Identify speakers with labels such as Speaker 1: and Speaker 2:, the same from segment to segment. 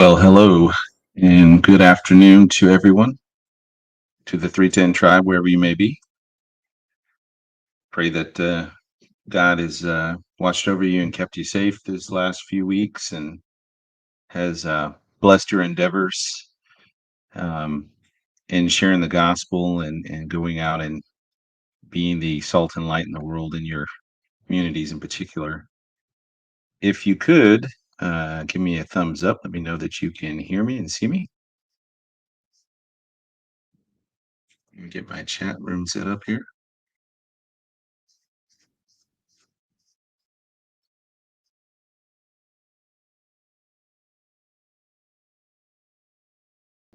Speaker 1: Well, hello and good afternoon to everyone, to the 310 tribe, wherever you may be. Pray that God has watched over you and kept you safe this last few weeks and has blessed your endeavors um, in sharing the gospel and going out and being the salt and light in the world in your communities in particular. If you could give me a thumbs up, let me know that you can hear me and see me. Let me get my chat room set up here.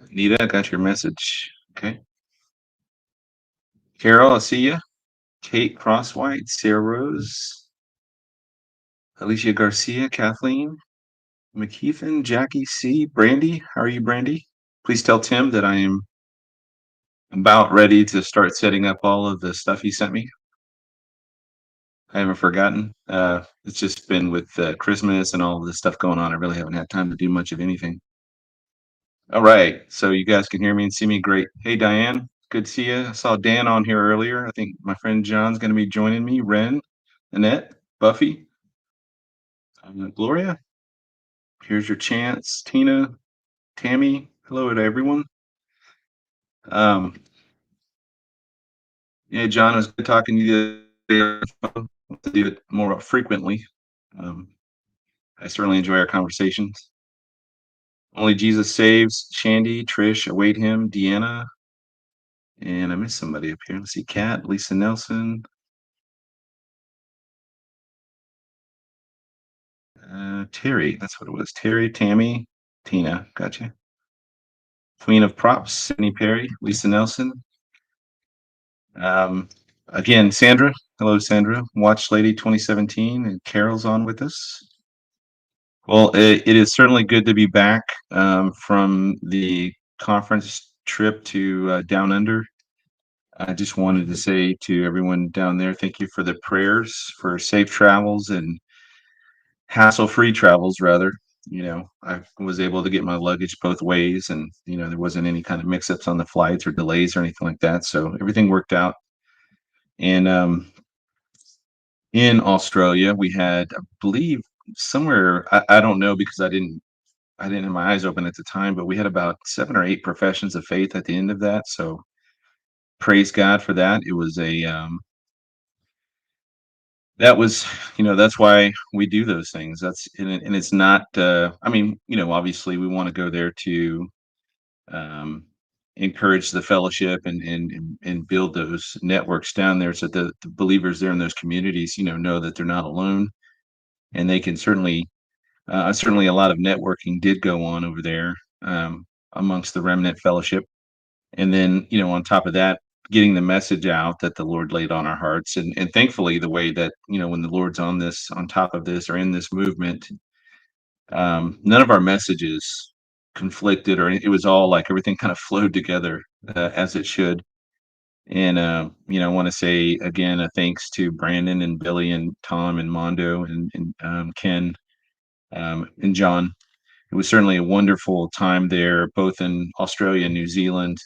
Speaker 1: Nita, I got your message. Okay. Carol, I see you. Kate Crosswhite, Sarah Rose, Alicia Garcia, Kathleen, McKeithen, Jackie C, Brandy. How are you, Brandy? Please tell Tim that I am about ready to start setting up all of the stuff he sent me. I haven't forgotten. It's just been with Christmas and all of this stuff going on. I really haven't had time to do much of anything. All right. So you guys can hear me and see me. Great. Hey, Diane. Good to see you. I saw Dan on here earlier. I think my friend John's going to be joining me. Ren, Annette, Buffy, Gloria. Here's your chance. Tina, Tammy. Hello to everyone. Um, yeah, John, it was good talking to you the other day. To do it more frequently. Um, I certainly enjoy our conversations. Only Jesus Saves, Shandy, Trish, Await Him, Deanna, and I missed somebody up here. Let's see, Kat, Lisa Nelson, Terry. That's what it was. Terry, Tammy, Tina. Gotcha. Queen of Props, Sydney Perry, Lisa Nelson. Um, again, Sandra. Hello, Sandra. Watch Lady 2017, and Carol's on with us. Well, it is certainly good to be back from the conference trip to Down Under. I just wanted to say to everyone down there, thank you for the prayers for safe travels and hassle-free travels, rather. I was able to get my luggage both ways, and there wasn't any kind of mix-ups on the flights or delays or anything like that. So everything worked out. And in Australia, we had, I believe, somewhere I don't know because I didn't have my eyes open at the time, but we had about 7 or 8 professions of faith at the end of that. So praise God for that. It was that was, that's why we do those things. And it's not, I mean, obviously we want to go there to um, encourage the fellowship and build those networks down there so that the believers there in those communities, know that they're not alone and they can certainly a lot of networking did go on over there amongst the remnant fellowship. And then, on top of that, getting the message out that the Lord laid on our hearts. And thankfully, the way that, when the Lord's on top of this or in this movement, none of our messages conflicted or it was all like everything kind of flowed together as it should. And, I want to say again, a thanks to Brandon and Billy and Tom and Mondo and Ken and John. It was certainly a wonderful time there, both in Australia and New Zealand,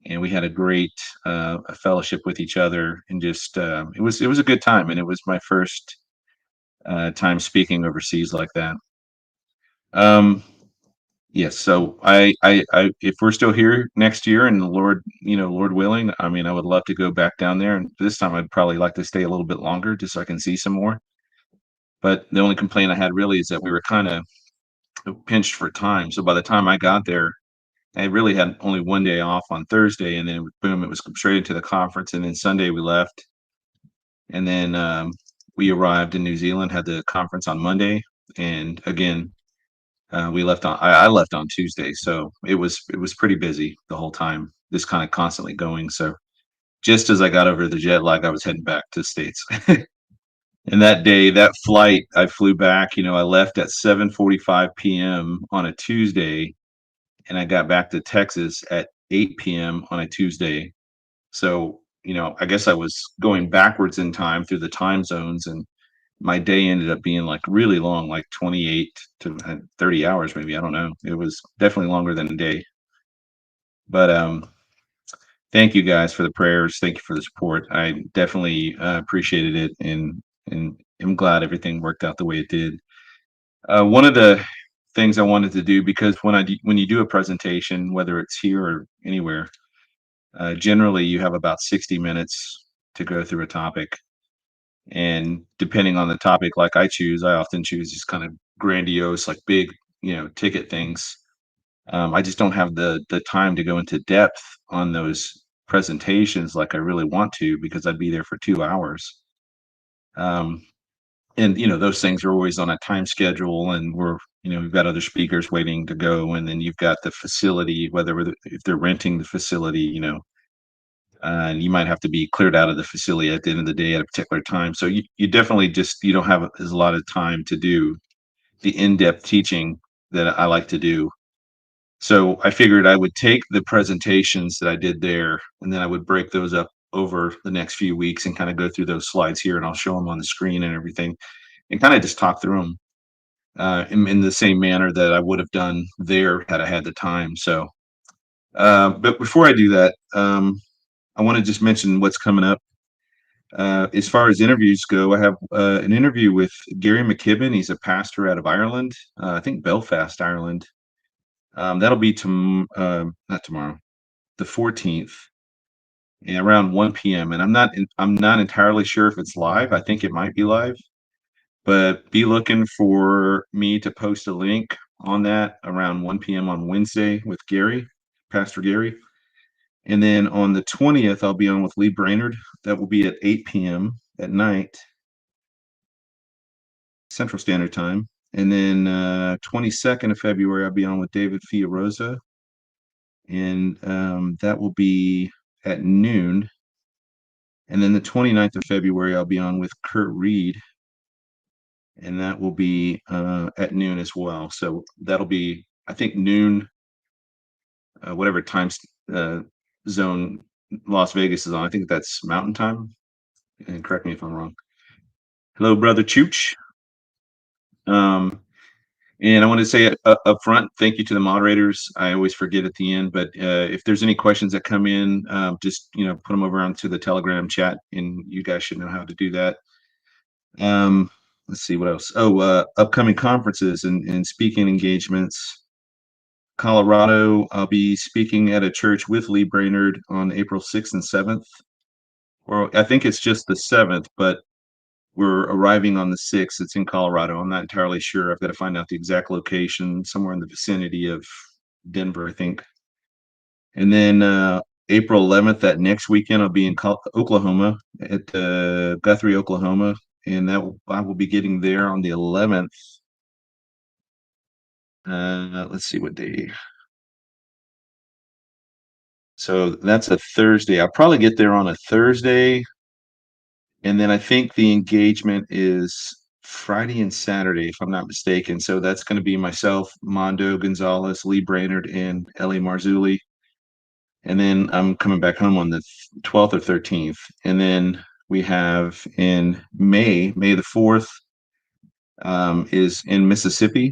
Speaker 1: and we had a great fellowship with each other, and just it was a good time, and it was my first time speaking overseas like that. Um, yes, so if we're still here next year, and the Lord, Lord willing, I mean, I would love to go back down there, and this time I'd probably like to stay a little bit longer just so I can see some more. But the only complaint I had really is that we were kind of pinched for time. So by the time I got there, I really had only one day off on Thursday, and then boom, it was straight into the conference. And then Sunday we left, and then we arrived in New Zealand, had the conference on Monday, and again we left on. I left on Tuesday, so it was pretty busy the whole time, just kind of constantly going. So just as I got over the jet lag, I was heading back to the States. And that day, that flight, I flew back. I left at 7:45 p.m. on a Tuesday, and I got back to Texas at 8 p.m. on a Tuesday. So, I guess I was going backwards in time through the time zones and my day ended up being like really long, like 28 to 30 hours, maybe. I don't know. It was definitely longer than a day. But thank you guys for the prayers. Thank you for the support. I definitely appreciated it, and I'm glad everything worked out the way it did. One of the things I wanted to do, because when you do a presentation, whether it's here or anywhere, generally you have about 60 minutes to go through a topic, and depending on the topic, like I often choose these kind of grandiose, like big, ticket things. I just don't have the time to go into depth on those presentations like I really want to, because I'd be there for 2 hours. Um, and those things are always on a time schedule, and we've got other speakers waiting to go, and then you've got the facility, if they're renting the facility, and you might have to be cleared out of the facility at the end of the day at a particular time. So you definitely just you don't have as a lot of time to do the in-depth teaching that I like to do. So I figured I would take the presentations that I did there, and then I would break those up over the next few weeks and kind of go through those slides here, and I'll show them on the screen and everything, and kind of just talk through them in the same manner that I would have done there had I had the time. So, but before I do that, I want to just mention what's coming up. As far as interviews go, I have an interview with Gary McKibben. He's a pastor out of Ireland, I think Belfast, Ireland. That'll be not tomorrow, the 14th, around 1 p.m. And I'm not entirely sure if it's live. I think it might be live, but be looking for me to post a link on that around 1 p.m. on Wednesday with Gary, Pastor Gary. And then on the 20th, I'll be on with Lee Brainerd. That will be at 8 p.m. at night, Central Standard Time. And then 22nd of February, I'll be on with David Fiorosa, and that will be at noon. And then the 29th of February, I'll be on with Kurt Reed, and that will be at noon as well. So that'll be, I think, noon, whatever time zone Las Vegas is on. I think that's Mountain Time. And correct me if I'm wrong. Hello, brother Chooch. Um, and I want to say up front, thank you to the moderators. I always forget at the end, but if there's any questions that come in, just put them over onto the Telegram chat, and you guys should know how to do that. Let's see what else. Oh, upcoming conferences and speaking engagements. Colorado, I'll be speaking at a church with Lee Brainerd on April 6th and 7th. Or I think it's just the 7th, but we're arriving on the 6th. It's in Colorado. I'm not entirely sure. I've got to find out the exact location, somewhere in the vicinity of Denver, I think. And then April 11th, that next weekend, I'll be in Oklahoma, at Guthrie, Oklahoma, and I will be getting there on the 11th. Let's see what day. So that's a Thursday. I'll probably get there on a Thursday, and then I think the engagement is Friday and Saturday, if I'm not mistaken. So that's going to be myself, Mondo Gonzalez, Lee Brainerd, and Ellie Marzulli. And then I'm coming back home on the 12th or 13th. And then we have in May the 4th, is in Mississippi.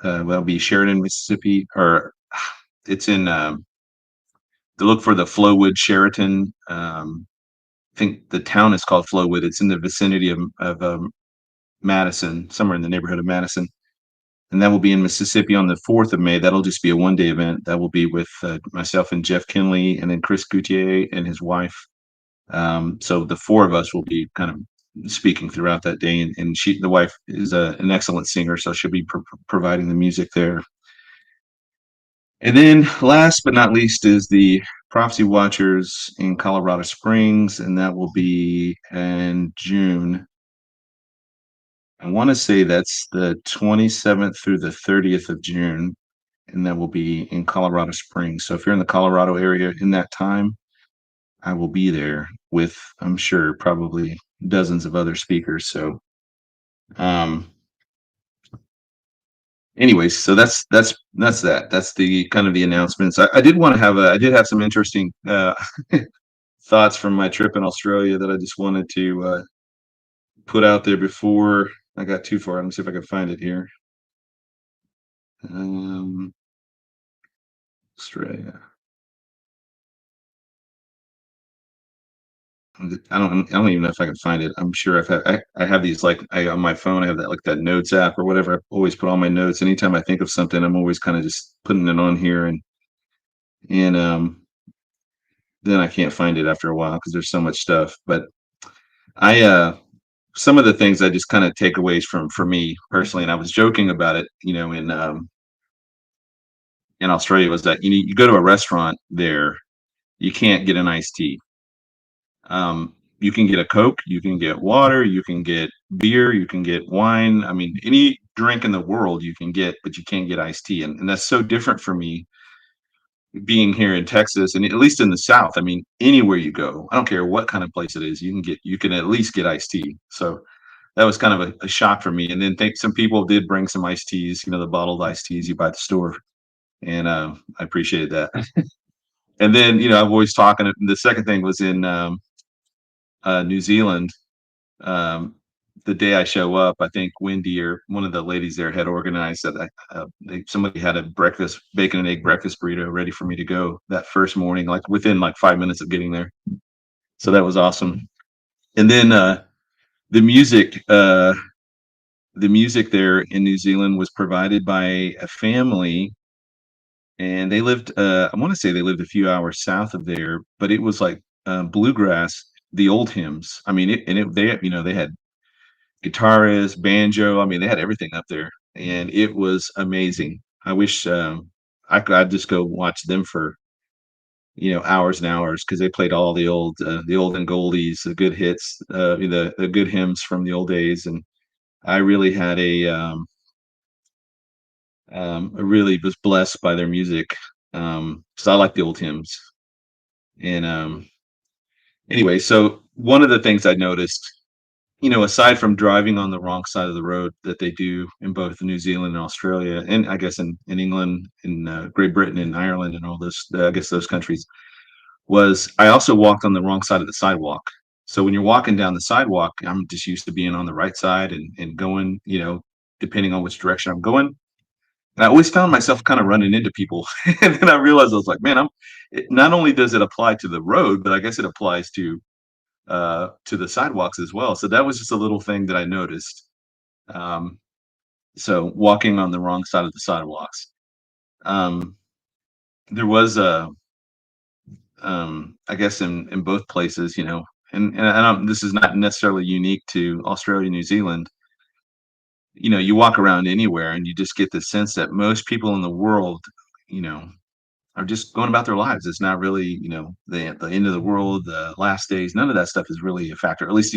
Speaker 1: That'll be Sheridan, Mississippi, or it's in to look for the Flowwood Sheraton. I think the town is called Flowwood. It's in the vicinity of Madison, somewhere in the neighborhood of Madison. And that will be in Mississippi on the 4th of May. That'll just be a one-day event. That will be with myself and Jeff Kinley, and then Chris Goutier and his wife. So the four of us will be kind of speaking throughout that day. And the wife is an excellent singer, so she'll be providing the music there. And then last but not least is the Prophecy Watchers in Colorado Springs, and that will be in June. I want to say that's the 27th through the 30th of June, and that will be in Colorado Springs. So if you're in the Colorado area in that time, I will be there with, I'm sure, probably dozens of other speakers. So, anyways, so that's that. That's the kind of the announcements. I did have some interesting thoughts from my trip in Australia that I just wanted to put out there before I got too far. Let me see if I can find it here. Um, Australia. I don't even know if I can find it. I'm sure I have these like on my phone. I have that like that notes app or whatever. I always put all my notes. Anytime I think of something, I'm always kind of just putting it on here, and then I can't find it after a while because there's so much stuff. But I some of the things I just kind of takeaways from for me personally, and I was joking about it, in Australia was that you go to a restaurant there, you can't get an iced tea. You can get a Coke, you can get water, you can get beer, you can get wine. I mean, any drink in the world you can get, but you can't get iced tea. And that's so different for me being here in Texas and at least in the South. I mean, anywhere you go, I don't care what kind of place it is, you can at least get iced tea. So that was kind of a shock for me. And then think some people did bring some iced teas, the bottled iced teas you buy at the store. And I appreciated that. And then, I've always talking. The second thing was in New Zealand. Um, the day I show up, I think Wendy or one of the ladies there had organized that somebody had a bacon and egg breakfast burrito ready for me to go that first morning, like within like 5 minutes of getting there. So that was awesome. And then the music, uh, the music there in New Zealand was provided by a family, and they lived. I want to say they lived a few hours south of there, but it was like bluegrass, the old hymns. I mean, they had guitarist, banjo. I mean, they had everything up there, and it was amazing. I wish I'd just go watch them for hours and hours because they played all the old and goldies, the good hits, the good hymns from the old days, and I really had I really was blessed by their music because I like the old hymns. And anyway, so one of the things I noticed, aside from driving on the wrong side of the road that they do in both New Zealand and Australia, and I guess in England, in Great Britain, and Ireland, and all this, I guess those countries, was I also walked on the wrong side of the sidewalk. So when you're walking down the sidewalk, I'm just used to being on the right side and going, depending on which direction I'm going. And I always found myself kind of running into people. And then I realized I was like, man, not only does it apply to the road, but I guess it applies to the sidewalks as well. So that was just a little thing that I noticed. Um, so walking on the wrong side of the sidewalks. Um, there was I guess in both places, and I don't, this is not necessarily unique to Australia, New Zealand. You walk around anywhere and you just get the sense that most people in the world, you know, are just going about their lives. It's not really, the end of the world, the last days. None of that stuff is really a factor, at least,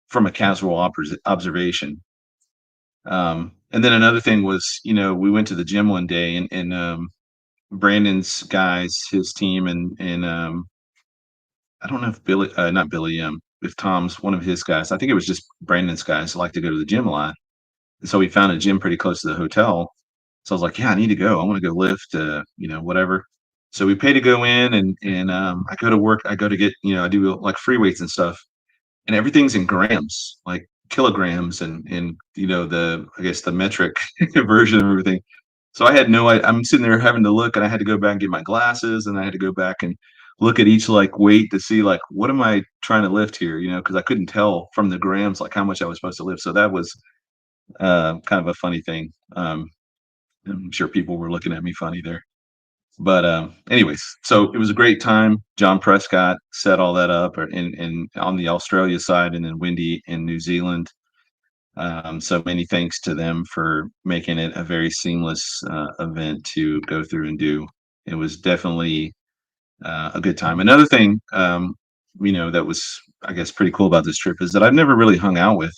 Speaker 1: from a casual observation. And then another thing was, we went to the gym one day, and Brandon's guys, his team, and I don't know if not Billy, if Tom's one of his guys. I think it was just Brandon's guys like to go to the gym a lot. And so we found a gym pretty close to the hotel. So I was like, yeah, I need to go. I want to go lift, whatever. So we pay to go in, and I go to work. I go to get, I do like free weights and stuff, and everything's in grams, like kilograms, and the I guess the metric version of everything. So I had I'm sitting there having to look, and I had to go back and get my glasses, and I had to go back and look at each like weight to see like what am I trying to lift here, because I couldn't tell from the grams like how much I was supposed to lift. So that was kind of a funny thing. I'm sure people were looking at me funny there. But anyways, so it was a great time. John Prescott set all that up, in on the Australia side, and then Windy in New Zealand. So many thanks to them for making it a very seamless event to go through and do. It was definitely a good time. Another thing, that was, I guess, pretty cool about this trip is that I've never really hung out with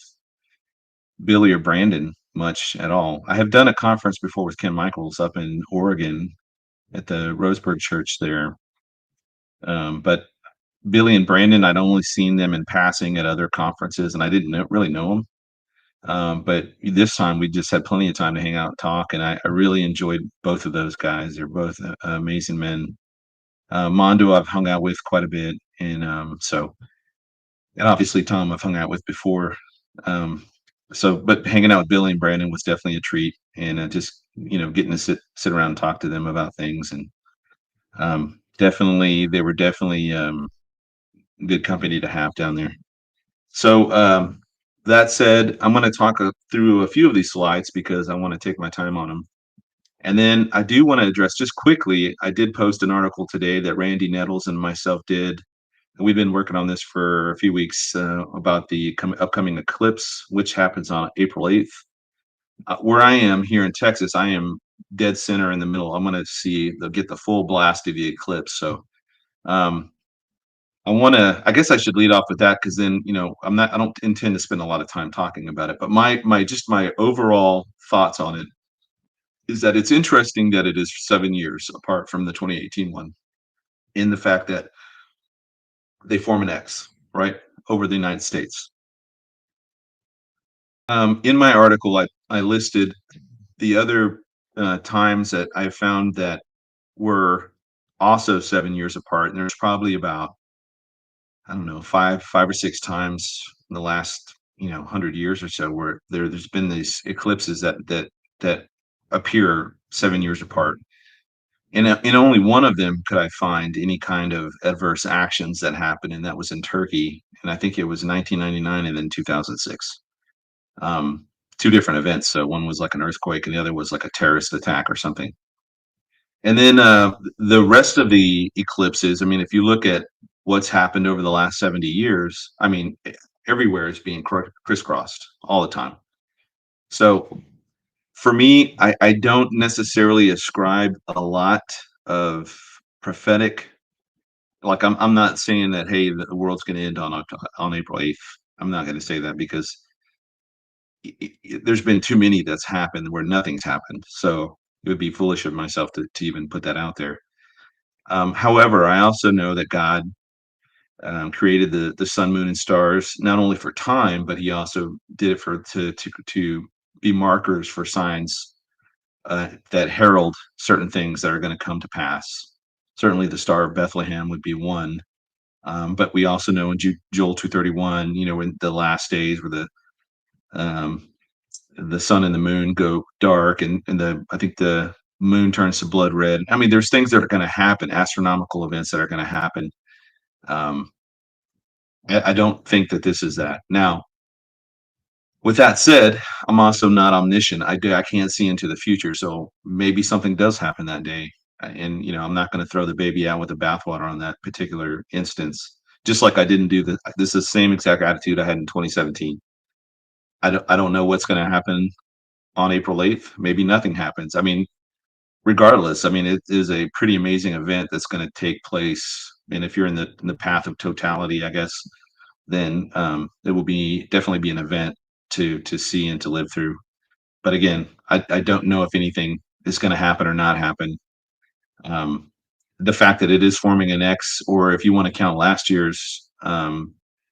Speaker 1: Billy or Brandon much at all. I have done a conference before with Ken Michaels up in Oregon at the Roseburg Church there. But Billy and Brandon, I'd only seen them in passing at other conferences, and I didn't really know them. But this time we just had plenty of time to hang out and talk, and I really enjoyed both of those guys. They're both amazing men. Mondo I've hung out with quite a bit, and so and obviously Tom I've hung out with before. Um, so, but hanging out with Billy and Brandon was definitely a treat, and just getting to sit around and talk to them about things, and definitely they were definitely good company to have down there. So that said, I'm going to talk through a few of these slides because I want to take my time on them. And then I do want to address just quickly, I did post an article today that Randy Nettles and myself did. We've been working on this for a few weeks about the upcoming eclipse, which happens on April 8th. Where I am here in Texas, I am dead center in the middle. I'm going to see, they'll get the full blast of the eclipse. So um, I guess I should lead off with that because then, I don't intend to spend a lot of time talking about it. But my overall thoughts on it is that it's interesting that it is 7 years apart from the 2018 one, in the fact that they form an X, right, over the United States. In my article, I listed the other times that I found that were also 7 years apart, and there's probably about, I don't know, five or six times in the last 100 years or so where there's been these eclipses that appear 7 years apart. And in only one of them could I find any kind of adverse actions that happened, and that was in Turkey. And I think it was 1999 and then 2006. Um, Two different events. So one was like an earthquake, and the other was like a terrorist attack or something. And then the rest of the eclipses, I mean, if you look at what's happened over the last 70 years, I mean, everywhere is being crisscrossed all the time. So for me, I don't necessarily ascribe a lot of prophetic. Like I'm not saying that, hey, the world's going to end on April 8th. I'm not going to say that because there's been too many that's happened where nothing's happened. So it would be foolish of myself to even put that out there. However, I also know that God created the sun, moon, and stars not only for time, but He also did it to be markers for signs that herald certain things that are going to come to pass. Certainly, the Star of Bethlehem would be one, but we also know in Joel 2:31, in the last days where um, the sun and the moon go dark, and I think the moon turns to blood red. I mean, there's things that are going to happen, astronomical events that are going to happen. Um, I don't think that this is that. Now, with that said, I'm also not omniscient. I can't see into the future, so maybe something does happen that day, and I'm not going to throw the baby out with the bathwater on that particular instance. Just like I didn't do this is the same exact attitude I had in 2017. I don't know what's going to happen on April 8th. Maybe nothing happens. I mean, regardless, I mean, it is a pretty amazing event that's going to take place. And if you're in the path of totality, I guess, then it will definitely be an event to see and to live through. But again, I don't know if anything is going to happen or not happen. Um, the fact that it is forming an X, or if you want to count last year's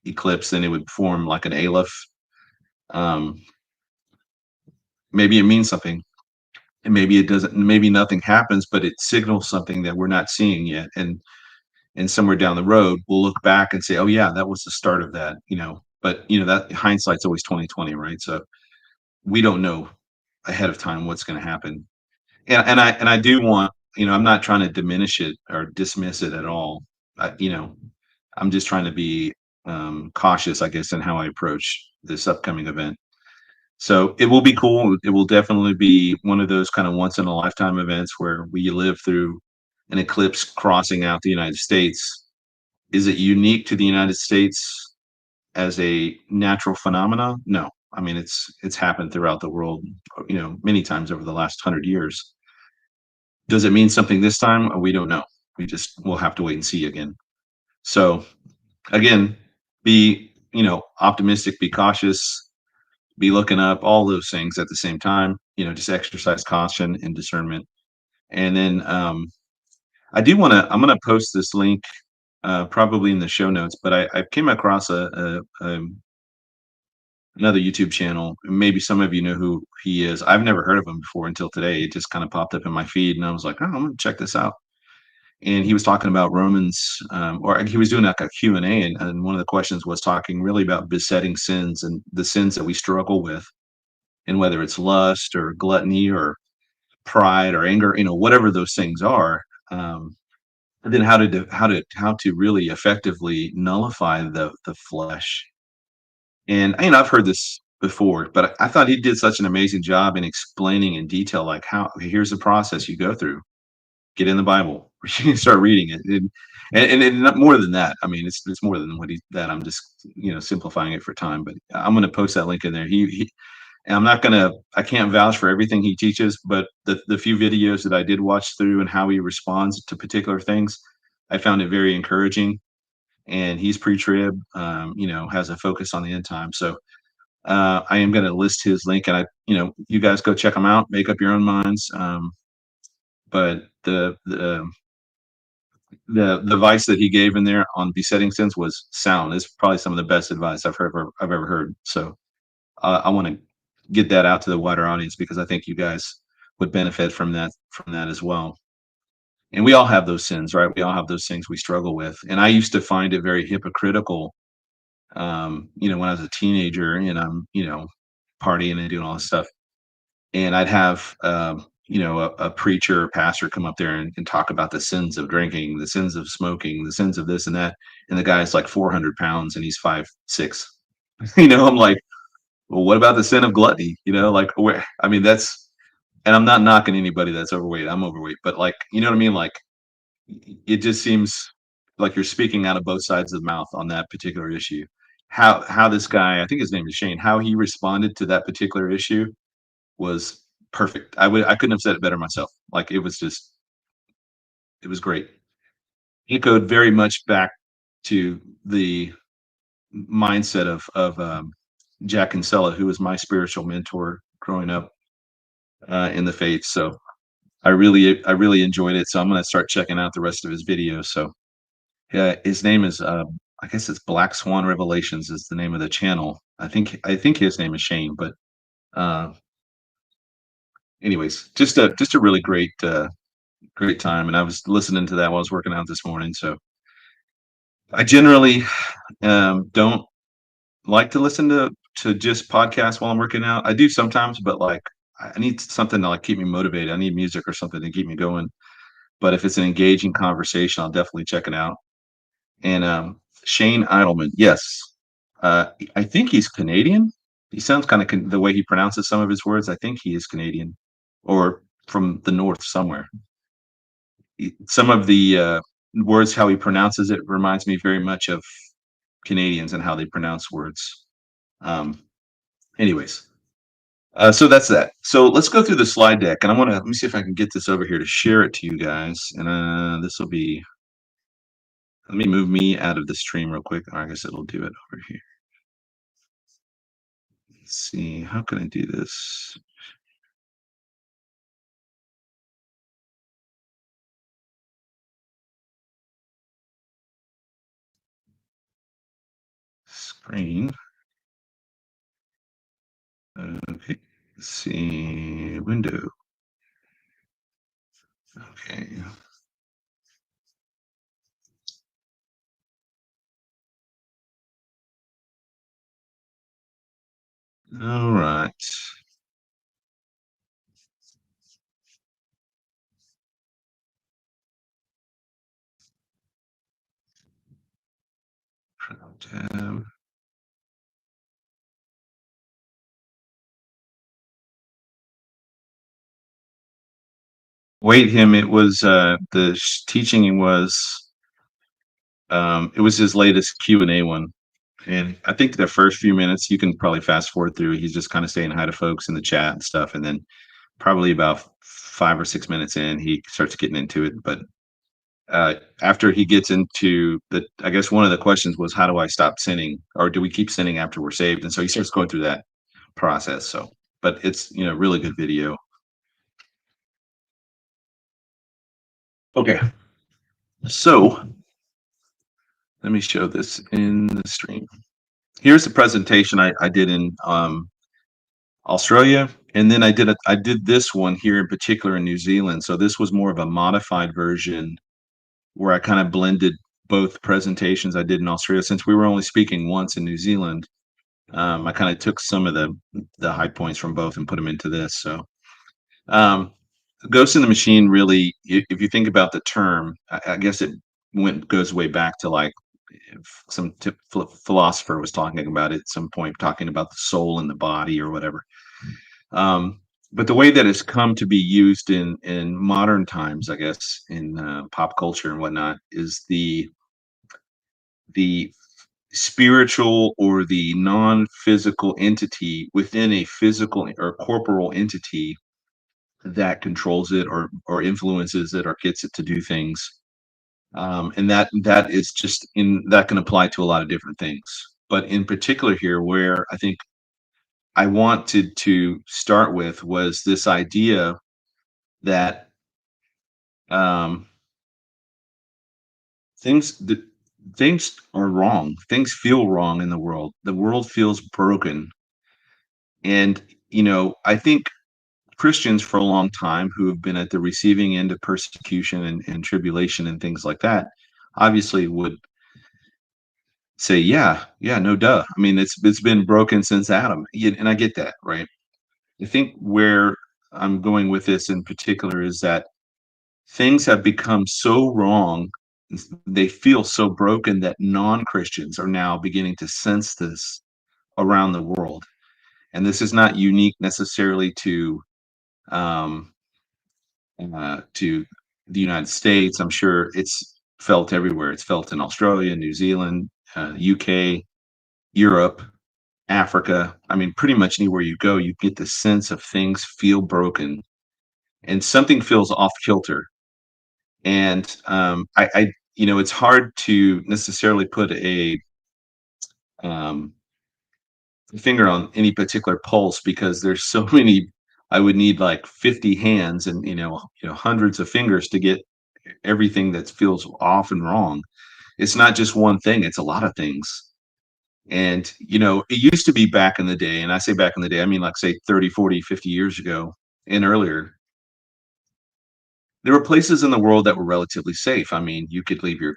Speaker 1: eclipse, then it would form like an aleph. Um, Maybe it means something, and maybe it doesn't. Maybe nothing happens, but it signals something that we're not seeing yet. And somewhere down the road, we'll look back and say, "Oh yeah, that was the start of that." But that hindsight's always 2020, right? So we don't know ahead of time what's going to happen. And I do want, I'm not trying to diminish it or dismiss it at all. I'm just trying to be cautious, I guess, in how I approach this upcoming event. So it will be cool. It will definitely be one of those kind of once in a lifetime events where we live through an eclipse crossing out the United States. Is it unique to the United States as a natural phenomena? No. I mean, it's happened throughout the world, many times over the last 100 years. Does it mean something this time? We don't know. We'll have to wait and see again. So again, be optimistic, be cautious, be looking up all those things at the same time. Just exercise caution and discernment. And then I do want to. I'm going to post this link probably in the show notes. But I came across another YouTube channel. Maybe some of you know who he is. I've never heard of him before until today. It just kind of popped up in my feed, and I was like, oh, I'm going to check this out. and he was talking about Romans, or he was doing like a Q&A, and one of the questions was talking really about besetting sins and the sins that we struggle with, and whether it's lust or gluttony or pride or anger, whatever those things are. And then how to really effectively nullify the flesh. And I've heard this before, but I thought he did such an amazing job in explaining in detail, like, how here's the process you go through. Get in the Bible, start reading it, and not more than that. I mean, it's more than that. I'm just simplifying it for time, but I'm going to post that link in there. And I can't vouch for everything he teaches, but the few videos that I did watch through and how he responds to particular things, I found it very encouraging. And he's pre-trib, has a focus on the end time. So I am going to list his link, and you guys go check him out, make up your own minds. But the advice that he gave in there on besetting sins was sound. It's probably some of the best advice I've ever heard. So I want to get that out to the wider audience, because I think you guys would benefit from that as well. And we all have those sins, right? We all have those things we struggle with. And I used to find it very hypocritical, when I was a teenager, and I'm, partying and doing all this stuff. And I'd have, a preacher or pastor come up there and talk about the sins of drinking, the sins of smoking, the sins of this and that. And the guy's like 400 pounds and he's 5'6". I'm like, well, what about the sin of gluttony? Like, where, I mean, and I'm not knocking anybody that's overweight. I'm overweight, but, like, you know what I mean? Like, it just seems like you're speaking out of both sides of the mouth on that particular issue. How this guy, I think his name is Shane, how he responded to that particular issue was perfect. I couldn't have said it better myself. Like, it was great. It echoed very much back to the mindset of Jack Kinsella, who was my spiritual mentor growing up in the faith. So I really enjoyed it. So I'm going to start checking out the rest of his videos. So yeah, his name is, I guess it's Black Swan Revelations is the name of the channel. I think his name is Shane, but uh, anyways, just a really great time. And I was listening to that while I was working out this morning. So I generally don't like to listen to just podcasts while I'm working out. I do sometimes, but, like, I need something to, like, keep me motivated. I need music or something to keep me going. But if it's an engaging conversation, I'll definitely check it out. And Shane Idleman, yes, I think he's Canadian. He sounds kind of the way he pronounces some of his words. I think he is Canadian, or from the north somewhere. Some of the words, how he pronounces it, reminds me very much of Canadians and how they pronounce words. Um, anyways, so that's that. So let's go through the slide deck, and let me see if I can get this over here to share it to you guys. And this will be. Let me move me out of the stream real quick. Or I guess it'll do it over here. Let's see, how can I do this? Screen. Okay. Let's see. Window. Okay. All right. Tab. Wait him. It was the teaching was it was his latest Q&A one. And I think the first few minutes you can probably fast forward through. He's just kind of saying hi to folks in the chat and stuff, and then probably about 5 or 6 minutes in, he starts getting into it. But after he gets into I guess one of the questions was, how do I stop sinning, or do we keep sinning after we're saved? And so he starts going through that process. So, but it's really good video. Okay, so let me show this in the stream. Here's the presentation I did in Australia, and then I did this one here in particular in New Zealand. So this was more of a modified version where I kind of blended both presentations I did in Australia. Since we were only speaking once in New Zealand, I kind of took some of the high points from both and put them into this. So, um, Ghost in the Machine really, if you think about the term, I guess it goes way back to like if some philosopher was talking about it at some point, talking about the soul and the body or whatever. Um, but the way that it's come to be used in modern times, I guess, in pop culture and whatnot, is the spiritual or the non-physical entity within a physical or corporal entity that controls it or influences it or gets it to do things. And that is just in that can apply to a lot of different things. But in particular here, where I think I wanted to start with was this idea that um, things th- things are wrong. Things feel wrong in the world. The world feels broken, and I think Christians for a long time who have been at the receiving end of persecution and tribulation and things like that obviously would say, yeah, yeah, no duh. I mean, it's been broken since Adam. Yeah, and I get that, right? I think where I'm going with this in particular is that things have become so wrong, they feel so broken that non-Christians are now beginning to sense this around the world. And this is not unique necessarily um, to the United States. I'm sure it's felt everywhere. It's felt in Australia, New Zealand, UK, Europe, Africa. I mean, pretty much anywhere you go, you get the sense of things feel broken and something feels off kilter. And it's hard to necessarily put a um, finger on any particular pulse because there's so many. I would need like 50 hands and hundreds of fingers to get everything that feels off and wrong. It's not just one thing, it's a lot of things. And it used to be back in the day, and I say back in the day, I mean like say 30, 40, 50 years ago and earlier, there were places in the world that were relatively safe. I mean, you could leave your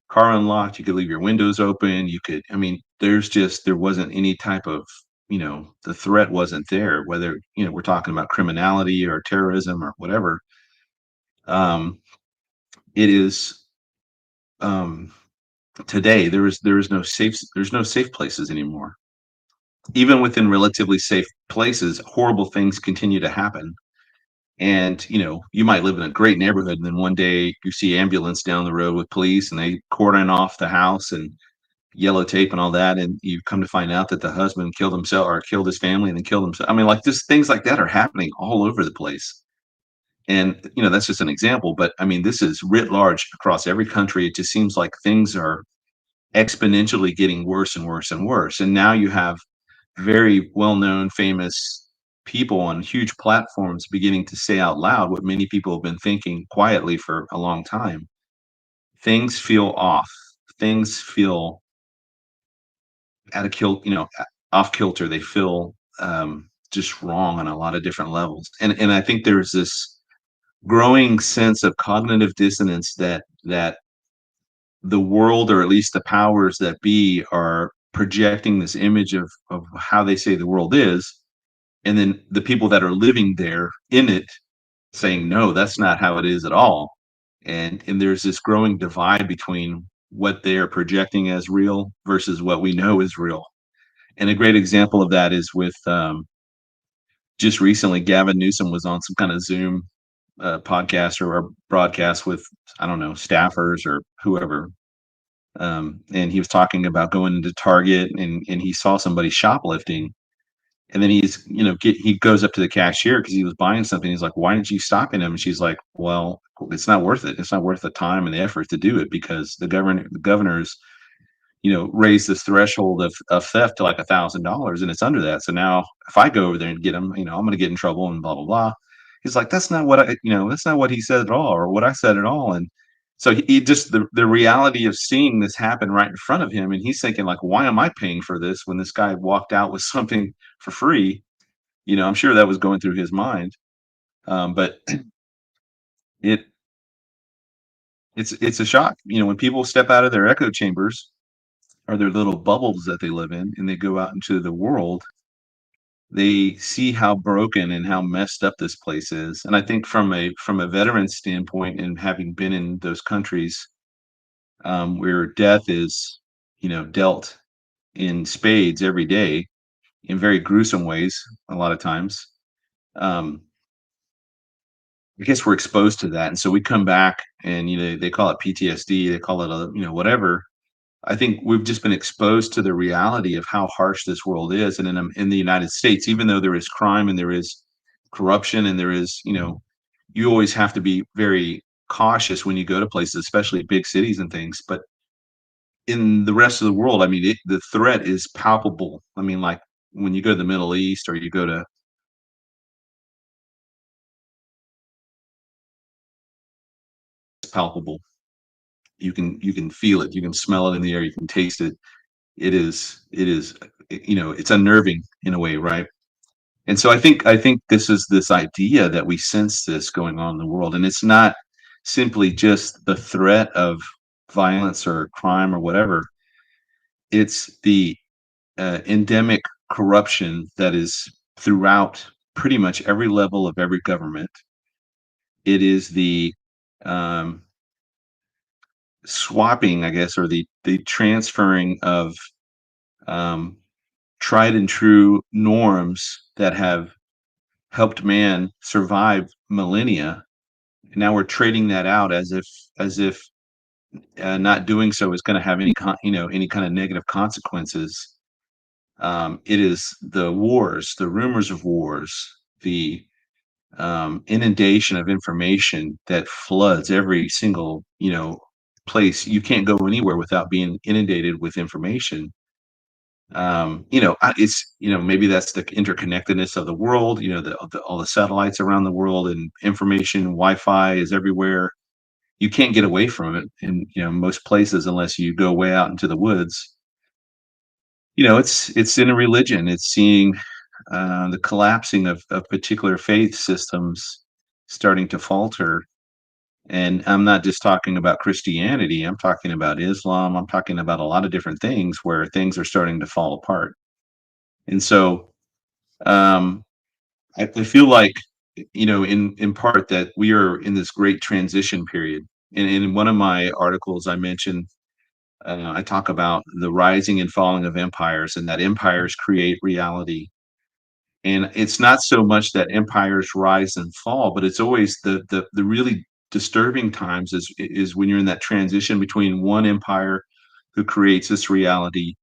Speaker 1: car unlocked, you could leave your windows open, I mean, there wasn't any type of, the threat wasn't there, whether, we're talking about criminality or terrorism or whatever. Um, it is um today there's no safe places anymore. Even within relatively safe places, horrible things continue to happen. And you might live in a great neighborhood, and then one day you see ambulance down the road with police, and they cordon off the house and yellow tape and all that, and you come to find out that the husband killed himself or killed his family and then killed himself. I mean, like, just things like that are happening all over the place. And that's just an example, but I mean, this is writ large across every country. It just seems like things are exponentially getting worse and worse and worse. And now you have very well-known, famous people on huge platforms beginning to say out loud what many people have been thinking quietly for a long time. Things feel off. Things feel out of off kilter. They feel just wrong on a lot of different levels. And I think there's this growing sense of cognitive dissonance that the world, or at least the powers that be, are projecting this image of how they say the world is, and then the people that are living there in it saying, no, that's not how it is at all. And there's this growing divide between what they are projecting as real versus what we know is real. And a great example of that is with just recently, Gavin Newsom was on some kind of Zoom podcast or broadcast with, I don't know, staffers or whoever. And he was talking about going into Target, and he saw somebody shoplifting. And then he goes up to the cashier because he was buying something. He's like, "Why didn't you stop him?" And she's like, "Well, it's not worth it. It's not worth the time and the effort to do it because the governor's raise this threshold of theft to like $1,000, and it's under that. So now if I go over there and get him, I'm going to get in trouble and blah blah blah." He's like, "That's not what that's not what he said at all, or what I said at all." And so he just the reality of seeing this happen right in front of him, and he's thinking like, "Why am I paying for this when this guy walked out with something for free?" I'm sure that was going through his mind. But it It's a shock, when people step out of their echo chambers or their little bubbles that they live in, and they go out into the world, they see how broken and how messed up this place is. And I think from a veteran standpoint, and having been in those countries, where death is, dealt in spades every day in very gruesome ways a lot of times. Um, I guess we're exposed to that, and so we come back and, they call it PTSD, they call it, whatever. I think we've just been exposed to the reality of how harsh this world is, and in the United States, even though there is crime and there is corruption and there is, you always have to be very cautious when you go to places, especially big cities and things. But in the rest of the world, I mean, the threat is palpable. I mean, like when you go to the Middle East or you go to, it's palpable. You can feel it, you can smell it in the air, you can taste it. It is, it's unnerving in a way, right? And so I think this is this idea that we sense this going on in the world, and it's not simply just the threat of violence or crime or whatever. It's the endemic corruption that is throughout pretty much every level of every government. It is the um, swapping, I guess, or the transferring of um, tried and true norms that have helped man survive millennia. And now we're trading that out as if not doing so is going to have any kind of negative consequences. It is the wars, the rumors of wars, the inundation of information that floods every single place. You can't go anywhere without being inundated with information. It's maybe that's the interconnectedness of the world. All the satellites around the world and information, Wi-Fi is everywhere. You can't get away from it in most places unless you go way out into the woods. It's in a religion. It's seeing the collapsing of particular faith systems starting to falter. And I'm not just talking about Christianity. I'm talking about Islam. I'm talking about a lot of different things where things are starting to fall apart. And so um, I feel like, in part that we are in this great transition period. And in one of my articles, I mentioned, I talk about the rising and falling of empires, and that empires create reality. And it's not so much that empires rise and fall, but it's always the really disturbing times is when you're in that transition between one empire who creates this reality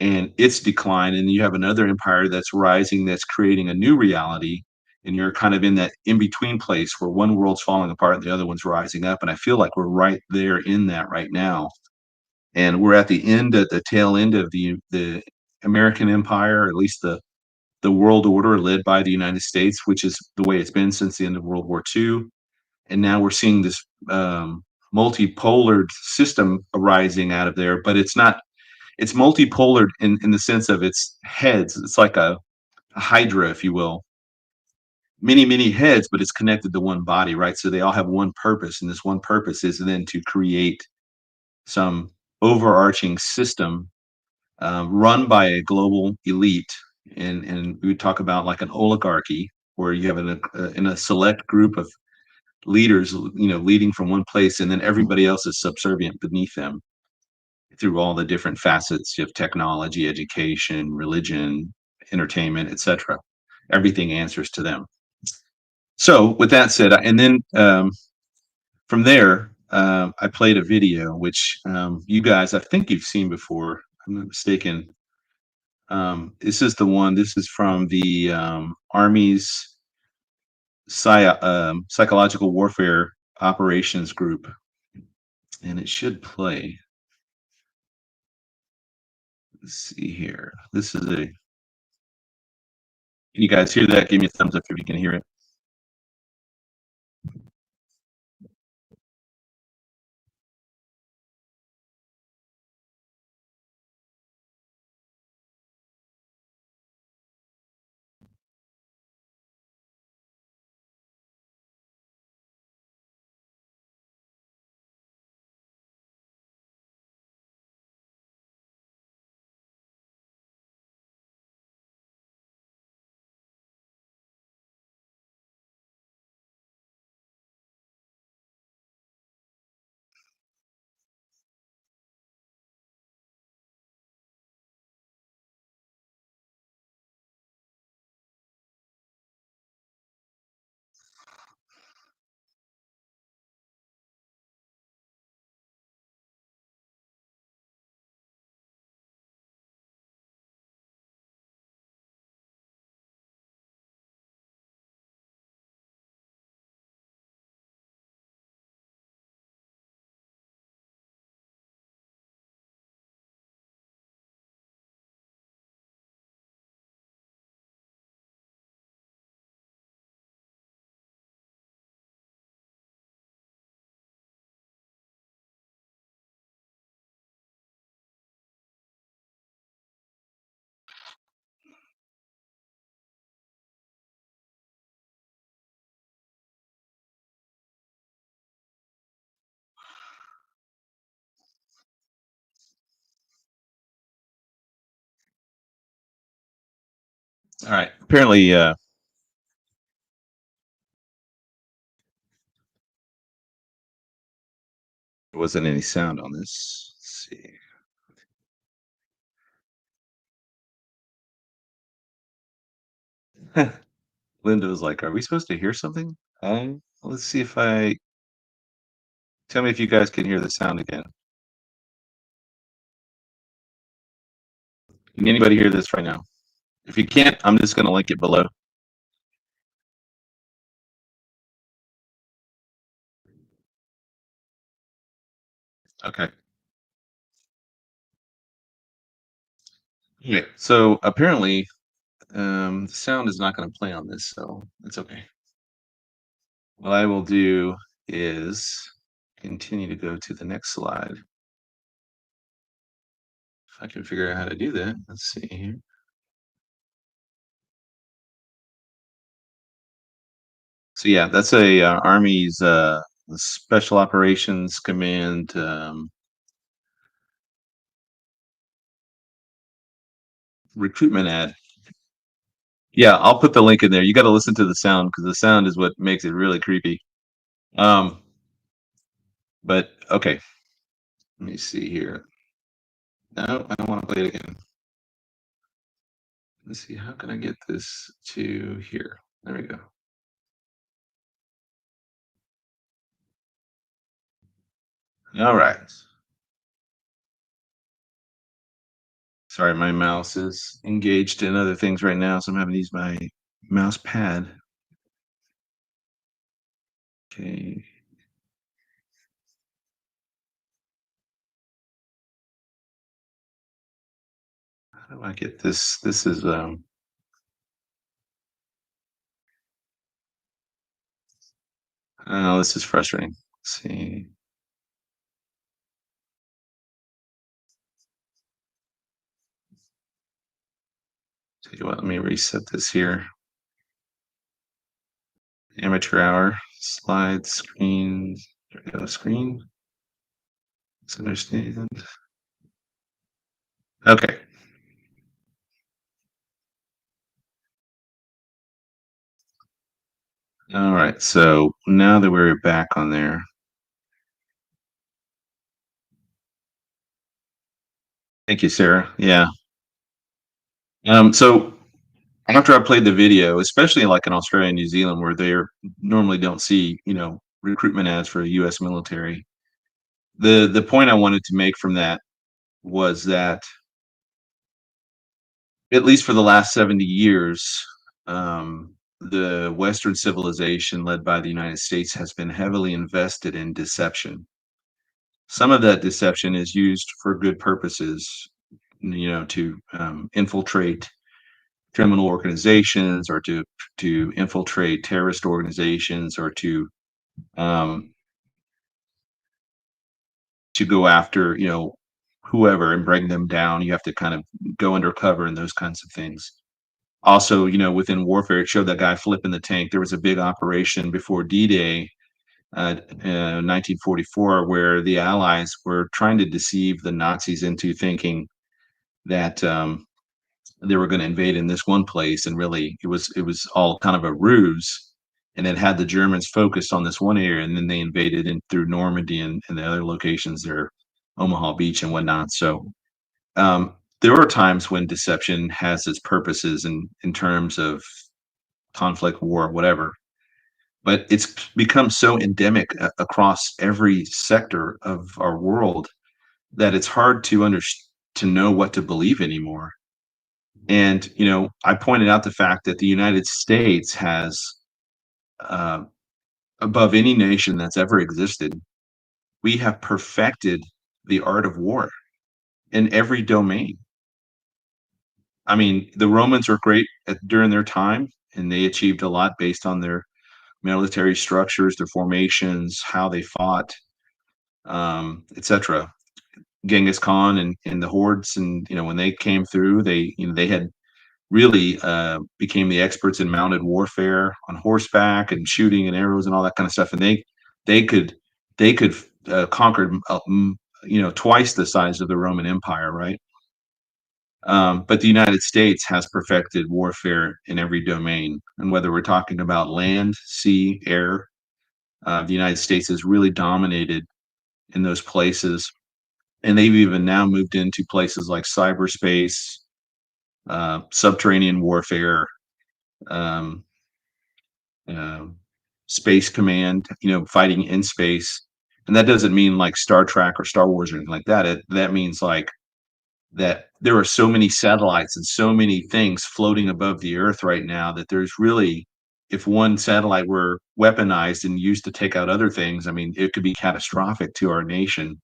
Speaker 1: and its decline, and you have another empire that's rising, that's creating a new reality, and you're kind of in that in between place where one world's falling apart and the other one's rising up. And I feel like we're right there in that right now, and we're at the tail end of the American empire, or at least the world order led by the United States, which is the way it's been since the end of World War II. And now we're seeing this multipolar system arising out of there, but it's multipolar in the sense of its heads. It's like a hydra, if you will, many heads, but it's connected to one body, right? So they all have one purpose, and this one purpose is then to create some overarching system run by a global elite. And we would talk about like an oligarchy, where you have in a select group of leaders, leading from one place, and then everybody else is subservient beneath them through all the different facets of technology, education, religion, entertainment, etc. Everything answers to them. So, with that said, and then from there, I played a video which you guys, I think you've seen before. If I'm not mistaken. This is the one. This is from the Army's psychological warfare operations group, and it should play. Let's see here. This is a. Can you guys hear that? Give me a thumbs up if you can hear it. All right. Apparently, there wasn't any sound on this. Let's see. Linda was like, "Are we supposed to hear something?" Let's see if I tell me if you guys can hear the sound again. Can anybody hear this right now? If you can't, I'm just going to link it below. Okay. Okay. So apparently, the sound is not going to play on this, so it's okay. What I will do is continue to go to the next slide. If I can figure out how to do that, let's see here. So yeah, that's a Army's Special Operations Command recruitment ad. Yeah, I'll put the link in there. You got to listen to the sound because the sound is what makes it really creepy. Um, but okay, let me see here. No, I don't want to play it again. Let's see, how can I get this to here? There we go. All right. Sorry, my mouse is engaged in other things right now, so I'm having to use my mouse pad. Okay. How do I get this? This is oh, this is frustrating. Let's see. Tell you what, let me reset this here. Amateur hour, slide, screen. There we go, screen. Let's understand. Okay. All right. So now that we're back on there, thank you, Sarah. Yeah. So after I played the video, especially like in Australia and New Zealand, where they normally don't see, recruitment ads for the U.S. military, the point I wanted to make from that was that at least for the last 70 years, the Western civilization led by the United States has been heavily invested in deception. Some of that deception is used for good purposes, to infiltrate criminal organizations or to infiltrate terrorist organizations or um, to go after whoever and bring them down. You have to kind of go undercover and those kinds of things. Also, within warfare, it showed that guy flipping the tank. There was a big operation before D-Day, 1944, where the Allies were trying to deceive the Nazis into thinking that they were going to invade in this one place, and really it was all kind of a ruse. And it had the Germans focused on this one area, and then they invaded in through Normandy and the other locations there, Omaha Beach and whatnot. So there are times when deception has its purposes in terms of conflict, war, whatever. But it's become so endemic across every sector of our world that it's hard to know what to believe anymore. And I pointed out the fact that the United States has, uh, above any nation that's ever existed, we have perfected the art of war in every domain. I mean, the Romans were great during their time, and they achieved a lot based on their military structures, their formations, how they fought, etc. Genghis Khan and the hordes, and when they came through, they had really became the experts in mounted warfare on horseback and shooting and arrows and all that kind of stuff. And they could they could conquer twice the size of the Roman Empire, right? But the United States has perfected warfare in every domain, and whether we're talking about land, sea, air, the United States has really dominated in those places, and they've even now moved into places like cyberspace, subterranean warfare, um, uh, space command, fighting in space. And that doesn't mean like Star Trek or Star Wars or anything like that. That means like that there are so many satellites and so many things floating above the Earth right now that there's really, if one satellite were weaponized and used to take out other things, I mean, it could be catastrophic to our nation.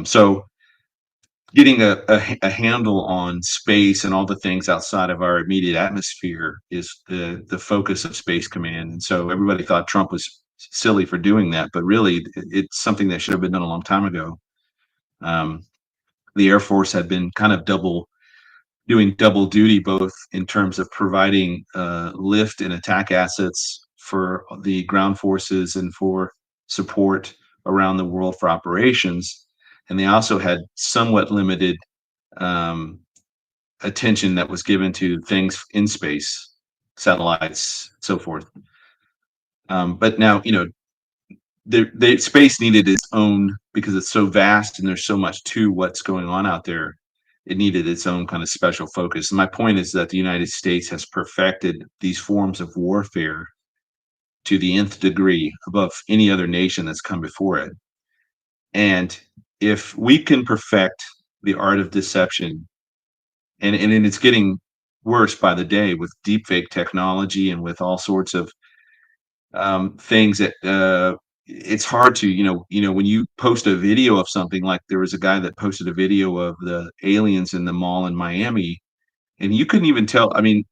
Speaker 1: So getting a handle on space and all the things outside of our immediate atmosphere is the focus of Space Command. And so everybody thought Trump was silly for doing that, but really it's something that should have been done a long time ago. Um, the Air Force had been kind of doing double duty, both in terms of providing lift and attack assets for the ground forces and for support around the world for operations. And they also had somewhat limited um, attention that was given to things in space, satellites, so forth. But now, the space needed its own, because it's so vast and there's so much to what's going on out there. It needed its own kind of special focus. And my point is that the United States has perfected these forms of warfare to the nth degree above any other nation that's come before it. And if we can perfect the art of deception, and it's getting worse by the day with deepfake technology and with all sorts of things that it's hard to, when you post a video of something, like there was a guy that posted a video of the aliens in the mall in Miami, and you couldn't even tell. I mean,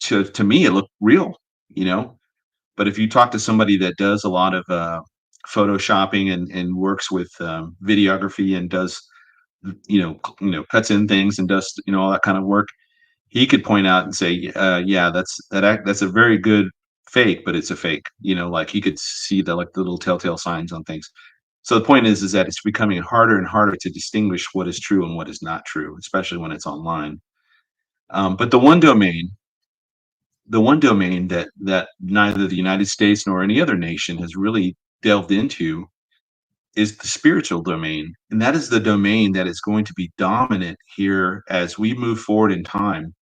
Speaker 1: to me, it looked real, you know. But if you talk to somebody that does a lot of photoshopping and works with videography and does, cuts in things and does, all that kind of work, he could point out and say, yeah, that's a very good fake, but it's a fake. Like he could see the little telltale signs on things. So the point is that it's becoming harder and harder to distinguish what is true and what is not true, especially when it's online. But the one domain that neither the United States nor any other nation has really delved into is the spiritual domain, and that is the domain that is going to be dominant here as we move forward in time.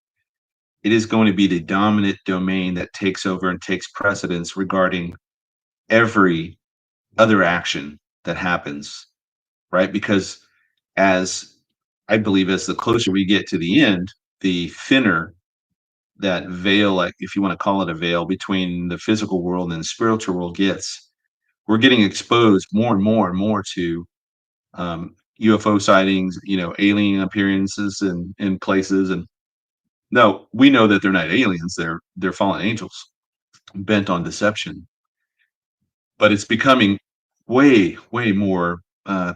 Speaker 1: It is going to be the dominant domain that takes over and takes precedence regarding every other action that happens, right? Because as I believe, as the closer we get to the end, the thinner that veil, like if you want to call it a veil, between the physical world and the spiritual world gets. We're getting exposed more and more and more to UFO sightings, alien appearances in places. And no, we know that they're not aliens; they're fallen angels bent on deception. But it's becoming way, way more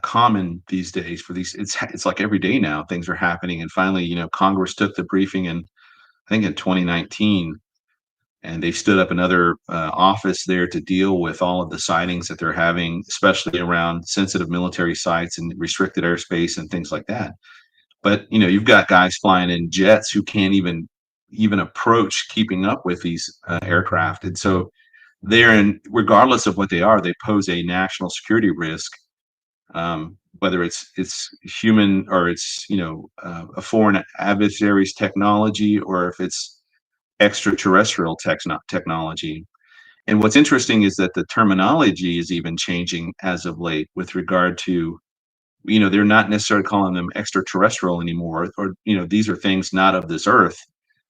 Speaker 1: common these days for these. It's like every day now things are happening. And finally, Congress took the briefing, and I think in 2019, and they've stood up another office there to deal with all of the sightings that they're having, especially around sensitive military sites and restricted airspace and things like that. But you've got guys flying in jets who can't even approach keeping up with these aircraft, and so they're in, regardless of what they are, they pose a national security risk. Whether it's human, or it's a foreign adversary's technology, or if it's extraterrestrial technology. And what's interesting is that the terminology is even changing as of late with regard to, they're not necessarily calling them extraterrestrial anymore, or, these are things not of this earth.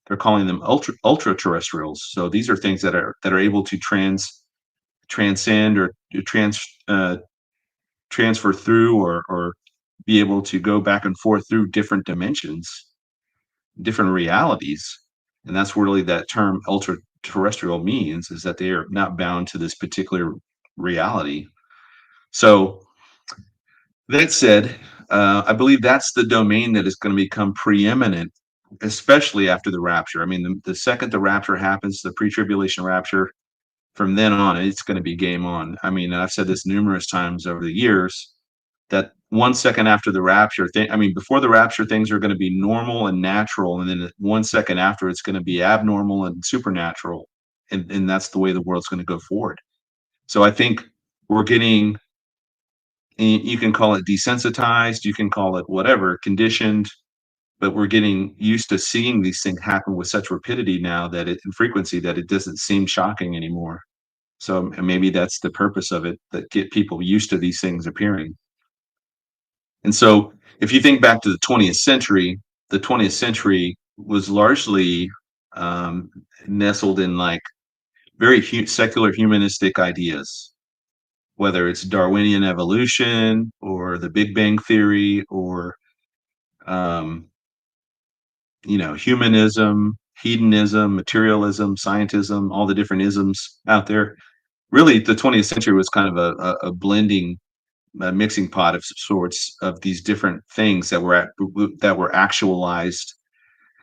Speaker 1: They're calling them ultra terrestrials. So these are things that are able to transcend, or uh, transfer through, or be able to go back and forth through different dimensions, different realities. And that's really that term ultra terrestrial means, is that they are not bound to this particular reality. So that said, I believe that's the domain that is going to become preeminent, especially after the rapture. I mean, the second the rapture happens, the pre-tribulation rapture, from then on, it's going to be game on. I mean, I've said this numerous times over the years, that 1 second after the rapture, I mean, before the rapture, things are going to be normal and natural, and then 1 second after, it's going to be abnormal and supernatural, and that's the way the world's going to go forward. So I think we're getting, you can call it desensitized, you can call it whatever, conditioned, but we're getting used to seeing these things happen with such rapidity now, that it, and frequency, that it doesn't seem shocking anymore. So maybe that's the purpose of it, that get people used to these things appearing. And so if you think back to the 20th century was largely um, nestled in like very secular humanistic ideas, whether it's Darwinian evolution or the Big Bang Theory or um, humanism, hedonism, materialism, scientism, all the different isms out there. Really, the 20th century was kind of a blending, a mixing pot of sorts of these different things that were actualized.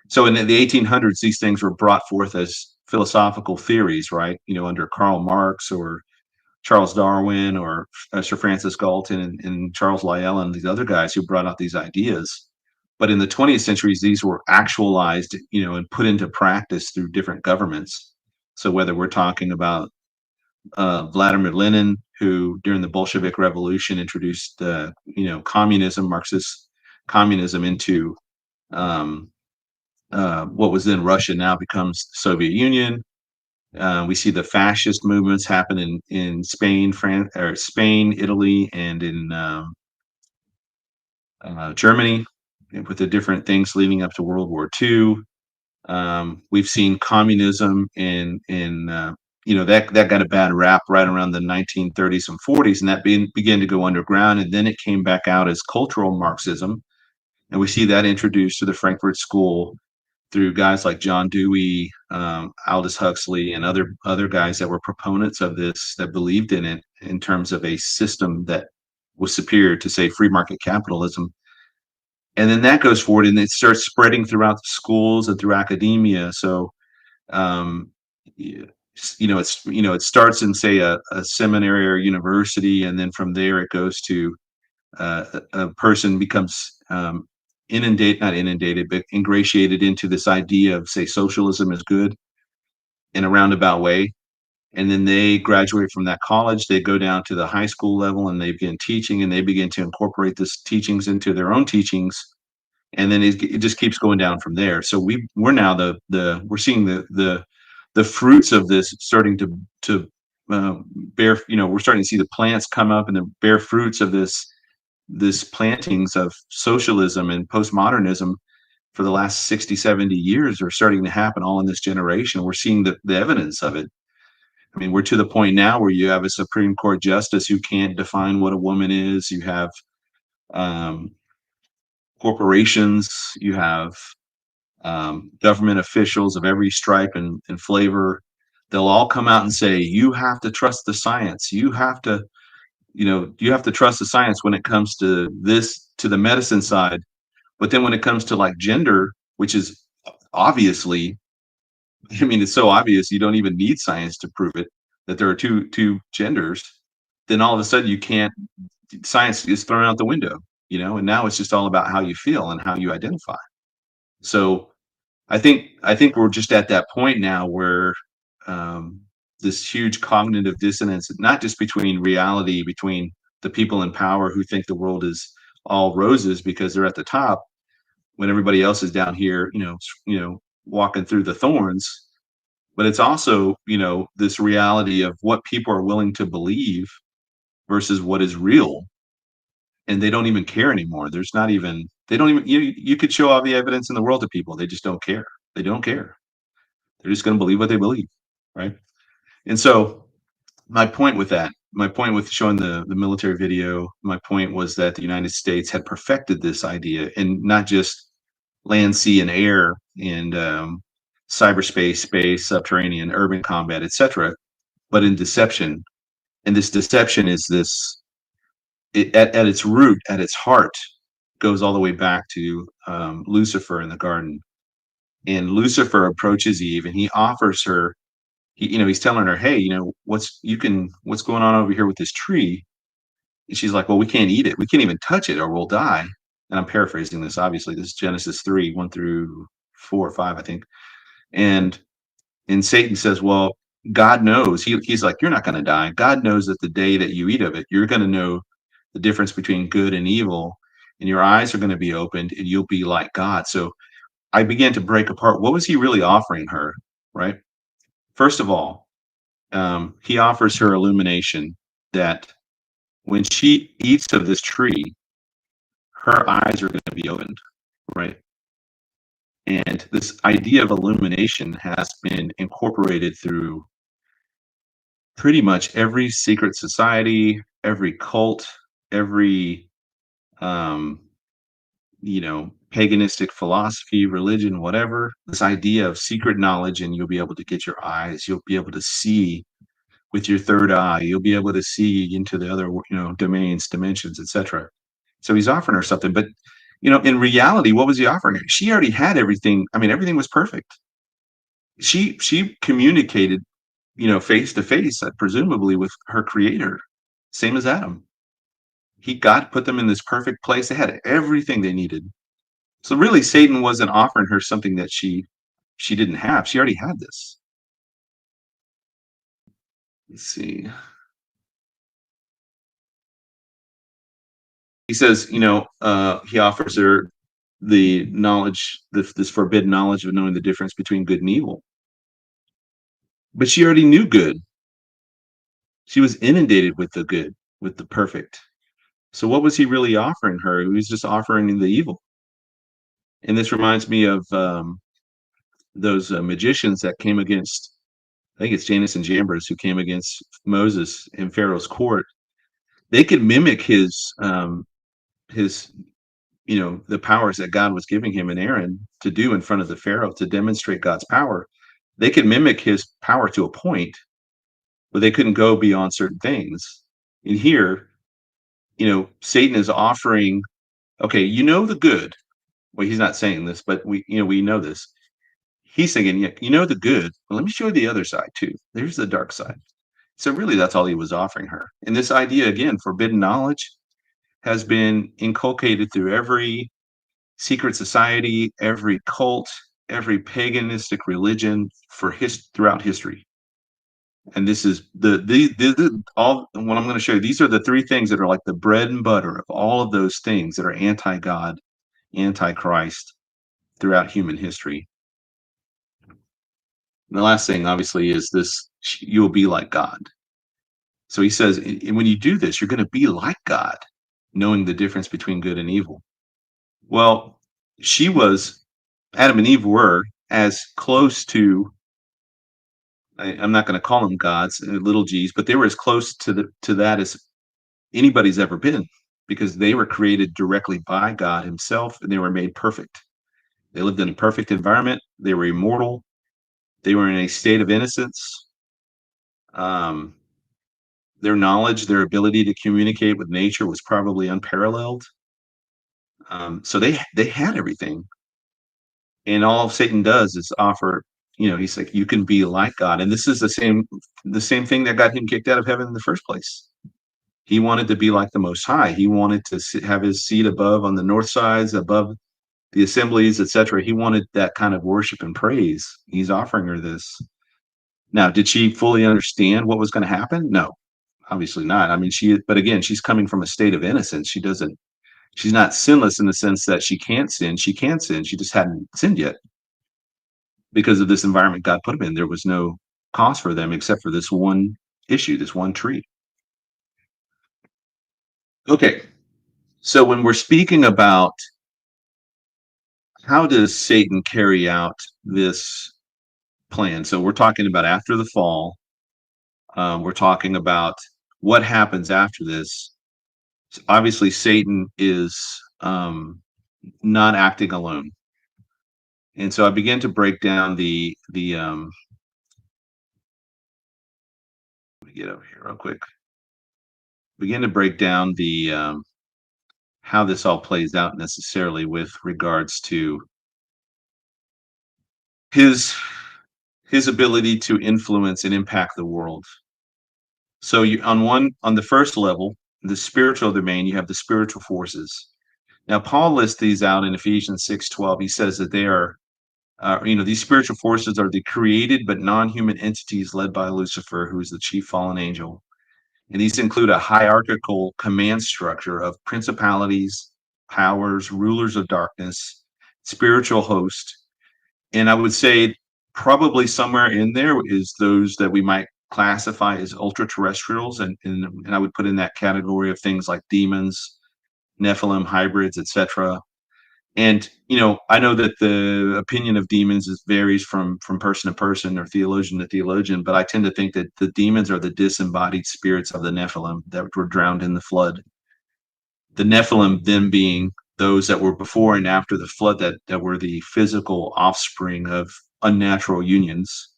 Speaker 1: So in the 1800s, these things were brought forth as philosophical theories, right? Under Karl Marx or Charles Darwin or Sir Francis Galton and Charles Lyell and these other guys who brought out these ideas. But in the 20th centuries, these were actualized, and put into practice through different governments. So whether we're talking about Vladimir Lenin, who during the Bolshevik Revolution introduced, communism, Marxist communism into um, what was then Russia, now becomes Soviet Union. We see the fascist movements happen in Spain, Spain, Italy, and in Germany, with the different things leading up to World War II. We've seen communism that got a bad rap right around the 1930s and 40s, and that began to go underground, and then it came back out as cultural Marxism, and we see that introduced to the Frankfurt School through guys like John Dewey, Aldous Huxley, and other guys that were proponents of this, that believed in it in terms of a system that was superior to, say, free market capitalism. And then that goes forward, and it starts spreading throughout the schools and through academia. So, um, it starts in, say, a seminary or university, and then from there it goes to a person becomes not inundated, but ingratiated into this idea of, say, socialism is good in a roundabout way. And then they graduate from that college, they go down to the high school level, and they begin teaching, and they begin to incorporate this teachings into their own teachings. And then it just keeps going down from there. So we're now we're seeing the fruits of this starting to bear. We're starting to see the plants come up and the bear fruits of this plantings of socialism and postmodernism for the last 60, 70 years are starting to happen all in this generation. We're seeing the evidence of it. I mean, we're to the point now where you have a Supreme Court justice who can't define what a woman is. You have um, corporations, you have government officials of every stripe and flavor. They'll all come out and say, you have to trust the science. You have to trust the science when it comes to this, to the medicine side. But then when it comes to like gender, which is obviously, I mean, it's so obvious you don't even need science to prove it, that there are two genders. Then all of a sudden you can't. Science is thrown out the window, and now it's just all about how you feel and how you identify. So I think we're just at that point now where um, this huge cognitive dissonance, not just between reality, between the people in power who think the world is all roses because they're at the top, when everybody else is down here, walking through the thorns. But it's also, this reality of what people are willing to believe versus what is real, and they don't even care anymore. There's not even they don't even you could show all the evidence in the world to people. They just don't care. They don't care. They're just going to believe what they believe, right? And so my point with showing the military video, my point was that the United States had perfected this idea in not just land, sea, and air, and cyberspace, space, subterranean, urban combat, etc., but in deception. And this deception is at its root, at its heart, goes all the way back to Lucifer in the garden. And Lucifer approaches Eve, and he offers her. He's telling her, "Hey, what's going on over here with this tree And she's like, "Well, we can't eat it. We can't even touch it or we'll die." And I'm paraphrasing this, obviously. This is Genesis 3, 1 through 4 or 5, I think. And Satan says, "Well, God knows." He's like, "You're not gonna die. God knows that the day that you eat of it, you're gonna know the difference between good and evil, and your eyes are gonna be opened, and you'll be like God." So I began to break apart. What was he really offering her, right? First of all, he offers her illumination that when she eats of this tree, her eyes are going to be opened, right? And this idea of illumination has been incorporated through pretty much every secret society, every cult, every um, paganistic philosophy, religion, whatever. This idea of secret knowledge, and you'll be able to get your eyes, you'll be able to see with your third eye, you'll be able to see into the other, domains, dimensions, etc. So he's offering her something, but in reality, what was he offering her? She already had everything. I mean, everything was perfect. She communicated, face to face, presumably with her creator, same as Adam. God put them in this perfect place. They had everything they needed. So really, Satan wasn't offering her something that she didn't have. She already had this. Let's see. He says, he offers her the knowledge, this forbidden knowledge of knowing the difference between good and evil. But she already knew good. She was inundated with the good, with the perfect. So what was he really offering her? He was just offering the evil. And this reminds me of those magicians that came against, I think it's Janus and Jambres, who came against Moses in Pharaoh's court. They could mimic his the powers that God was giving him and Aaron to do in front of the Pharaoh to demonstrate God's power. They could mimic his power to a point, but they couldn't go beyond certain things. And here, Satan is offering, okay, the good. Well, he's not saying this, but we know this. He's saying, yeah, the good, but let me show you the other side too. There's the dark side. So really, that's all he was offering her. And this idea, again, forbidden knowledge, has been inculcated through every secret society, every cult, every paganistic religion throughout history. And this is all what I'm going to show you. These are the three things that are like the bread and butter of all of those things that are anti-God, anti-Christ throughout human history. And the last thing, obviously, is this: you will be like God. So he says, and when you do this, you're going to be like God, knowing the difference between good and evil. Well, Adam and Eve were as close to, I'm not going to call them gods, little g's, but they were as close to that as anybody's ever been, because they were created directly by God himself, and they were made perfect. They lived in a perfect environment. They were immortal. They were in a state of innocence. Um, their knowledge, their ability to communicate with nature was probably unparalleled. So they had everything, and all Satan does is offer. He's like, you can be like God, and this is the same thing that got him kicked out of heaven in the first place. He wanted to be like the Most High. He wanted to have his seat above on the north sides, above the assemblies, etc. He wanted that kind of worship and praise. He's offering her this. Now, did she fully understand what was going to happen? No, obviously not. I mean, but again, she's coming from a state of innocence. She's not sinless in the sense that she can't sin. She can sin. She just hadn't sinned yet because of this environment God put them in. There was no cause for them except for this one issue, this one tree. Okay. So when we're speaking about how does Satan carry out this plan? So we're talking about after the fall. We're talking about what happens after this. So obviously, Satan is not acting alone, and so I began to break down the. Let me get over here real quick. Begin to break down the how this all plays out necessarily with regards to his his ability to influence and impact the world. So on the first level, the spiritual domain, you have the spiritual forces. Now, Paul lists these out in Ephesians 6:12. He says that they are, these spiritual forces are the created but non-human entities led by Lucifer, who is the chief fallen angel. And these include a hierarchical command structure of principalities, powers, rulers of darkness, spiritual host. And I would say probably somewhere in there is those that we might classify as ultra terrestrials. And I would put in that category of things like demons, Nephilim, hybrids, etc. And I know that the opinion of demons varies from person to person or theologian to theologian, but I tend to think that the demons are the disembodied spirits of the Nephilim that were drowned in the flood. The Nephilim then being those that were before and after the flood, that were the physical offspring of unnatural unions.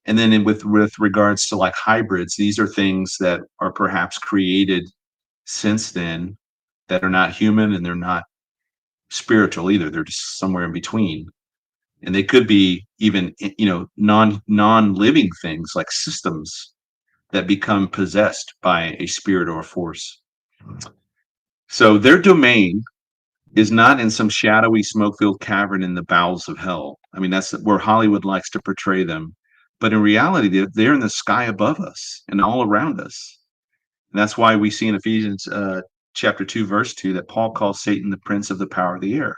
Speaker 1: And then with regards to like hybrids, these are things that are perhaps created since then that are not human and they're not spiritual either. They're just somewhere in between. And they could be even, non-living things like systems that become possessed by a spirit or a force. So their domain is not in some shadowy smoke-filled cavern in the bowels of hell. I mean, that's where Hollywood likes to portray them. But in reality, they're in the sky above us and all around us. And that's why we see in Ephesians chapter 2, verse 2, that Paul calls Satan the prince of the power of the air.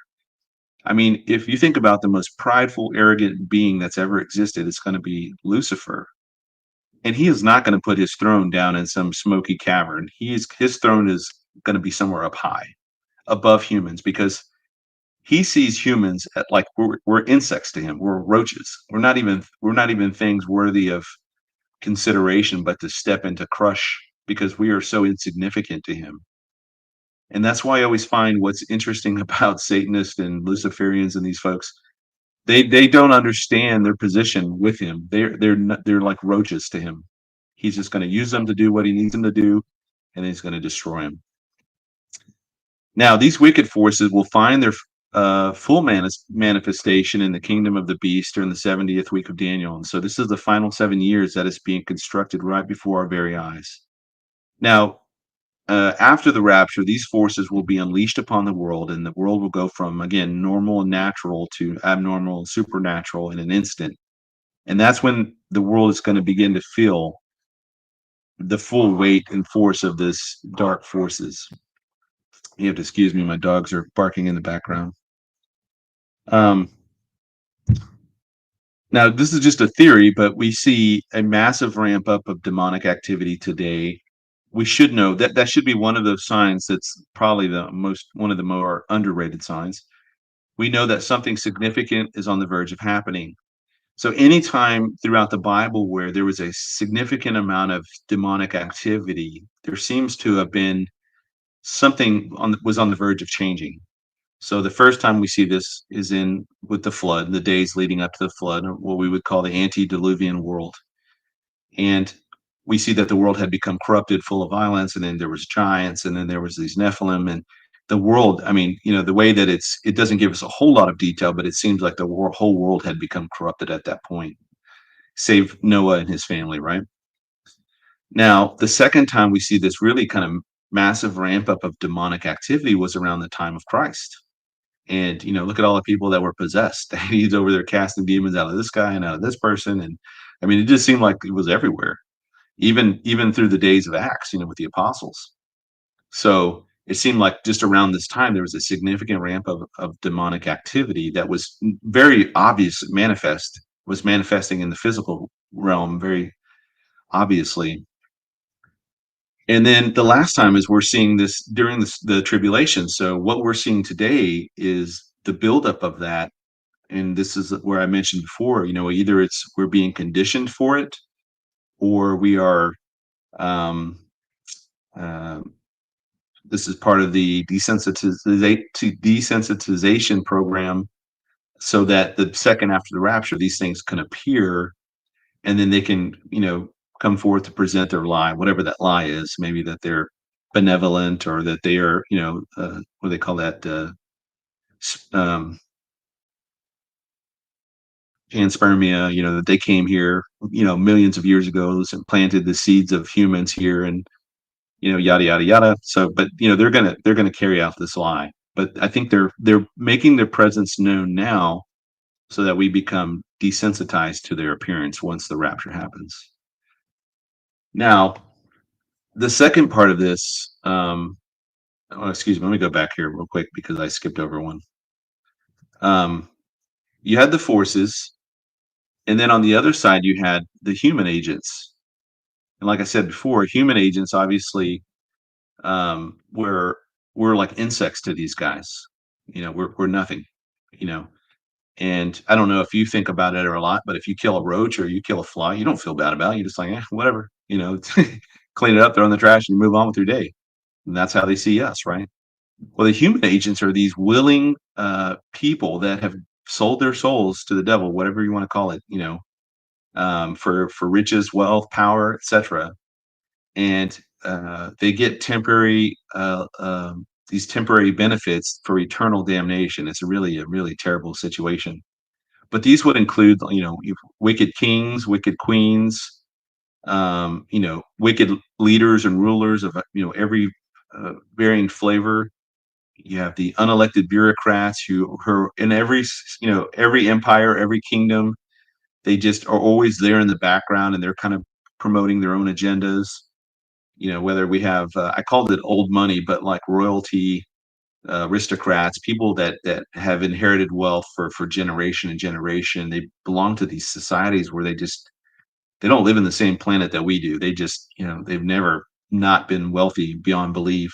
Speaker 1: I mean, if you think about the most prideful, arrogant being that's ever existed, it's going to be Lucifer. And he is not going to put his throne down in some smoky cavern. His throne is going to be somewhere up high, above humans, because he sees humans at like we're insects to him. We're roaches. We're not even things worthy of consideration, but to step and to crush because we are so insignificant to him. And that's why I always find what's interesting about Satanists and Luciferians and these folks. They don't understand their position with him. They're like roaches to him. He's just going to use them to do what he needs them to do, and he's going to destroy them. Now, these wicked forces will find their full manifestation in the kingdom of the beast during the 70th week of Daniel. And so this is the final 7 years that is being constructed right before our very eyes. Now, after the rapture, these forces will be unleashed upon the world, and the world will go from, again, normal and natural to abnormal and supernatural in an instant. And that's when the world is going to begin to feel the full weight and force of this dark forces. You have to excuse me, my dogs are barking in the background. Um, Now, this is just a theory, but we see a massive ramp up of demonic activity today. We should know that that should be one of those signs that's probably one of the more underrated signs. We know that something significant is on the verge of happening. So anytime throughout the Bible where there was a significant amount of demonic activity, there seems to have been something was on the verge of changing. So the first time we see this is in with the flood, the days leading up to the flood, or what we would call the antediluvian world. And we see that the world had become corrupted, full of violence, and then there was giants, and then there was these Nephilim, and the world. I mean, the way that it doesn't give us a whole lot of detail, but it seems like the whole world had become corrupted at that point, save Noah and his family, right? Now, the second time we see this really kind of massive ramp up of demonic activity was around the time of Christ. And look at all the people that were possessed. He's over there casting demons out of this guy and out of this person, and I mean, it just seemed like it was everywhere, even through the days of Acts, with the apostles. So it seemed like just around this time there was a significant ramp of demonic activity that was very obvious, was manifesting in the physical realm very obviously. And then the last time is we're seeing this during the tribulation. So what we're seeing today is the buildup of that. And this is where I mentioned before, either we're being conditioned for it, or we are. Um, uh, this is part of the desensitization program, so that the second after the rapture, these things can appear, and then they can, come forth to present their lie, whatever that lie is. Maybe that they're benevolent, or that they are, what do they call that? Um, panspermia, that they came here, millions of years ago and planted the seeds of humans here, and yada yada yada. So, but they're gonna carry out this lie. But I think they're making their presence known now so that we become desensitized to their appearance once the rapture happens. Now, the second part of this, oh, excuse me, let me go back here real quick because I skipped over one. Um, you had the forces, and then on the other side, you had the human agents. And like I said before, human agents obviously, we're like insects to these guys. We're nothing. You know, and I don't know if you think about it or a lot, but if you kill a roach or you kill a fly, you don't feel bad about it. You're just like, whatever. Clean it up, throw in the trash, and you move on with your day. And that's how they see us, right? Well, the human agents are these willing people that have sold their souls to the devil, whatever you want to call it, for riches, wealth, power, etc. And they get these temporary benefits for eternal damnation. It's a really terrible situation. But these would include, wicked kings, wicked queens, wicked leaders and rulers of every varying flavor. You have the unelected bureaucrats who are in every empire, every kingdom. They just are always there in the background, and they're kind of promoting their own agendas. Whether we have, I called it old money, but like royalty, aristocrats, people that have inherited wealth for generation and generation. They belong to these societies where they don't live in the same planet that we do. They just, they've never not been wealthy beyond belief.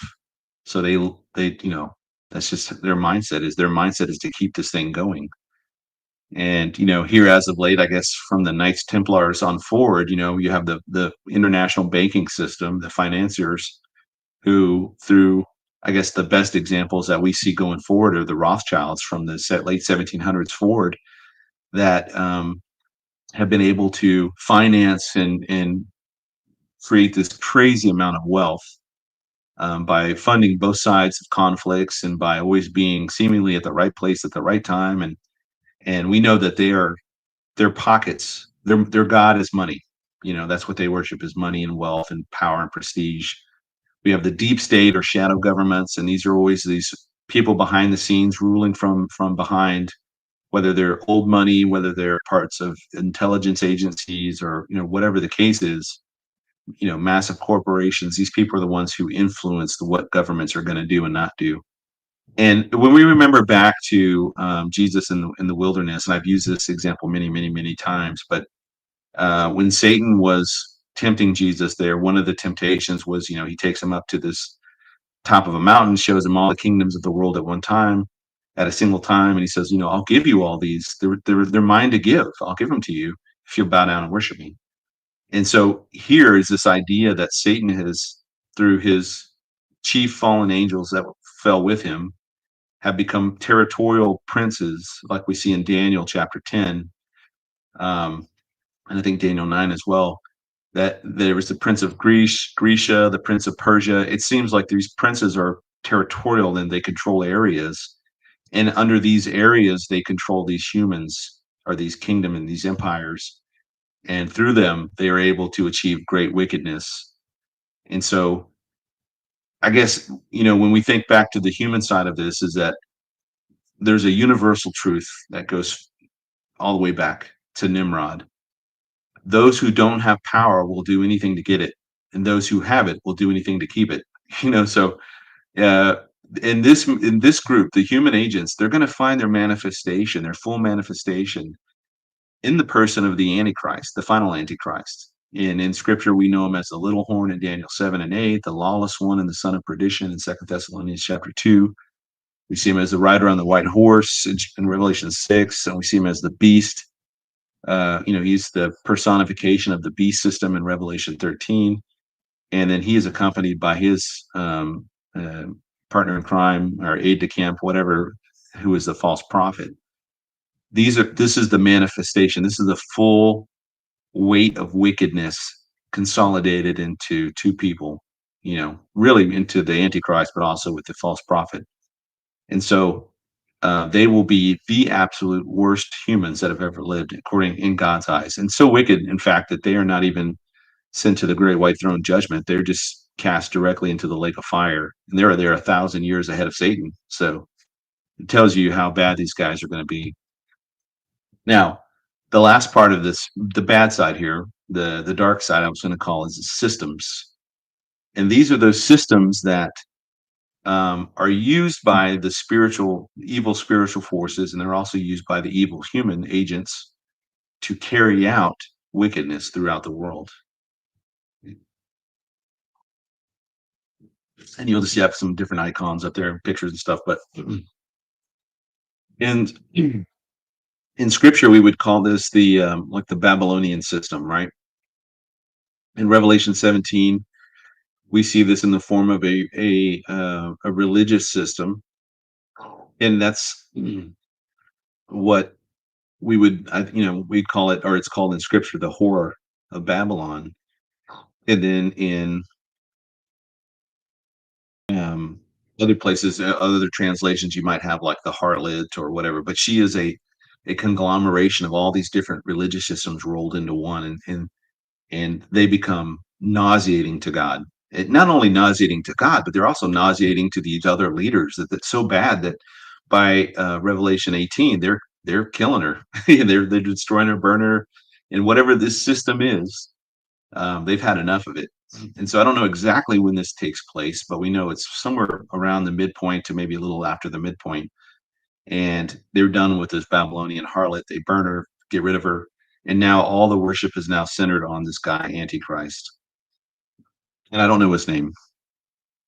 Speaker 1: So they, that's just their mindset is to keep this thing going. And, here as of late, I guess from the Knights Templars on forward, you have the international banking system, the financiers who through, I guess the best examples that we see going forward are the Rothschilds from the late 1700s forward that have been able to finance and create this crazy amount of wealth by funding both sides of conflicts and by always being seemingly at the right place at the right time. And we know that their pockets, their god is money. That's what they worship, is money and wealth and power and prestige. We have the deep state or shadow governments, and these are always these people behind the scenes ruling from behind, whether they're old money, whether they're parts of intelligence agencies, or whatever the case is. Massive corporations. These people are the ones who influence what governments are going to do and not do. And when we remember back to Jesus in the wilderness, and I've used this example many, many, many times, but when Satan was tempting Jesus there, one of the temptations was, he takes him up to this top of a mountain, shows him all the kingdoms of the world at one time, at a single time, and he says, I'll give you all these. They're mine to give. I'll give them to you if you'll bow down and worship me. And so here is this idea that Satan has, through his chief fallen angels that fell with him, have become territorial princes, like we see in Daniel chapter 10, and I think Daniel 9 as well. That there was the prince of Grecia, the prince of Persia. It seems like these princes are territorial and they control areas. And under these areas, they control these humans or these kingdom and these empires. And through them, they are able to achieve great wickedness. And so I guess, when we think back to the human side of this, is that there's a universal truth that goes all the way back to Nimrod. Those who don't have power will do anything to get it, and those who have it will do anything to keep it. So uh, in this group, the human agents, they're going to find their manifestation, their full manifestation, in the person of the Antichrist, the final Antichrist. And in Scripture, we know him as the little horn in Daniel 7 and 8, the lawless one and the son of perdition in 2 Thessalonians chapter 2. We see him as the rider on the white horse in Revelation 6, and we see him as the beast. He's the personification of the beast system in Revelation 13. And then he is accompanied by his uh, partner in crime or aide de camp, whatever, who is the false prophet. This is the manifestation. This is the full weight of wickedness consolidated into two people, really into the Antichrist, but also with the false prophet. And so they will be the absolute worst humans that have ever lived, according in God's eyes, and so wicked, in fact, that they are not even sent to the great white throne judgment. They're just cast directly into the lake of fire. And they're there 1,000 years ahead of Satan. So it tells you how bad these guys are going to be. Now, the last part of this, the bad side here, the dark side, I was going to call is the systems. And these are those systems that are used by the evil spiritual forces, and they're also used by the evil human agents to carry out wickedness throughout the world. And you'll just have some different icons up there, pictures and stuff. But and in scripture, we would call this the like the Babylonian system, right? In Revelation 17, we see this in the form of a religious system, and that's what we would, we'd call it, or it's called in scripture, the horror of Babylon. And then in um, other places, other translations, you might have like the harlot or whatever. But she is a conglomeration of all these different religious systems rolled into one, and they become nauseating to God. Not only nauseating to God, but they're also nauseating to these other leaders. That's so bad that by Revelation 18, they're killing her. they're destroying her, burning her, and whatever this system is, they've had enough of it. And so I don't know exactly when this takes place, but we know it's somewhere around the midpoint to maybe a little after the midpoint. And they're done with this Babylonian harlot. They burn her, get rid of her, and now all the worship is now centered on this guy Antichrist. And I don't know his name.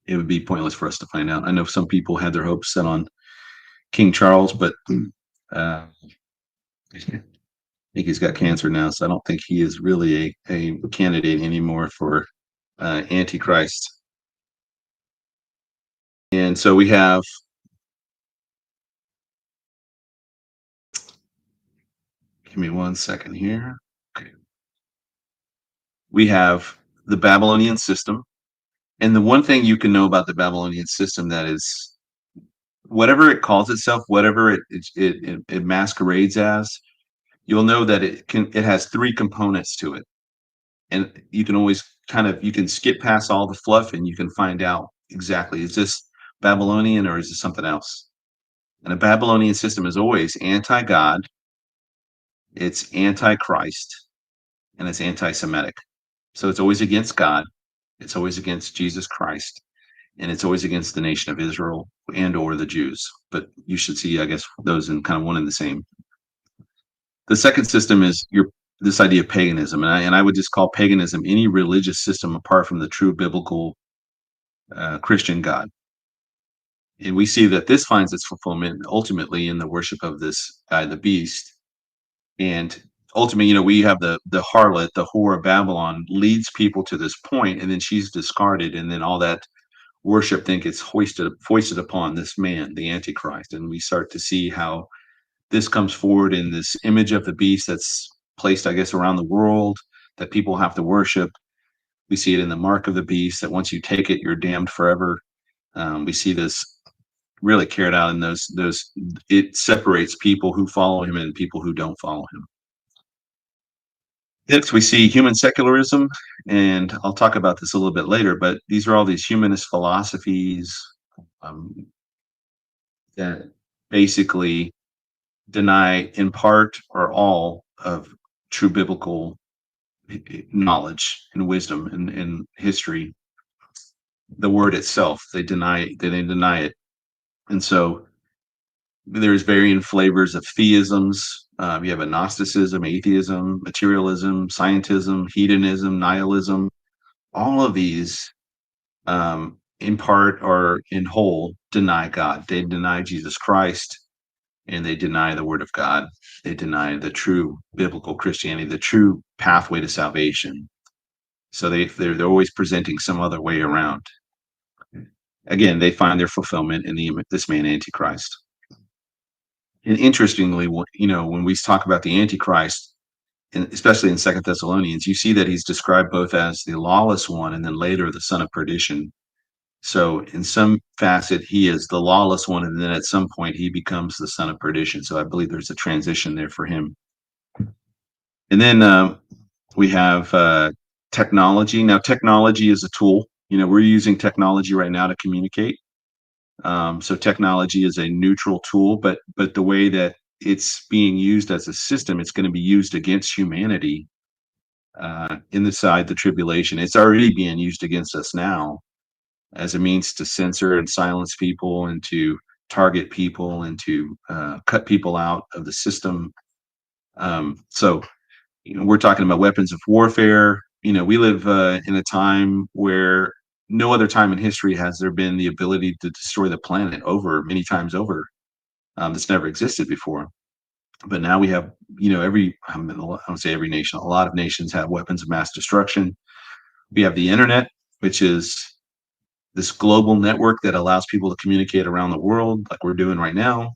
Speaker 1: It would be pointless for us to find out. I know some people had their hopes set on King Charles, but I think he's got cancer now, so I don't think he is really a candidate anymore for Antichrist. And so we have, give me 1 second here. Okay. We have the Babylonian system. And the one thing you can know about the Babylonian system that is, whatever it calls itself, whatever it masquerades as, you'll know that it has three components to it. And you can always you can skip past all the fluff and you can find out exactly, is this Babylonian or is this something else? And a Babylonian system is always anti-God, it's anti-Christ, and it's anti-Semitic. So it's always against God, it's always against Jesus Christ, and it's always against the nation of Israel and or the Jews. But you should see, I guess, those in kind of one and the same. The second system is this idea of paganism, and I would just call paganism any religious system apart from the true biblical Christian God. And we see that this finds its fulfillment ultimately in the worship of this guy, the beast. And ultimately, we have the harlot, the whore of Babylon, leads people to this point, and then she's discarded, and then all that worship then gets foisted upon this man, the Antichrist. And we start to see how this comes forward in this image of the beast that's placed, I guess, around the world that people have to worship. We see it in the mark of the beast, that once you take it, you're damned forever. We see this really carried out in those it separates people who follow him and people who don't follow him. Next, we see human secularism, and I'll talk about this a little bit later, but these are all these humanist philosophies um, that basically deny in part or all of true biblical knowledge and wisdom and history. The word itself, they deny it. And so there's varying flavors of theisms. You have agnosticism, atheism, materialism, scientism, hedonism, nihilism. All of these, in part or in whole, deny God. They deny Jesus Christ, and they deny the Word of God. They deny the true biblical Christianity, the true pathway to salvation. So they're always presenting some other way around. Again, they find their fulfillment in this man Antichrist. And interestingly, when we talk about the Antichrist, and especially in Second Thessalonians, you see that he's described both as the lawless one and then later the son of perdition. So in some facet, he is the lawless one, and then at some point he becomes the son of perdition. So I believe there's a transition there for him. And then we have technology. Now, technology is a tool. we're using technology right now to communicate. So technology is a neutral tool, but the way that it's being used as a system, it's going to be used against humanity inside the tribulation. It's already being used against us now as a means to censor and silence people and to target people and to cut people out of the system. So we're talking about weapons of warfare. We live in a time where no other time in history has there been the ability to destroy the planet over many times over. That's never existed before. But now we have, I don't say every nation, a lot of nations have weapons of mass destruction. We have the internet, which is this global network that allows people to communicate around the world like we're doing right now.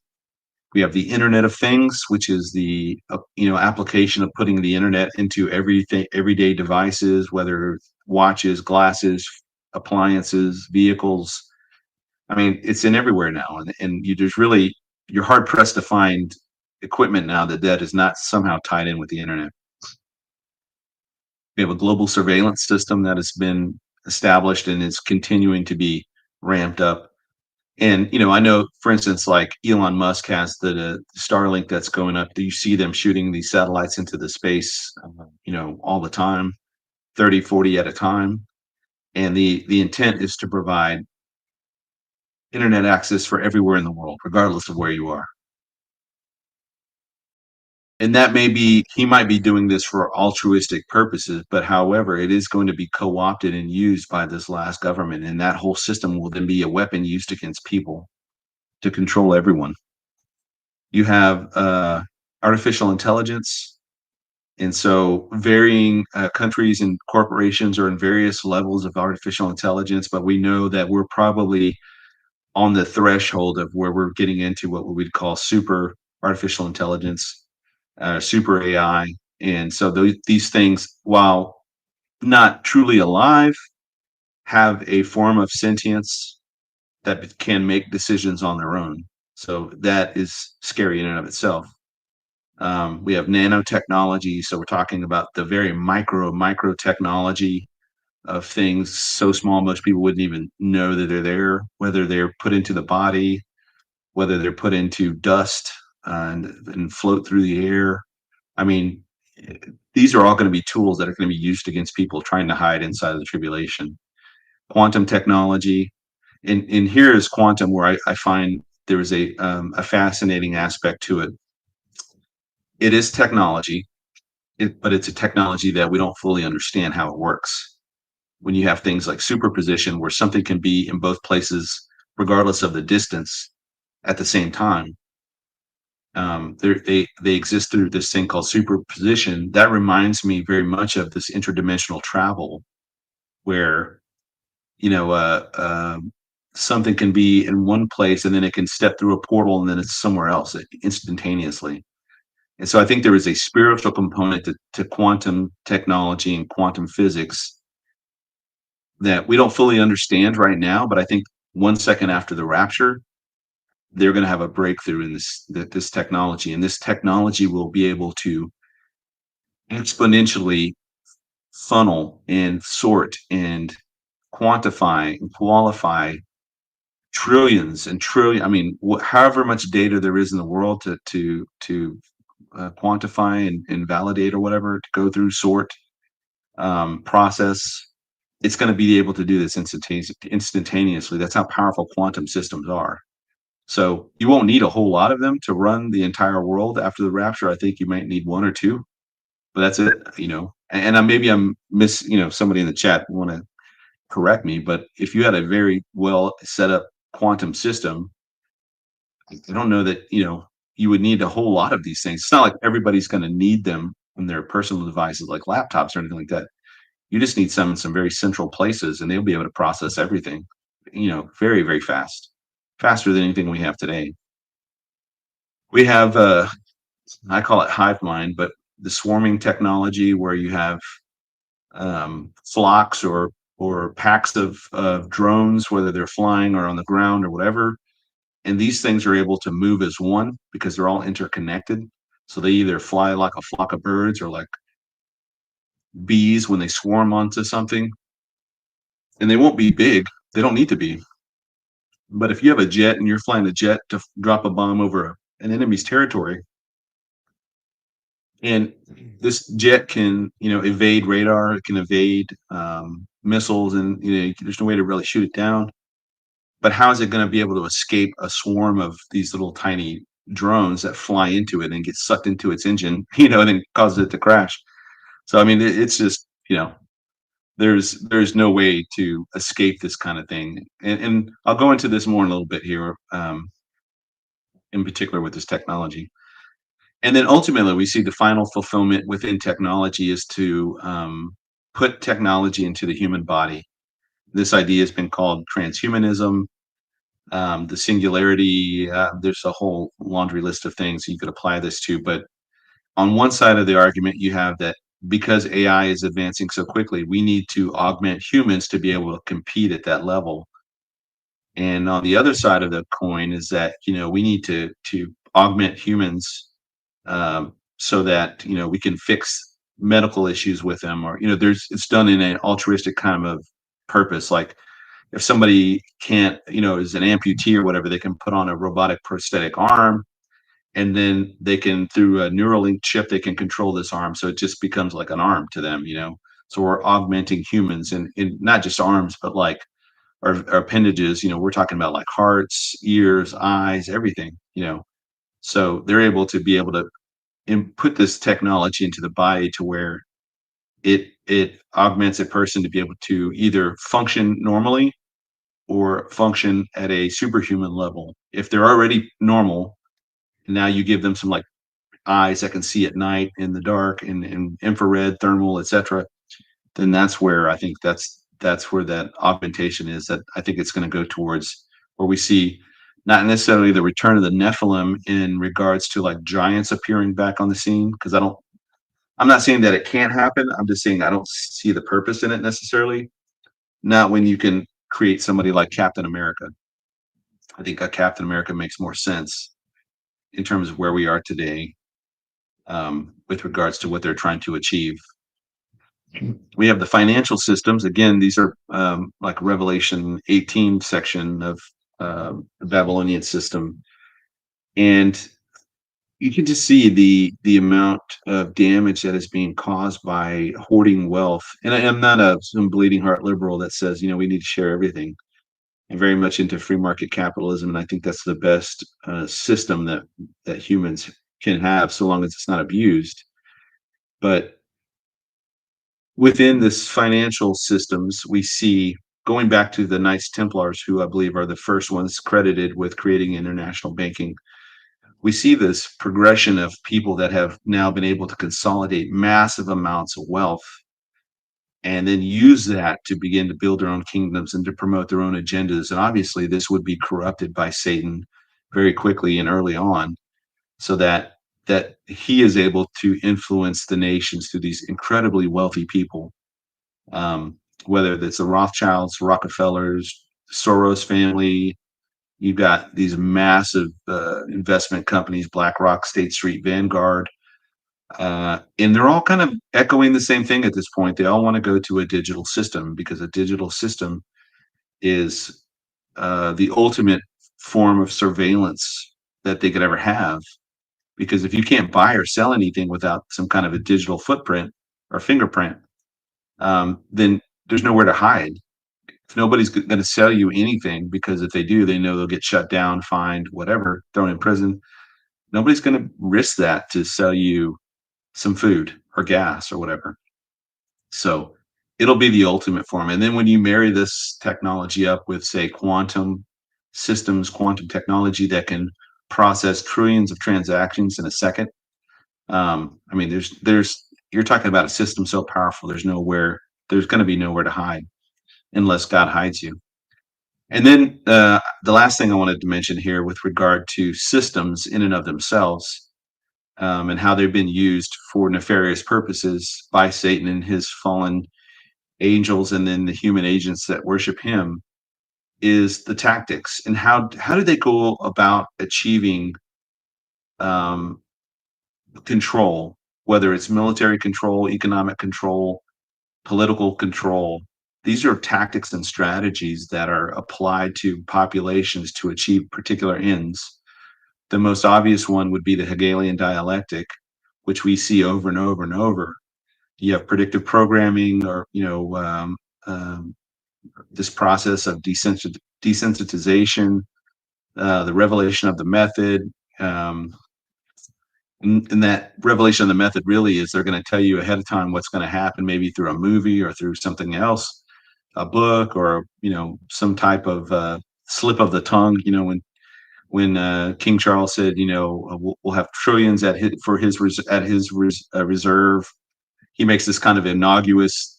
Speaker 1: We have the Internet of Things, which is the application of putting the internet into everything, everyday devices, whether watches, glasses, appliances, vehicles. I mean, it's in everywhere now, and there's really you're hard pressed to find equipment now that is not somehow tied in with the internet. We have a global surveillance system that has been established and is continuing to be ramped up. And I know, for instance, like Elon Musk has the Starlink that's going up. You see them shooting these satellites into the space, all the time, 30, 40 at a time. And the intent is to provide internet access for everywhere in the world, regardless of where you are. And that may be he might be doing this for altruistic purposes, but however, it is going to be co-opted and used by this last government, and that whole system will then be a weapon used against people to control everyone. You have artificial intelligence. And so varying countries and corporations are in various levels of artificial intelligence, but we know that we're probably on the threshold of where we're getting into what we would call super artificial intelligence, super AI. And so these things, while not truly alive, have a form of sentience that can make decisions on their own. So that is scary in and of itself. We have nanotechnology, so we're talking about the very micro technology of things so small most people wouldn't even know that they're there, whether they're put into the body, whether they're put into dust and float through the air. I mean, these are all going to be tools that are going to be used against people trying to hide inside of the tribulation. Quantum technology, and here is quantum where I find there is a fascinating aspect to it. It is technology, but it's a technology that we don't fully understand how it works. When you have things like superposition, where something can be in both places, regardless of the distance, at the same time, they exist through this thing called superposition. That reminds me very much of this interdimensional travel, where you know uh, uh, something can be in one place and then it can step through a portal and then it's somewhere else instantaneously. And so I think there is a spiritual component to quantum technology and quantum physics that we don't fully understand right now, but I think 1 second after the rapture, they're going to have a breakthrough in this technology, and this technology will be able to exponentially funnel and sort and quantify and qualify trillions and trillion. I mean, however much data there is in the world to quantify and validate or whatever, to go through, sort, process. It's going to be able to do this instantaneously. That's how powerful quantum systems are. So you won't need a whole lot of them to run the entire world after the rapture. I think you might need one or two, but that's it. Maybe I'm somebody in the chat want to correct me, but if you had a very well set up quantum system, I don't know that you would need a whole lot of these things. It's not like everybody's going to need them on their personal devices like laptops or anything like that. You just need some in some very central places, and they'll be able to process everything, very, very fast, faster than anything we have today. We have, I call it hive mind, but the swarming technology where you have flocks or packs of drones, whether they're flying or on the ground or whatever, and these things are able to move as one because they're all interconnected. So they either fly like a flock of birds or like bees when they swarm onto something. and they won't be big. They don't need to be. But if you have a jet and you're flying a jet to drop a bomb over an enemy's territory, and this jet can, evade radar, it can evade missiles, and there's no way to really shoot it down. But how is it going to be able to escape a swarm of these little tiny drones that fly into it and get sucked into its engine, and then causes it to crash? So I mean, it's just, there's no way to escape this kind of thing. And I'll go into this more in a little bit here, in particular with this technology. And then ultimately, we see the final fulfillment within technology is to put technology into the human body. This idea has been called transhumanism, the singularity. There's a whole laundry list of things you could apply this to. But on one side of the argument, you have that because AI is advancing so quickly, we need to augment humans to be able to compete at that level. And on the other side of the coin is that we need to augment humans, so that we can fix medical issues with them, or there's it's done in an altruistic kind of purpose. Like if somebody can't, is an amputee or whatever, they can put on a robotic prosthetic arm, and then they can, through a Neuralink chip, they can control this arm, so it just becomes like an arm to them. So we're augmenting humans, and in not just arms, but like our appendages. We're talking about like hearts, ears, eyes, everything. So they're able to put this technology into the body to where it augments a person to be able to either function normally or function at a superhuman level. If they're already normal, now you give them some like eyes that can see at night in the dark, in infrared, thermal, etc. Then that's where I think that's where that augmentation is. That I think it's going to go towards where we see not necessarily the return of the Nephilim in regards to like giants appearing back on the scene, because I'm not saying that it can't happen. I'm just saying I don't see the purpose in it necessarily. Not when you can create somebody like Captain America. I think a Captain America makes more sense in terms of where we are today, with regards to what they're trying to achieve. We have the financial systems. Again, these are like Revelation 18 section of the Babylonian system, and you can just see the amount of damage that is being caused by hoarding wealth. And I am not some bleeding heart liberal that says we need to share everything. I'm very much into free market capitalism, and I think that's the best system that humans can have, so long as it's not abused. But within this financial systems, we see, going back to the Knights Templars, who I believe are the first ones credited with creating international banking, we see this progression of people that have now been able to consolidate massive amounts of wealth and then use that to begin to build their own kingdoms and to promote their own agendas. And obviously, this would be corrupted by Satan very quickly and early on, so that he is able to influence the nations through these incredibly wealthy people, whether it's the Rothschilds, Rockefellers, Soros family. You've got these massive investment companies, BlackRock, State Street, Vanguard, and they're all kind of echoing the same thing at this point. They all want to go to a digital system, because a digital system is the ultimate form of surveillance that they could ever have. Because if you can't buy or sell anything without some kind of a digital footprint or fingerprint, then there's nowhere to hide. If nobody's going to sell you anything, because if they do, they know they'll get shut down, fined, whatever, thrown in prison. Nobody's going to risk that to sell you some food or gas or whatever. So it'll be the ultimate form. And then when you marry this technology up with, say, quantum systems, quantum technology that can process trillions of transactions in a second. I mean, there's you're talking about a system so powerful. There's going to be nowhere to hide unless God hides you. And then the last thing I wanted to mention here, with regard to systems in and of themselves, and how they've been used for nefarious purposes by Satan and his fallen angels, and then the human agents that worship him, is the tactics. And how do they go about achieving um, control, whether it's military control, economic control, political control. These are tactics and strategies that are applied to populations to achieve particular ends. The most obvious one would be the Hegelian dialectic, which we see over and over and over. You have predictive programming, or um, this process of desensitization, the revelation of the method. Um, and that revelation of the method really is they're going to tell you ahead of time what's going to happen, maybe through a movie or through something else, a book, or some type of slip of the tongue. When King Charles said, we'll have trillions at his reserve. He makes this kind of innocuous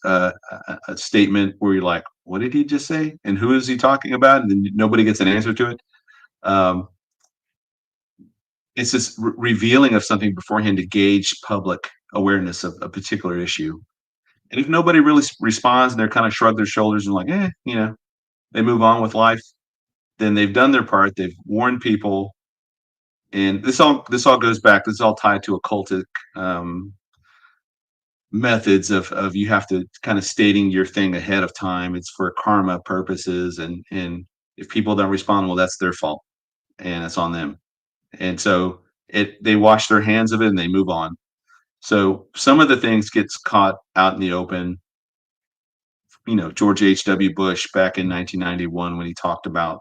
Speaker 1: statement where you're like, what did he just say? And who is he talking about? And then nobody gets an answer to it. Um, it's this revealing of something beforehand to gauge public awareness of a particular issue. And if nobody really responds and they're kind of shrug their shoulders and like, they move on with life, then they've done their part. They've warned people. And this all goes back. This is all tied to occultic methods of you have to kind of stating your thing ahead of time. It's for karma purposes, and if people don't respond, well, that's their fault, and it's on them. And so they wash their hands of it and they move on. So some of the things gets caught out in the open. George H.W. Bush back in 1991 when he talked about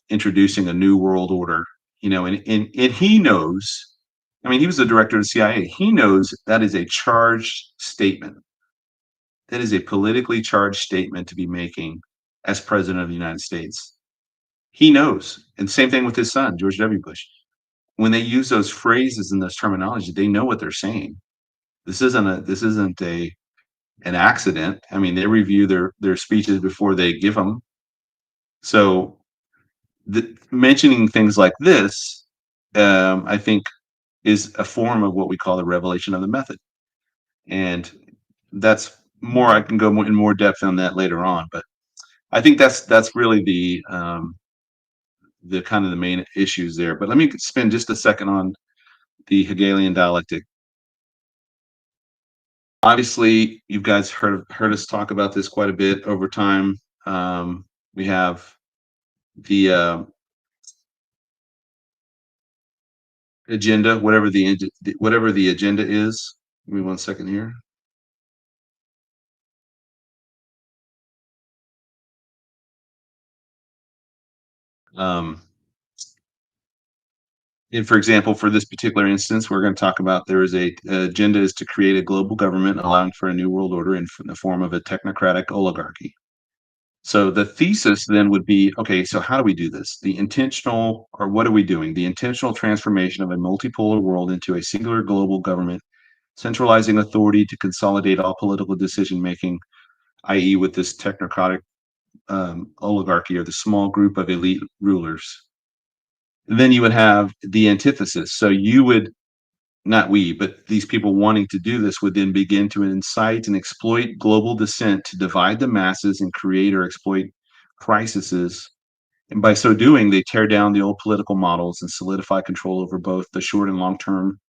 Speaker 1: introducing a new world order. And he knows. I mean, he was the director of the CIA. He knows that is a charged statement. That is a politically charged statement to be making as president of the United States. He knows. And same thing with his son, George W. Bush. When they use those phrases and those terminology, they know what they're saying. This isn't an accident. I mean, they review their speeches before they give them. So mentioning things like this, I think, is a form of what we call the revelation of the method. And that's more, I can go in more depth on that later on, but I think that's really the kind of the main issues there. But let me spend just a second on the Hegelian dialectic. Obviously, you guys heard us talk about this quite a bit over time. We have the agenda, whatever the agenda is. Give me 1 second here. Um, and for example, for this particular instance, we're going to talk about there is a agenda is to create a global government allowing for a new world order in the form of a technocratic oligarchy. So the thesis then would be, okay, so how do we do this? What are we doing? The intentional transformation of a multipolar world into a singular global government, centralizing authority to consolidate all political decision making, i.e., with this technocratic oligarchy or the small group of elite rulers. Then you would have the antithesis. So you would, not we, but these people wanting to do this would then begin to incite and exploit global dissent to divide the masses and create or exploit crises. And by so doing, they tear down the old political models and solidify control over both the short and long term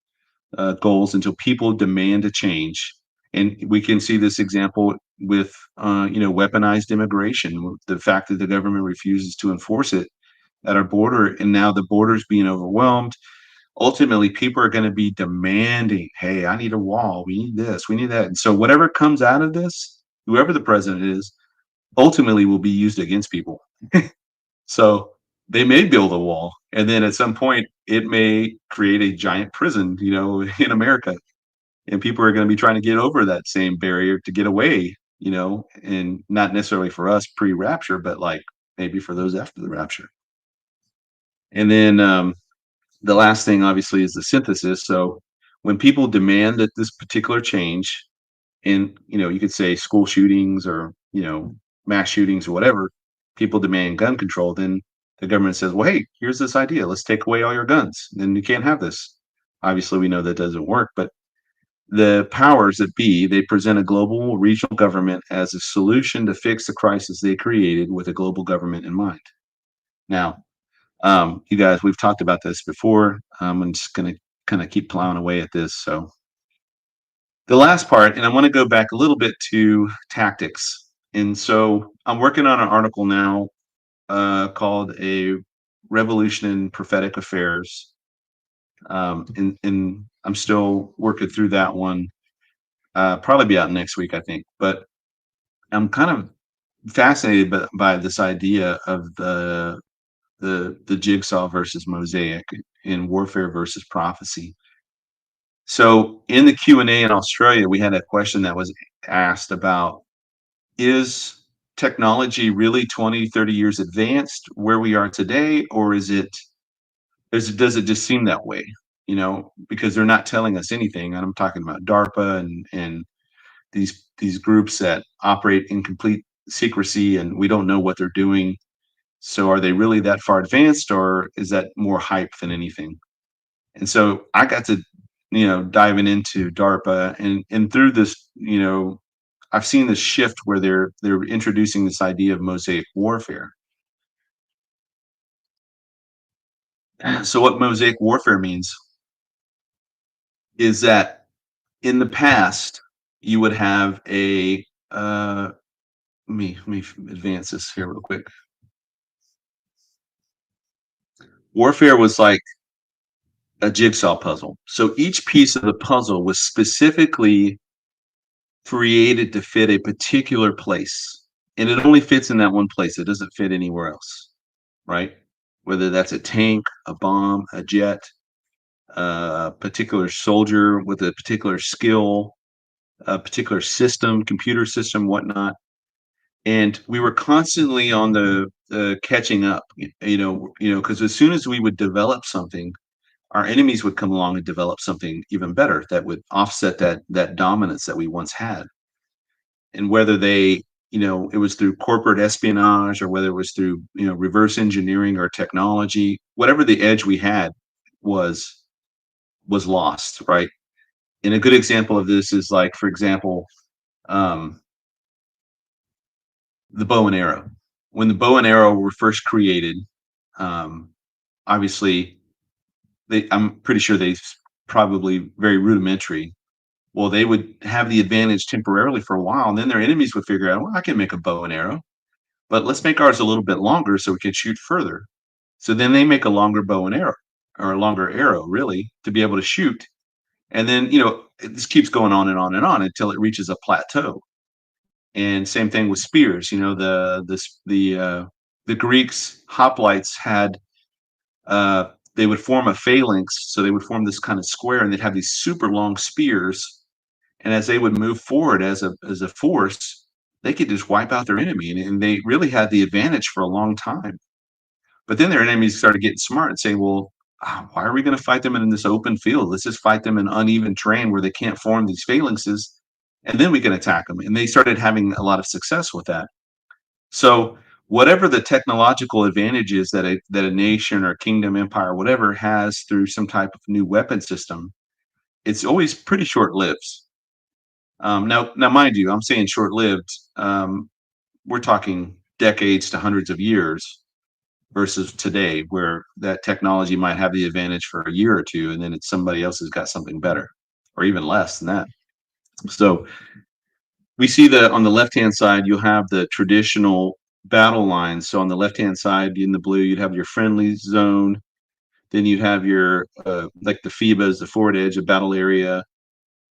Speaker 1: goals until people demand a change. And we can see this example with, weaponized immigration, the fact that the government refuses to enforce it at our border, and now the border's being overwhelmed. Ultimately, people are going to be demanding, hey, I need a wall. We need this. We need that. And so whatever comes out of this, whoever the president is, ultimately will be used against people. So they may build a wall. And then at some point, it may create a giant prison, in America. And people are going to be trying to get over that same barrier to get away, and not necessarily for us pre-rapture, but like maybe for those after the rapture. And then the last thing, obviously, is the synthesis. So when people demand that this particular change, in you could say school shootings or mass shootings or whatever, people demand gun control, then the government says, well, hey, here's this idea, let's take away all your guns, then you can't have this. Obviously, we know that doesn't work, but the powers that be, they present a global regional government as a solution to fix the crisis they created with a global government in mind. Now, you guys, we've talked about this before. I'm just going to kind of keep plowing away at this. So The last part, and I want to go back a little bit to tactics. And so I'm working on an article now called "A Revolution in Prophetic Affairs," and I'm still working through that one. Probably be out next week, I think. But I'm kind of fascinated by this idea of the jigsaw versus mosaic in warfare versus prophecy. So in the Q&A in Australia, we had a question that was asked about, is technology really 20, 30 years advanced where we are today, or does it just seem that way? Because they're not telling us anything. And I'm talking about DARPA and these groups that operate in complete secrecy, and we don't know what they're doing. So are they really that far advanced, or is that more hype than anything? And so I got to, diving into DARPA, and through this, I've seen this shift where they're introducing this idea of mosaic warfare. So what mosaic warfare means is that in the past you would have a let me advance this here real quick. Warfare was like a jigsaw puzzle. So each piece of the puzzle was specifically created to fit a particular place. And it only fits in that one place. It doesn't fit anywhere else, right? Whether that's a tank, a bomb, a jet, a particular soldier with a particular skill, a particular system, computer system, whatnot. And we were constantly on the catching up, because as soon as we would develop something, our enemies would come along and develop something even better that would offset that dominance that we once had. And whether it was through corporate espionage, or whether it was through reverse engineering or technology, whatever the edge we had was was lost, right? And a good example of this is, like, for example, um, the bow and arrow. When the bow and arrow were first created, um, obviously I'm pretty sure they probably very rudimentary. Well, they would have the advantage temporarily for a while, and then their enemies would figure out, well, I can make a bow and arrow, but let's make ours a little bit longer so we can shoot further. So then they make a longer bow and arrow, or a longer arrow, really, to be able to shoot. And then, this keeps going on and on and on until it reaches a plateau. And same thing with spears. The Greeks hoplites had they would form a phalanx, so they would form this kind of square, and they'd have these super long spears. And as they would move forward as a force, they could just wipe out their enemy, and they really had the advantage for a long time. But then their enemies started getting smart and saying, "Well, why are we going to fight them in this open field? Let's just fight them in uneven terrain where they can't form these phalanxes, and then we can attack them." And they started having a lot of success with that. So whatever the technological advantages that a nation or kingdom, empire, whatever has through some type of new weapon system, it's always pretty short-lived. Now, mind you, I'm saying short-lived. We're talking decades to hundreds of years versus today, where that technology might have the advantage for a year or two, and then it's somebody else has got something better, or even less than that. So we see that on the left-hand side, you'll have the traditional battle lines. So on the left-hand side, in the blue, you'd have your friendly zone. Then you'd have your like the FIBAs, the forward edge, of battle area.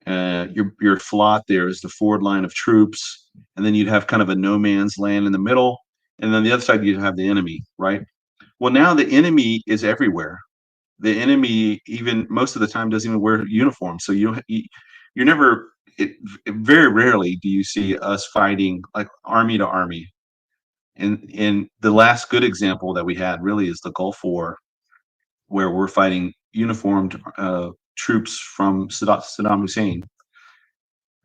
Speaker 1: Your flot there is the forward line of troops, and then you'd have kind of a no man's land in the middle, and then the other side you'd have the enemy, right? Well, now the enemy is everywhere. The enemy, even most of the time, doesn't even wear uniforms, so you're never. Very rarely do you see us fighting like army to army. And the last good example that we had really is the Gulf War, where we're fighting uniformed troops from Saddam Hussein.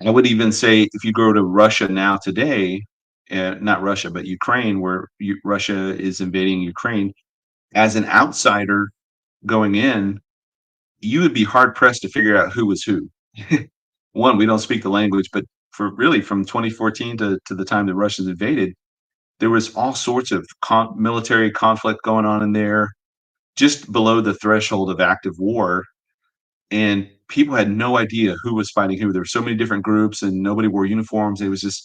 Speaker 1: I would even say if you go to Russia now today, not Russia, but Ukraine, where Russia is invading Ukraine, as an outsider going in, you would be hard pressed to figure out who was who. One, we don't speak the language, but for really from 2014 to the time the Russians invaded, there was all sorts of military conflict going on in there, just below the threshold of active war. And people had no idea who was fighting who. There were so many different groups, and nobody wore uniforms. It was just,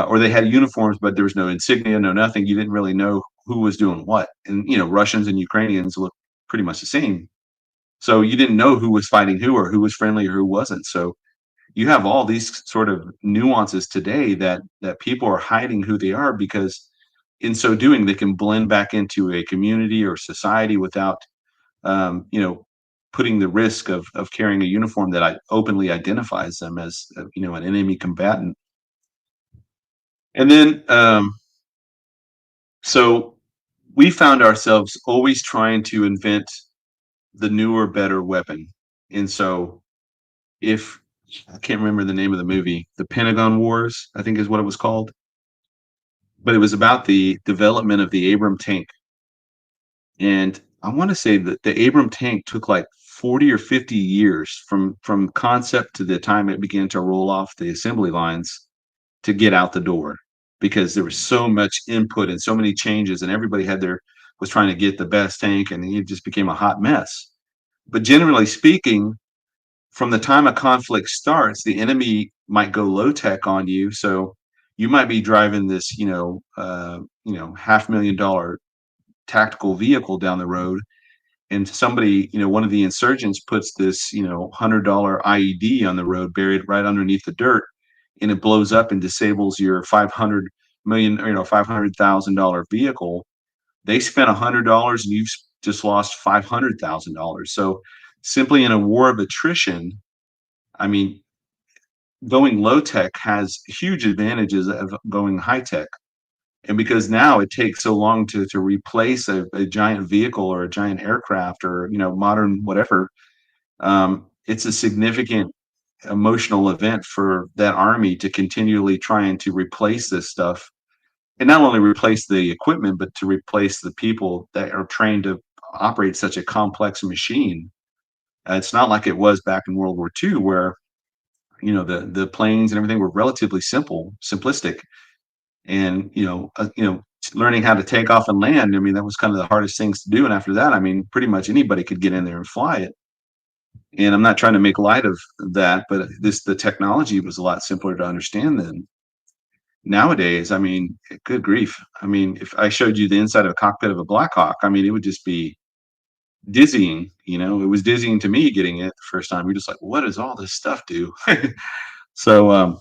Speaker 1: or they had uniforms, but there was no insignia, no nothing. You didn't really know who was doing what. And Russians and Ukrainians look pretty much the same, so you didn't know who was fighting who or who was friendly or who wasn't. So you have all these sort of nuances today that people are hiding who they are, because in so doing they can blend back into a community or society without um, you know putting the risk of carrying a uniform that openly identifies them as an enemy combatant. And then so we found ourselves always trying to invent the newer, better weapon. And so if I can't remember the name of the movie, the Pentagon Wars, I think is what it was called, but it was about the development of the Abram tank. And I want to say that the Abram tank took like 40 or 50 years from concept to the time it began to roll off the assembly lines to get out the door, because there was so much input and so many changes, and everybody had their was trying to get the best tank, and it just became a hot mess. But generally speaking, from the time a conflict starts, the enemy might go low tech on you. So you might be driving this, $500,000 tactical vehicle down the road, and somebody, one of the insurgents puts this, $100 IED on the road, buried right underneath the dirt, and it blows up and disables your 500 million, $500,000 vehicle. They spent $100 and you've just lost $500,000. So simply in a war of attrition, I mean, going low tech has huge advantages of going high tech. And because now it takes so long to replace a giant vehicle or a giant aircraft or modern whatever, it's a significant emotional event for that army to continually trying to replace this stuff, and not only replace the equipment but to replace the people that are trained to operate such a complex machine. It's not like it was back in World War II, where the planes and everything were relatively simplistic, and learning how to take off and land. I mean, that was kind of the hardest things to do, and after that, I mean, pretty much anybody could get in there and fly it. And I'm not trying to make light of that, but the technology was a lot simpler to understand then. Nowadays, I mean, good grief. I mean, if I showed you the inside of a cockpit of a Black Hawk, I mean, it would just be dizzying. It was dizzying to me getting it the first time. You're just like, what does all this stuff do? So,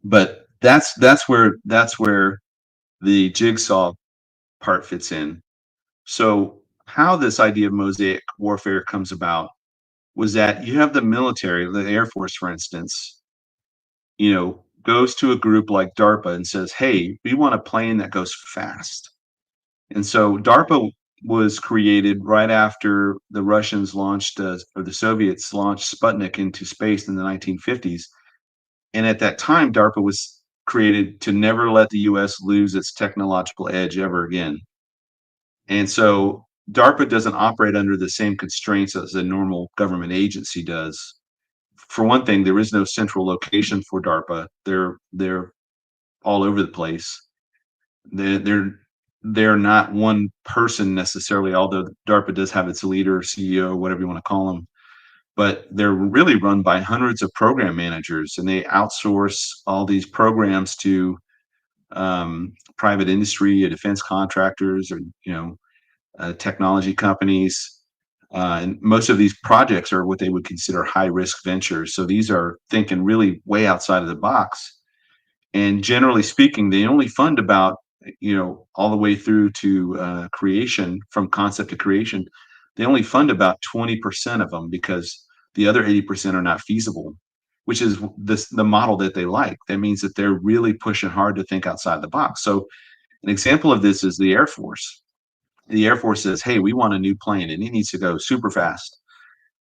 Speaker 1: but that's where the jigsaw part fits in. So, how this idea of mosaic warfare comes about was that you have the military, the Air Force, for instance, goes to a group like DARPA and says, "Hey, we want a plane that goes fast." And so DARPA was created right after the Russians launched, or the Soviets launched Sputnik into space in the 1950s. And at that time, DARPA was created to never let the US lose its technological edge ever again. And so DARPA doesn't operate under the same constraints as a normal government agency does. For one thing, there is no central location for DARPA. They're all over the place. They're not one person necessarily, although DARPA does have its leader, CEO, whatever you want to call them. But they're really run by hundreds of program managers, and they outsource all these programs to private industry, defense contractors, or technology companies. And most of these projects are what they would consider high risk ventures. So these are thinking really way outside of the box. And generally speaking, they only fund about, all the way through to creation, from concept to creation, they only fund about 20% of them, because the other 80% are not feasible, which is the model that they like. That means that they're really pushing hard to think outside the box. So an example of this is the Air Force. The Air Force says, "Hey, we want a new plane and it needs to go super fast."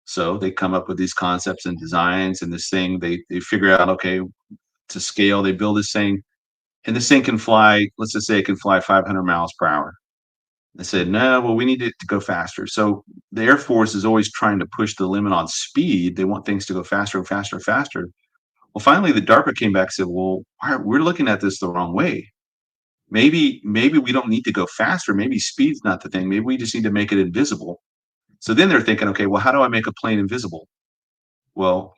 Speaker 1: So they come up with these concepts and designs, and this thing, they figure out, okay, to scale, they build this thing, and this thing can fly, let's just say it can fly 500 miles per hour. They said, no, well, we need it to go faster. So the Air Force is always trying to push the limit on speed. They want things to go faster and faster and faster. Well, finally, the DARPA came back and said, well, we're looking at this the wrong way. Maybe we don't need to go faster. Maybe speed's not the thing. Maybe we just need to make it invisible. So then they're thinking, okay, well, how do I make a plane invisible? Well,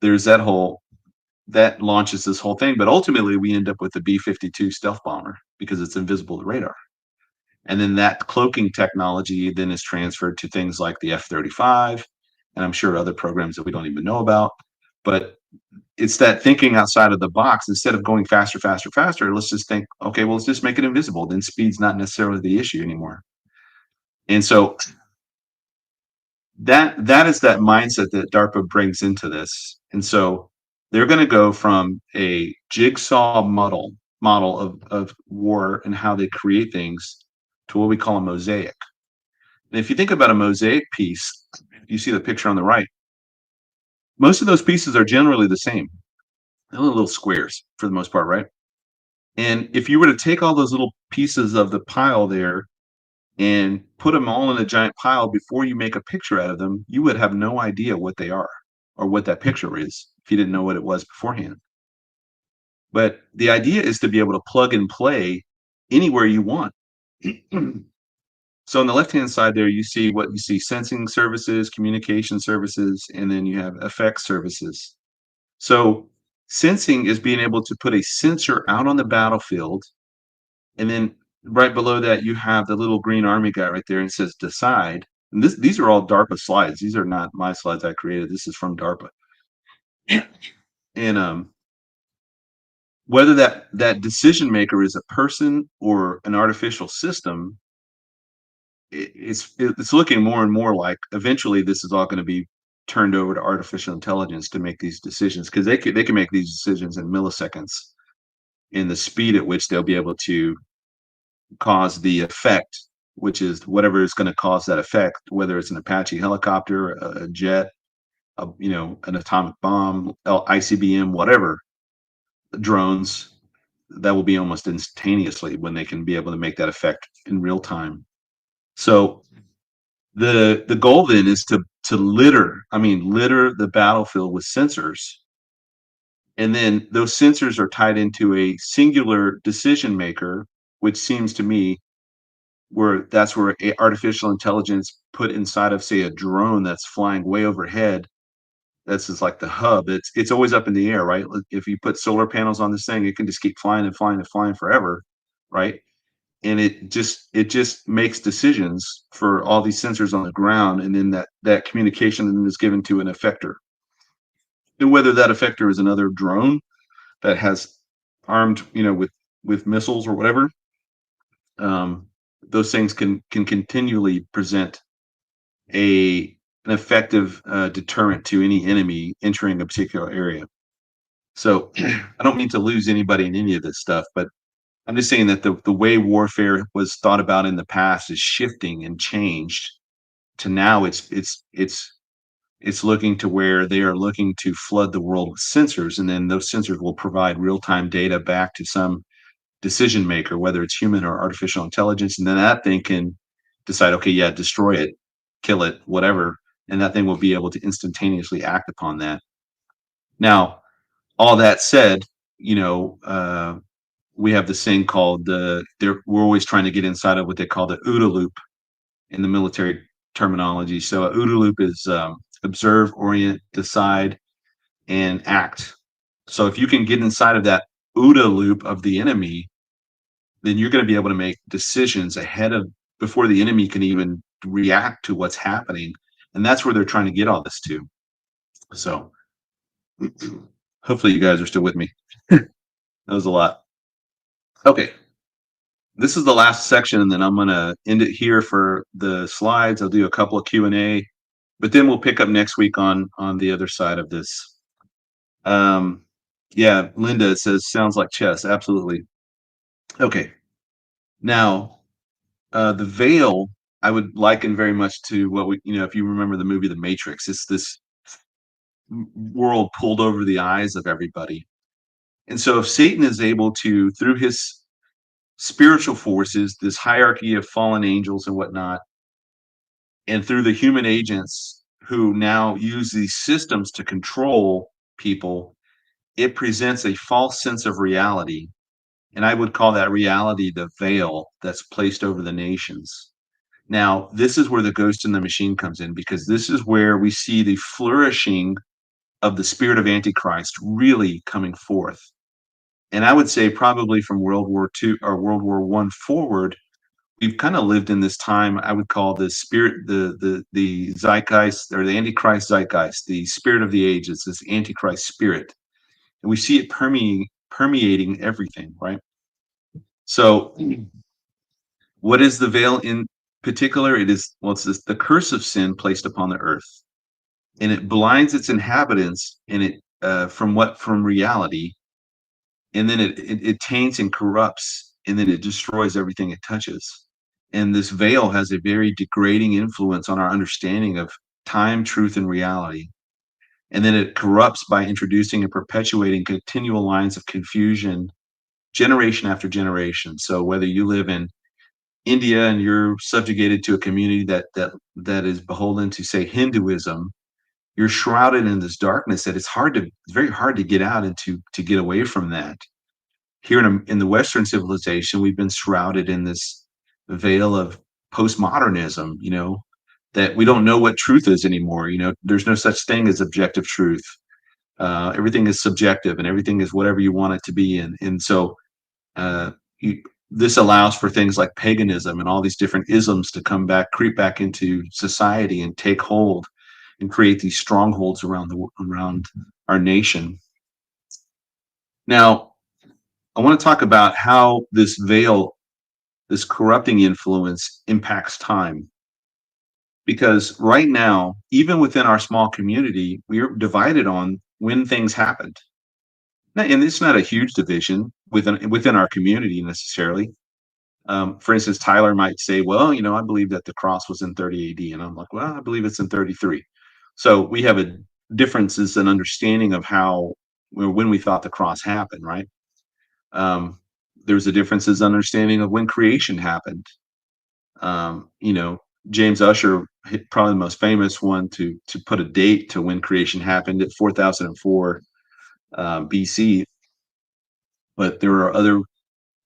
Speaker 1: there's that launches this whole thing, but ultimately we end up with the B-52 stealth bomber because it's invisible to radar. And then that cloaking technology then is transferred to things like the F-35, and I'm sure other programs that we don't even know about. But it's that thinking outside of the box. Instead of going faster, faster, faster, let's just think, okay, well, let's just make it invisible. Then speed's not necessarily the issue anymore. And so that is that mindset that DARPA brings into this. And so they're going to go from a jigsaw model of war and how they create things to what we call a mosaic. And if you think about a mosaic piece, you see the picture on the right. Most of those pieces are generally the same. They're little squares for the most part, right? And if you were to take all those little pieces of the pile there and put them all in a giant pile before you make a picture out of them, you would have no idea what they are or what that picture is if you didn't know what it was beforehand. But the idea is to be able to plug and play anywhere you want. So on the left-hand side there, you see what you see: sensing services, communication services, and then you have effects services. So sensing is being able to put a sensor out on the battlefield, and then right below that, you have the little green army guy right there, and it says decide. And these are all DARPA slides. These are not my slides I created. This is from DARPA. And whether that decision maker is a person or an artificial system, it's looking more and more like eventually this is all going to be turned over to artificial intelligence to make these decisions, because they can make these decisions in milliseconds in the speed at which they'll be able to cause the effect, which is whatever is going to cause that effect, whether it's an Apache helicopter, a jet, an atomic bomb, ICBM, whatever, drones. That will be almost instantaneously when they can be able to make that effect in real time. So the goal then is to litter the battlefield with sensors, and then those sensors are tied into a singular decision maker, which seems to me where that's where artificial intelligence put inside of, say, a drone that's flying way overhead. That's just like the hub. It's always up in the air, right? If you put solar panels on this thing, it can just keep flying and flying and flying forever, right? And it just makes decisions for all these sensors on the ground, and then that communication then is given to an effector. And whether that effector is another drone that has armed, with missiles or whatever, um, those things can continually present a an effective deterrent to any enemy entering a particular area. So I don't mean to lose anybody in any of this stuff, but I'm just saying that the way warfare was thought about in the past is shifting and changed to now. It's looking to where they are looking to flood the world with sensors, and then those sensors will provide real-time data back to some decision maker, whether it's human or artificial intelligence, and then that thing can decide, okay, yeah, destroy it, kill it, whatever, and that thing will be able to instantaneously act upon that. Now, all that said, we have this thing called we're always trying to get inside of what they call the OODA loop in the military terminology. So a OODA loop is observe, orient, decide, and act. So if you can get inside of that OODA loop of the enemy, then you're going to be able to make decisions ahead of before the enemy can even react to what's happening. And that's where they're trying to get all this to. So hopefully you guys are still with me. That was a lot. Okay. This is the last section, and then I'm going to end it here for the slides. I'll do a couple of Q&A, but then we'll pick up next week on the other side of this. Yeah, Linda says sounds like chess. Absolutely. Okay. Now, the veil I would liken very much to what if you remember the movie The Matrix, it's this world pulled over the eyes of everybody. And so if Satan is able to, through his spiritual forces, this hierarchy of fallen angels and whatnot, and through the human agents who now use these systems to control people, it presents a false sense of reality. And I would call that reality the veil that's placed over the nations. Now, this is where the ghost in the machine comes in, because this is where we see the flourishing of the spirit of Antichrist really coming forth. And I would say probably from World War II or World War One forward, we've kind of lived in this time I would call the spirit, the zeitgeist, or the Antichrist zeitgeist, the spirit of the age. It's this Antichrist spirit, and we see it permeating everything, right? So, what is the veil in particular? It is, well, it's the curse of sin placed upon the earth, and it blinds its inhabitants, and it from reality, and then it taints and corrupts, and then it destroys everything it touches. And this veil has a very degrading influence on our understanding of time, truth, and reality. And then it corrupts by introducing and perpetuating continual lines of confusion, generation after generation. So whether you live in India and you're subjugated to a community that is beholden to, say, Hinduism, you're shrouded in this darkness that it's very hard to get out and to get away from that. Here in the Western civilization, we've been shrouded in this veil of postmodernism, that we don't know what truth is anymore. There's no such thing as objective truth. Everything is subjective, and everything is whatever you want it to be. And so uh, you, this allows for things like paganism and all these different isms to come back, creep back into society and take hold and create these strongholds around our nation. Now, I want to talk about how this veil, this corrupting influence, impacts time. Because right now, even within our small community, we're divided on when things happened. And it's not a huge division within our community necessarily. For instance, Tyler might say, "Well, I believe that the cross was in 30 AD," and I'm like, "Well, I believe it's in 33." So we have a differences in understanding of how when we thought the cross happened, right? Um, there's a differences understanding of when creation happened. Um, you know, James Ussher, probably the most famous one to put a date to when creation happened at 4004 BC. But there are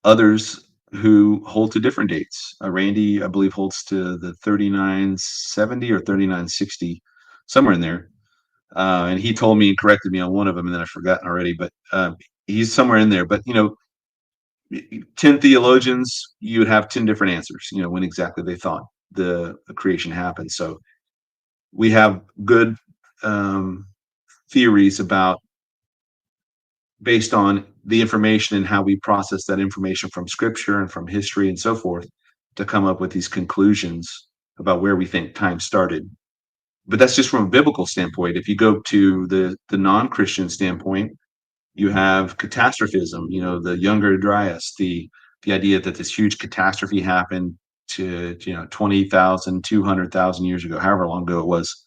Speaker 1: others who hold to different dates. Randy, I believe, holds to the 3970 or 3960, somewhere in there. And he told me and corrected me on one of them, and then I've forgotten already. But he's somewhere in there. But 10 theologians, you would have 10 different answers, when exactly they thought the creation happened. So we have good um, theories about, based on the information and how we process that information from scripture and from history and so forth, to come up with these conclusions about where we think time started. But that's just from a biblical standpoint. If you go to the non-Christian standpoint, you have catastrophism, the Younger Dryas, the idea that this huge catastrophe happened to 20,000, 200,000 years ago, however long ago it was,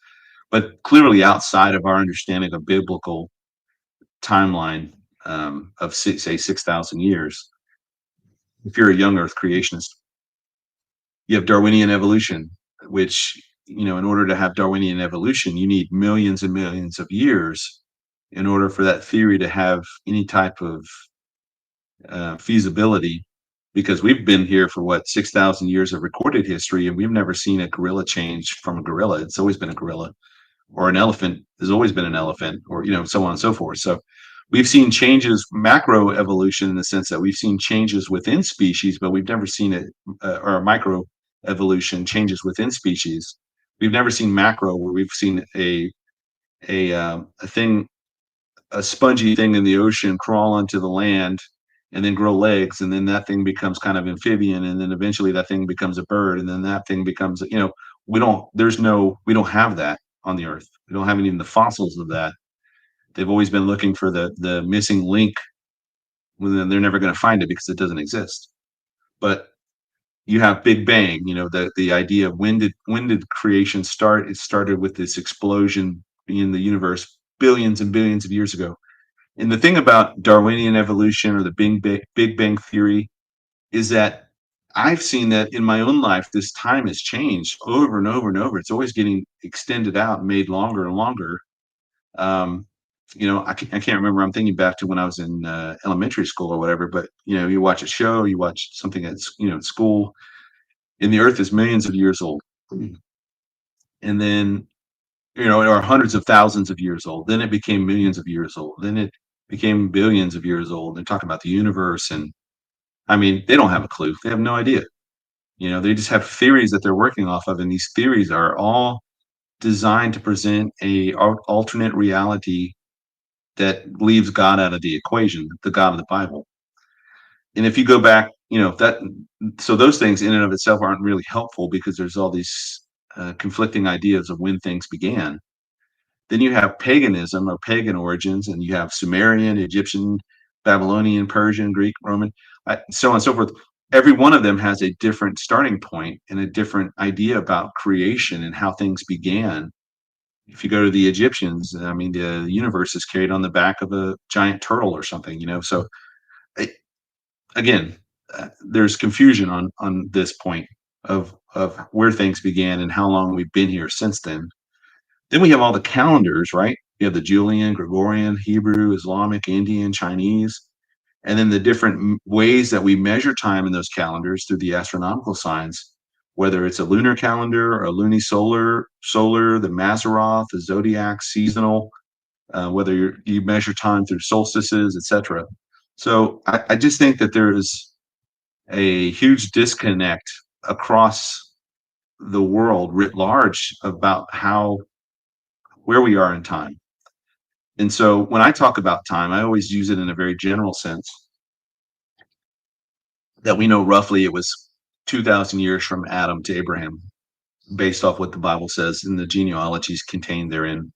Speaker 1: but clearly outside of our understanding of biblical timeline, of say 6,000 years. If you're a young Earth creationist, you have Darwinian evolution, which, in order to have Darwinian evolution, you need millions and millions of years in order for that theory to have any type of feasibility, because we've been here for what, 6,000 years of recorded history, and we've never seen a gorilla change from a gorilla. It's always been a gorilla, or an elephant has always been an elephant, or so on and so forth. So we've seen changes, macro evolution, in the sense that we've seen changes within species, but we've never seen it, or micro evolution, changes within species. We've never seen macro, where we've seen a thing, a spongy thing in the ocean crawl onto the land and then grow legs, and then that thing becomes kind of amphibian, and then eventually that thing becomes a bird, and then that thing becomes, we don't have that on the earth. We don't have any of the fossils of that. They've always been looking for the missing link, when they're never going to find it because it doesn't exist. But you have Big Bang, the idea of when did creation start? It started with this explosion in the universe billions and billions of years ago. And the thing about Darwinian evolution, or the Big Bang theory, is that I've seen that in my own life. This time has changed over and over and over. It's always getting extended out and made longer and longer. Um, I can't remember. I'm thinking back to when I was in elementary school or whatever. But you watch a show, you watch something at school, and the Earth is millions of years old, and then or hundreds of thousands of years old. Then it became millions of years old. Then it became billions of years old. They're talking about the universe, and I mean, they don't have a clue. They have no idea. They just have theories that they're working off of, and these theories are all designed to present a alternate reality that leaves God out of the equation, the God of the Bible. And if you go back, that so those things in and of itself aren't really helpful because there's all these conflicting ideas of when things began. Then you have paganism or pagan origins, and you have Sumerian, Egyptian, Babylonian, Persian, Greek, Roman, so on and so forth. Every one of them has a different starting point and a different idea about creation and how things began. If you go to the Egyptians, I mean, the universe is carried on the back of a giant turtle or something. So I, again, there's confusion on this point of where things began and how long we've been here since then. Then we have all the calendars, right? You have the Julian, Gregorian, Hebrew, Islamic, Indian, Chinese, and then the different ways that we measure time in those calendars through the astronomical signs, whether it's a lunar calendar or a lunisolar, the Mazzaroth, the zodiac, seasonal, whether you measure time through solstices, etc. So I just think that there is a huge disconnect across the world writ large about where we are in time. And so when I talk about time, I always use it in a very general sense that we know roughly it was 2,000 years from Adam to Abraham, based off what the Bible says in the genealogies contained therein.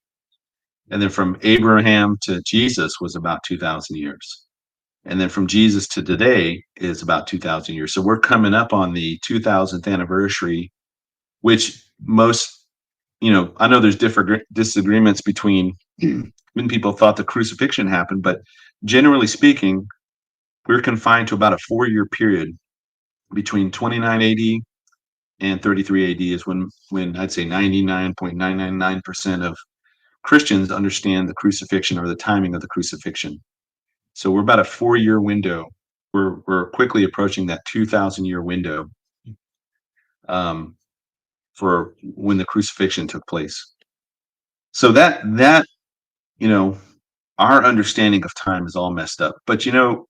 Speaker 1: And then from Abraham to Jesus was about 2,000 years. And then from Jesus to today is about 2,000 years. So we're coming up on the 2000th anniversary, which I know there's different disagreements between when people thought the crucifixion happened, but generally speaking, we're confined to about a 4-year period between 29 AD and 33 AD is when I'd say 99.999% of Christians understand the crucifixion or the timing of the crucifixion. So we're about a 4-year window. We're quickly approaching that 2,000-year window for when the crucifixion took place. So that our understanding of time is all messed up. But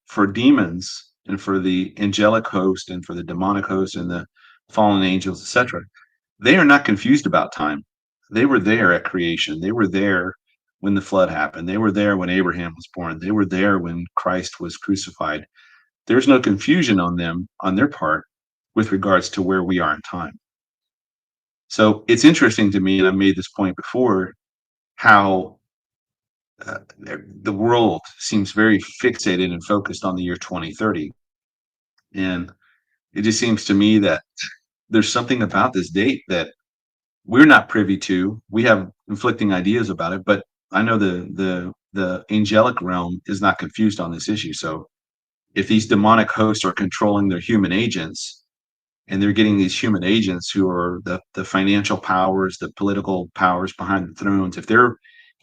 Speaker 1: for demons and for the angelic host and for the demonic host and the fallen angels, etc., they are not confused about time. They were there at creation. They were there when the flood happened. They were there when Abraham was born. They were there when Christ was crucified. There's no confusion on their part with regards to where we are in time. So it's interesting to me, and I made this point before, how the world seems very fixated and focused on the year 2030. And it just seems to me that there's something about this date that we're not privy to. We have conflicting ideas about it, but I know the angelic realm is not confused on this issue. So if these demonic hosts are controlling their human agents, and they're getting these human agents who are the financial powers, the political powers behind the thrones, if they're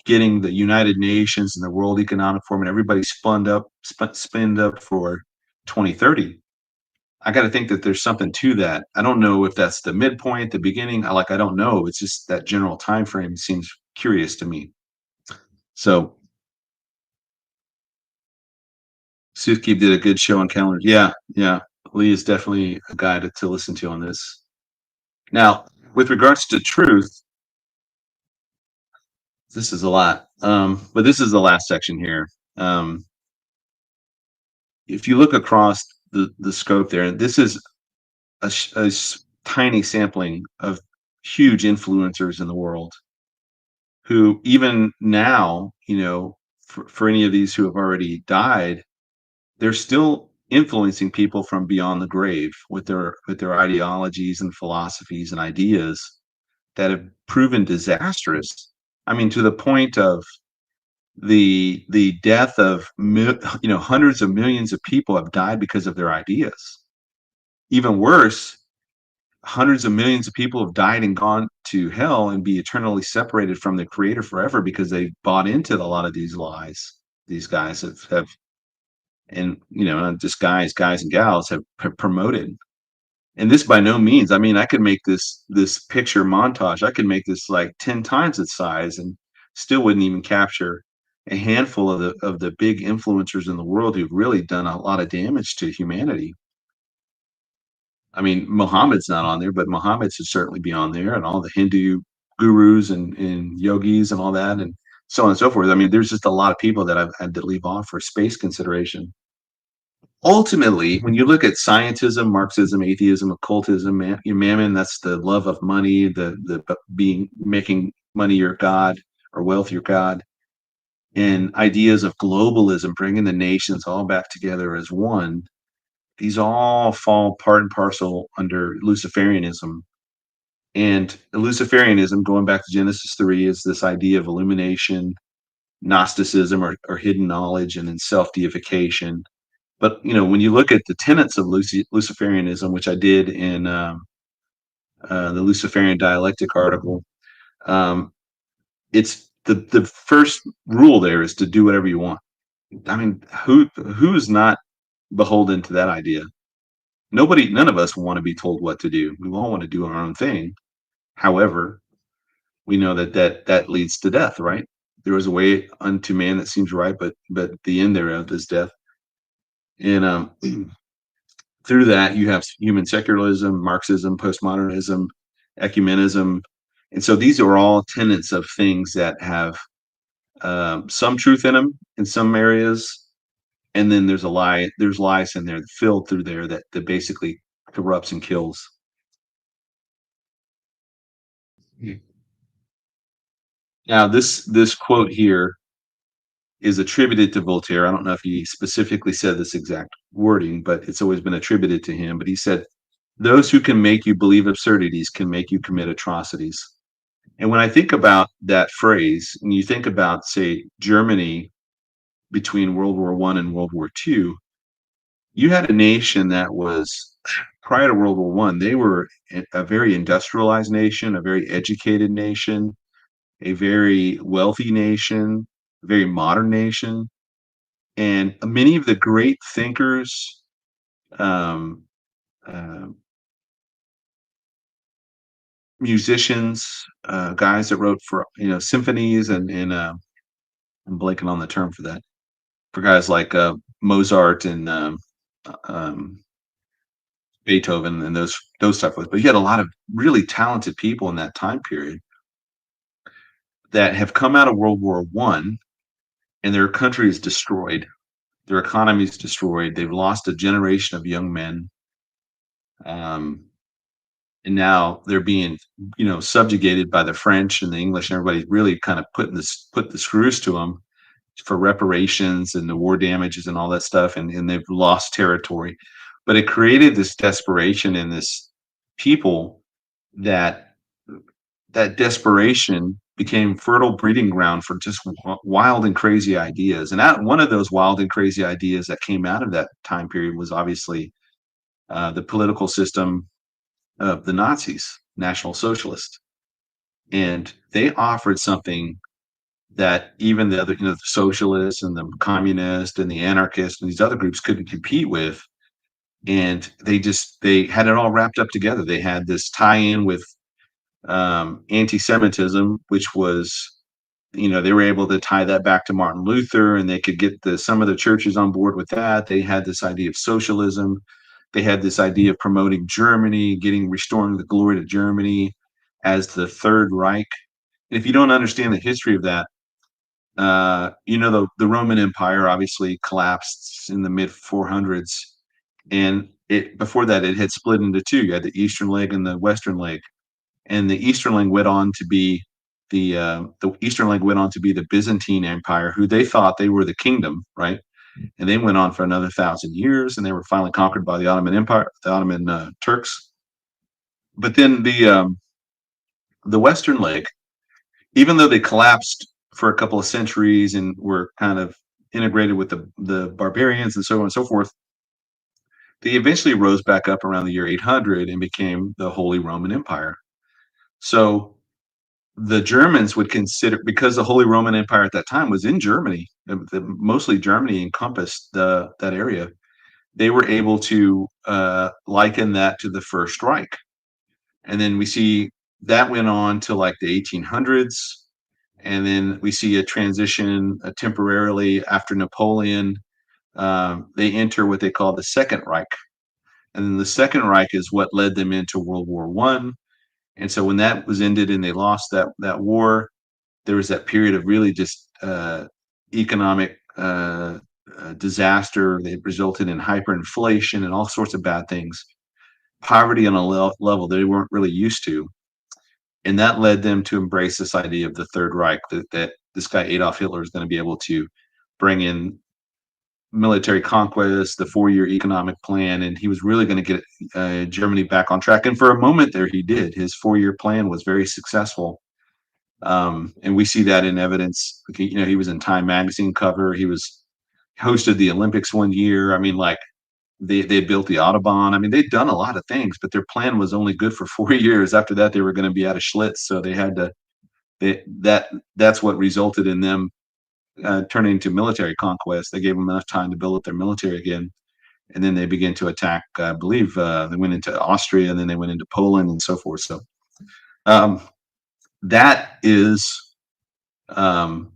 Speaker 1: getting the United Nations and the World Economic Forum and everybody spinned up for 2030, I got to think that there's something to that. I don't know if that's the midpoint, the beginning. I don't know. It's just that general time frame seems curious to me. So Soothkeep did a good show on calendars. Yeah, yeah. Lee is definitely a guy to listen to on this. Now, with regards to truth, this is a lot, but this is the last section here. If you look across the scope there, this is a tiny sampling of huge influencers in the world who even now, for any of these who have already died, they're still influencing people from beyond the grave with their ideologies and philosophies and ideas that have proven disastrous. I mean, to the point of the death of hundreds of millions of people have died because of their ideas. Even worse, hundreds of millions of people have died and gone to hell and be eternally separated from the creator forever because they bought into a lot of these lies these guys have and not just guys and gals have promoted. And this by no means, I mean, I could make this picture montage. I could make this like 10 times its size and still wouldn't even capture a handful of the big influencers in the world who've really done a lot of damage to humanity. I mean, Muhammad's not on there, but Muhammad should certainly be on there, and all the Hindu gurus and yogis and all that, and so on and so forth. I mean, there's just a lot of people that I've had to leave off for space consideration. Ultimately, when you look at scientism, Marxism, atheism, occultism, mammon, that's the love of money, the being making money your god or wealth your god, and ideas of globalism, bringing the nations all back together as one. These all fall part and parcel under Luciferianism. And Luciferianism, going back to Genesis 3, is this idea of illumination, Gnosticism, or hidden knowledge, and then self deification. But when you look at the tenets of Luciferianism, which I did in the Luciferian dialectic article, um, it's the first rule there is to do whatever you want. I mean, who's not beholden to that idea? Nobody, none of us want to be told what to do. We all want to do our own thing. However, we know that leads to death, right? There is a way unto man that seems right, but the end thereof is death. And through that, you have human secularism, Marxism, postmodernism, ecumenism, and so these are all tenets of things that have some truth in them in some areas, and then there's lies in there filled through there that basically corrupts and kills. Now, this quote here is attributed to Voltaire. I don't know if he specifically said this exact wording, but it's always been attributed to him. But he said, "Those who can make you believe absurdities can make you commit atrocities." And when I think about that phrase, and you think about, say, Germany between World War I and World War II, you had a nation that was, prior to World War I, they were a very industrialized nation, a very educated nation, a very wealthy nation, a very modern nation. And many of the great thinkers, um, uh, musicians, guys that wrote for symphonies and I'm blanking on the term for that, for guys like Mozart and um, Beethoven and those type of. But you had a lot of really talented people in that time period that have come out of World War One, and their country is destroyed. Their economy is destroyed. They've lost a generation of young men. Um, and now they're being subjugated by the French and the English, and everybody really kind of put the screws to them for reparations and the war damages and all that stuff, and they've lost territory. But it created this desperation in this people that that desperation became fertile breeding ground for just wild and crazy ideas. And one of those wild and crazy ideas that came out of that time period was obviously the political system of the Nazis, National Socialists. And they offered something that even the other, the socialists and the communists and the anarchists and these other groups couldn't compete with. And they had it all wrapped up together. They had this tie-in with anti-Semitism, which was, they were able to tie that back to Martin Luther, and they could get some of the churches on board with that. They had this idea of socialism. They had this idea of promoting Germany, restoring the glory to Germany as the Third Reich. And if you don't understand the history of that, the Roman Empire obviously collapsed in the mid 400s, and before that it had split into two. You had the eastern leg and the western leg, and the eastern leg went on to be the Byzantine Empire, who they thought they were the kingdom, right? And they went on for another 1,000 years, and they were finally conquered by the Ottoman Empire, the Ottoman Turks. But then the western leg, even though they collapsed for a couple of centuries and were kind of integrated with the barbarians and so on and so forth, they eventually rose back up around the year 800 and became the Holy Roman Empire. So the Germans would consider, because the Holy Roman Empire at that time was in Germany, mostly Germany encompassed that area. they were able to liken that to the First Reich. And then we see that went on to like the 1800s. And then we see a transition temporarily after Napoleon. They enter what they call the Second Reich. And then the Second Reich is what led them into World War One. And so when that was ended and they lost that war, there was that period of really just economic disaster that resulted in hyperinflation and all sorts of bad things, poverty on a level they weren't really used to. And that led them to embrace this idea of the Third Reich, that this guy Adolf Hitler is going to be able to bring in military conquest, the 4-year economic plan, and he was really going to get Germany back on track. And for a moment there, he did. His 4-year plan was very successful. And we see that in evidence. You know, he was in Time magazine cover. He was hosted the Olympics one year. I mean, like they built the Autobahn. I mean, they'd done a lot of things, but their plan was only good for 4 years. After that, they were going to be out of Schlitz, so they had to. That's what resulted in them turning to military conquest. They gave them enough time to build up their military again, and then they began to attack. I believe they went into Austria, and then they went into Poland, and so forth. So um, that is um,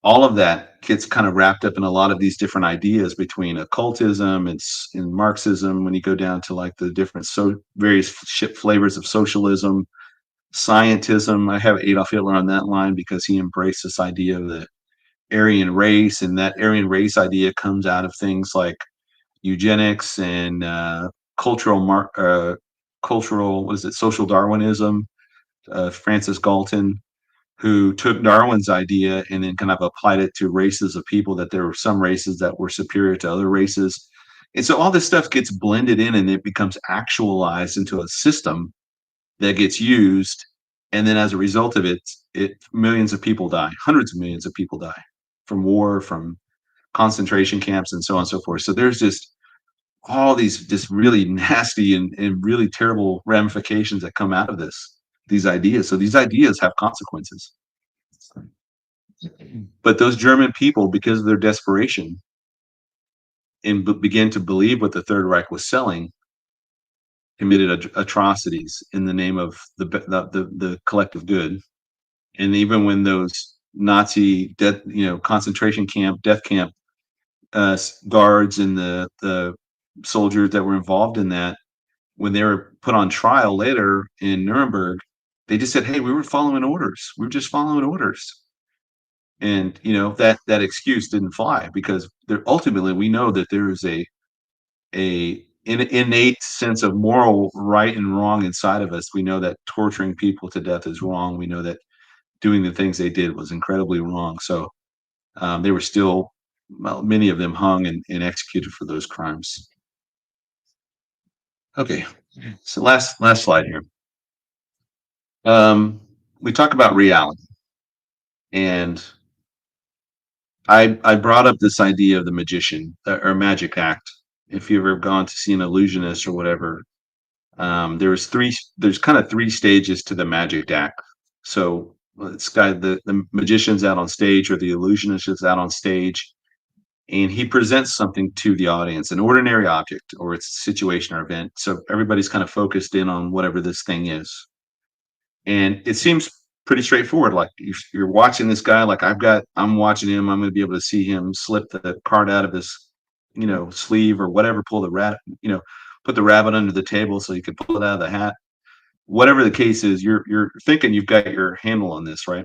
Speaker 1: all of that gets kind of wrapped up in a lot of these different ideas between occultism and in Marxism. When you go down to like the different various flavors of socialism, scientism. I have Adolf Hitler on that line because he embraced this idea of the Aryan race, and that Aryan race idea comes out of things like eugenics and cultural what is it, social Darwinism. Francis Galton, who took Darwin's idea and then kind of applied it to races of people, that there were some races that were superior to other races. And so all this stuff gets blended in and it becomes actualized into a system that gets used. And then as a result of it, millions of people die, hundreds of millions of people die from war, from concentration camps, and so on and so forth. So there's just all these just really nasty and really terrible ramifications that come out of these ideas. So these ideas have consequences. But those German people, because of their desperation, and began to believe what the Third Reich was selling, committed atrocities in the name of the collective good. And even when those Nazi concentration camp, death camp guards and the soldiers that were involved in that, when they were put on trial later in Nuremberg, they just said, "Hey, we were following orders. We were just following orders." And that excuse didn't fly, because ultimately we know that there is a innate sense of moral right and wrong inside of us. We know that torturing people to death is wrong. We know that doing the things they did was incredibly wrong. So they were still, well, many of them hung and executed for those crimes. Okay, so last slide here. We talk about reality, and I brought up this idea of the magician or magic act. If you've ever gone to see an illusionist or whatever, there's kind of three stages to the magic act. So this guy, the magician's out on stage, or the illusionist is out on stage, and he presents something to the audience, an ordinary object, or it's a situation or event. So everybody's kind of focused in on whatever this thing is. And it seems pretty straightforward. Like you're watching this guy, like I'm watching him. I'm going to be able to see him slip the card out of his, sleeve or whatever, pull the rat, put the rabbit under the table so you can pull it out of the hat. Whatever the case is, you're thinking you've got your handle on this, right?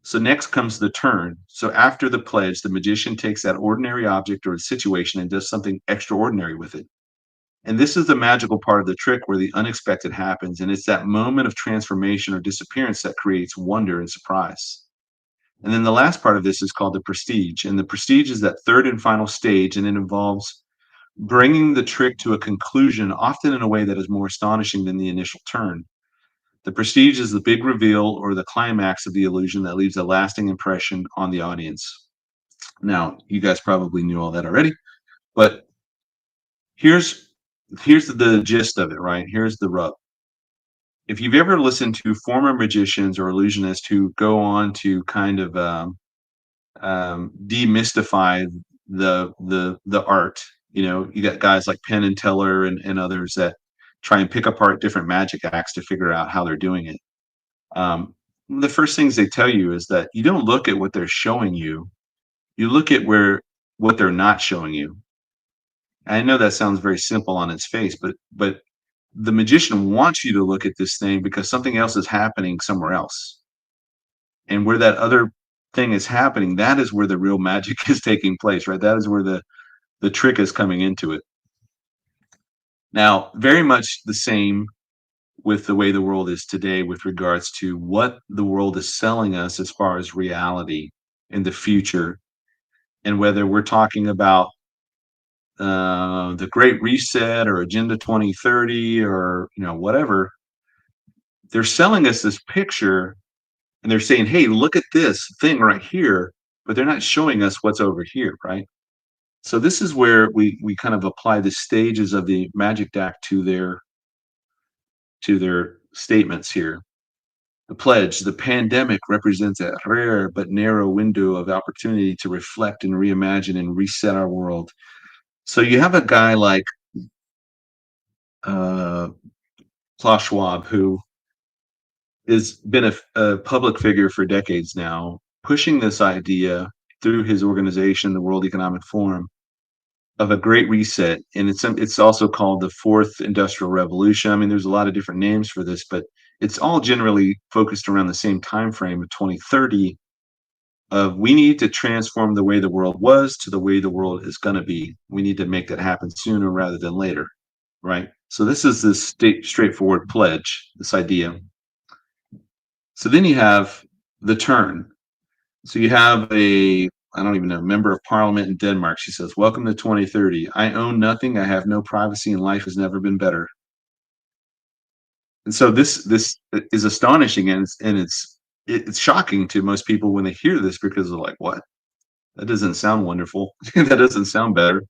Speaker 1: So next comes the turn. So after the pledge, the magician takes that ordinary object or situation and does something extraordinary with it. And this is the magical part of the trick, where the unexpected happens. And it's that moment of transformation or disappearance that creates wonder and surprise. And then the last part of this is called the prestige. And the prestige is that third and final stage, and it involves bringing the trick to a conclusion, often in a way that is more astonishing than the initial turn. The prestige is the big reveal or the climax of the illusion that leaves a lasting impression on the audience. Now, you guys probably knew all that already, but here's the gist of it, right? Here's the rub. If you've ever listened to former magicians or illusionists who go on to kind of demystify the art, You got guys like Penn and Teller and others that try and pick apart different magic acts to figure out how they're doing it. The first things they tell you is that you don't look at what they're showing you. You look at what they're not showing you. I know that sounds very simple on its face, but the magician wants you to look at this thing because something else is happening somewhere else. And where that other thing is happening, that is where the real magic is taking place, right? That is where the trick is coming into it. Now, very much the same with the way the world is today with regards to what the world is selling us as far as reality in the future, and whether we're talking about the Great Reset or Agenda 2030 or whatever, they're selling us this picture and they're saying, "Hey, look at this thing right here," but they're not showing us what's over here, right? So this is where we kind of apply the stages of the magic deck to their statements here. The pledge: the pandemic represents a rare but narrow window of opportunity to reflect and reimagine and reset our world. So you have a guy like uh, Klaus Schwab, who has been a public figure for decades now, pushing this idea through his organization, the World Economic Forum, of a great reset. And it's also called the fourth industrial revolution. I mean, there's a lot of different names for this, but it's all generally focused around the same time frame of 2030, of we need to transform the way the world was to the way the world is going to be. We need to make that happen sooner rather than later, right? So this is this straightforward pledge, this idea. So then you have the turn. So you have I don't even know, member of parliament in Denmark. She says, "Welcome to 2030. I own nothing. I have no privacy, and life has never been better." And so this is astonishing, and it's shocking to most people when they hear this because they're like, "What? That doesn't sound wonderful. That doesn't sound better.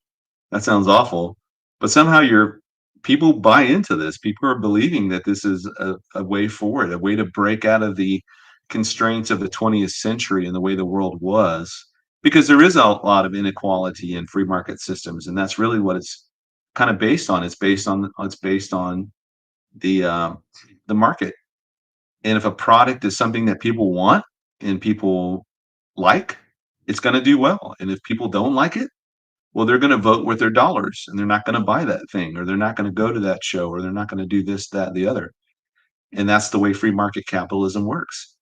Speaker 1: That sounds awful." But somehow your people buy into this. People are believing that this is a way forward, a way to break out of the constraints of the 20th century and the way the world was, because there is a lot of inequality in free market systems, and that's really what it's kind of based on. It's based on the market, and if a product is something that people want and people like, it's going to do well. And if people don't like it, well, they're going to vote with their dollars and they're not going to buy that thing, or they're not going to go to that show, or they're not going to do this, that, the other. And that's the way free market capitalism works.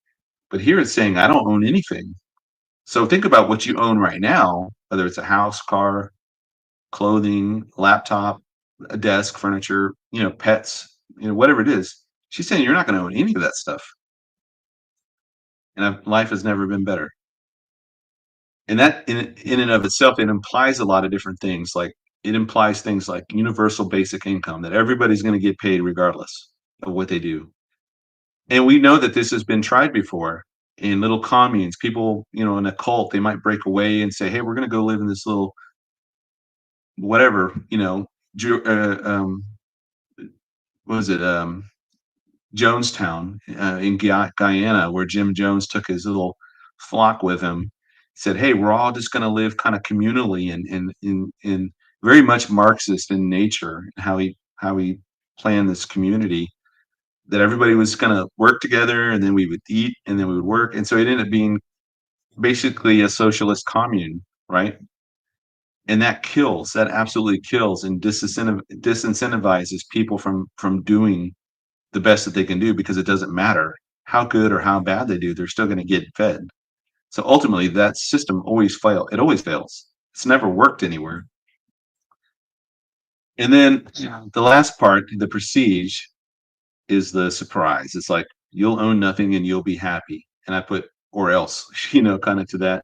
Speaker 1: But here it's saying, I don't own anything. So think about what you own right now, whether it's a house, car, clothing, laptop, a desk, furniture, pets, whatever it is. She's saying you're not going to own any of that stuff. And life has never been better. And that in and of itself, it implies a lot of different things. Like it implies things like universal basic income, that everybody's going to get paid regardless of what they do. And we know that this has been tried before in little communes. People, in a cult, they might break away and say, "Hey, we're going to go live in this little whatever, what was it? Jonestown in Guyana, where Jim Jones took his little flock with him. Said, "Hey, we're all just going to live kind of communally and very much Marxist in nature, how he planned this community, that everybody was going to work together, and then we would eat, and then we would work." And so it ended up being basically a socialist commune, right? And that absolutely kills and disincentivizes people from doing the best that they can do, because it doesn't matter how good or how bad they do, they're still going to get fed. So ultimately, that system it always fails. It's never worked anywhere. And then the last part, the prestige, is the surprise. It's like, you'll own nothing and you'll be happy. And I put or else, kind of to that,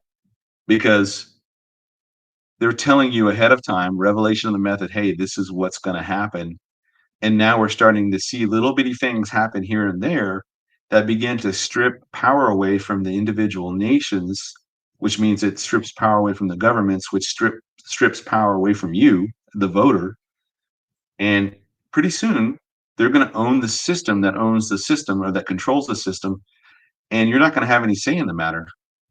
Speaker 1: because they're telling you ahead of time, revelation of the method, hey, this is what's going to happen. And now we're starting to see little bitty things happen here and there that begin to strip power away from the individual nations, which means it strips power away from the governments, which strips power away from you, the voter. And pretty soon, they're going to own the system that owns the system, or that controls the system. And you're not going to have any say in the matter.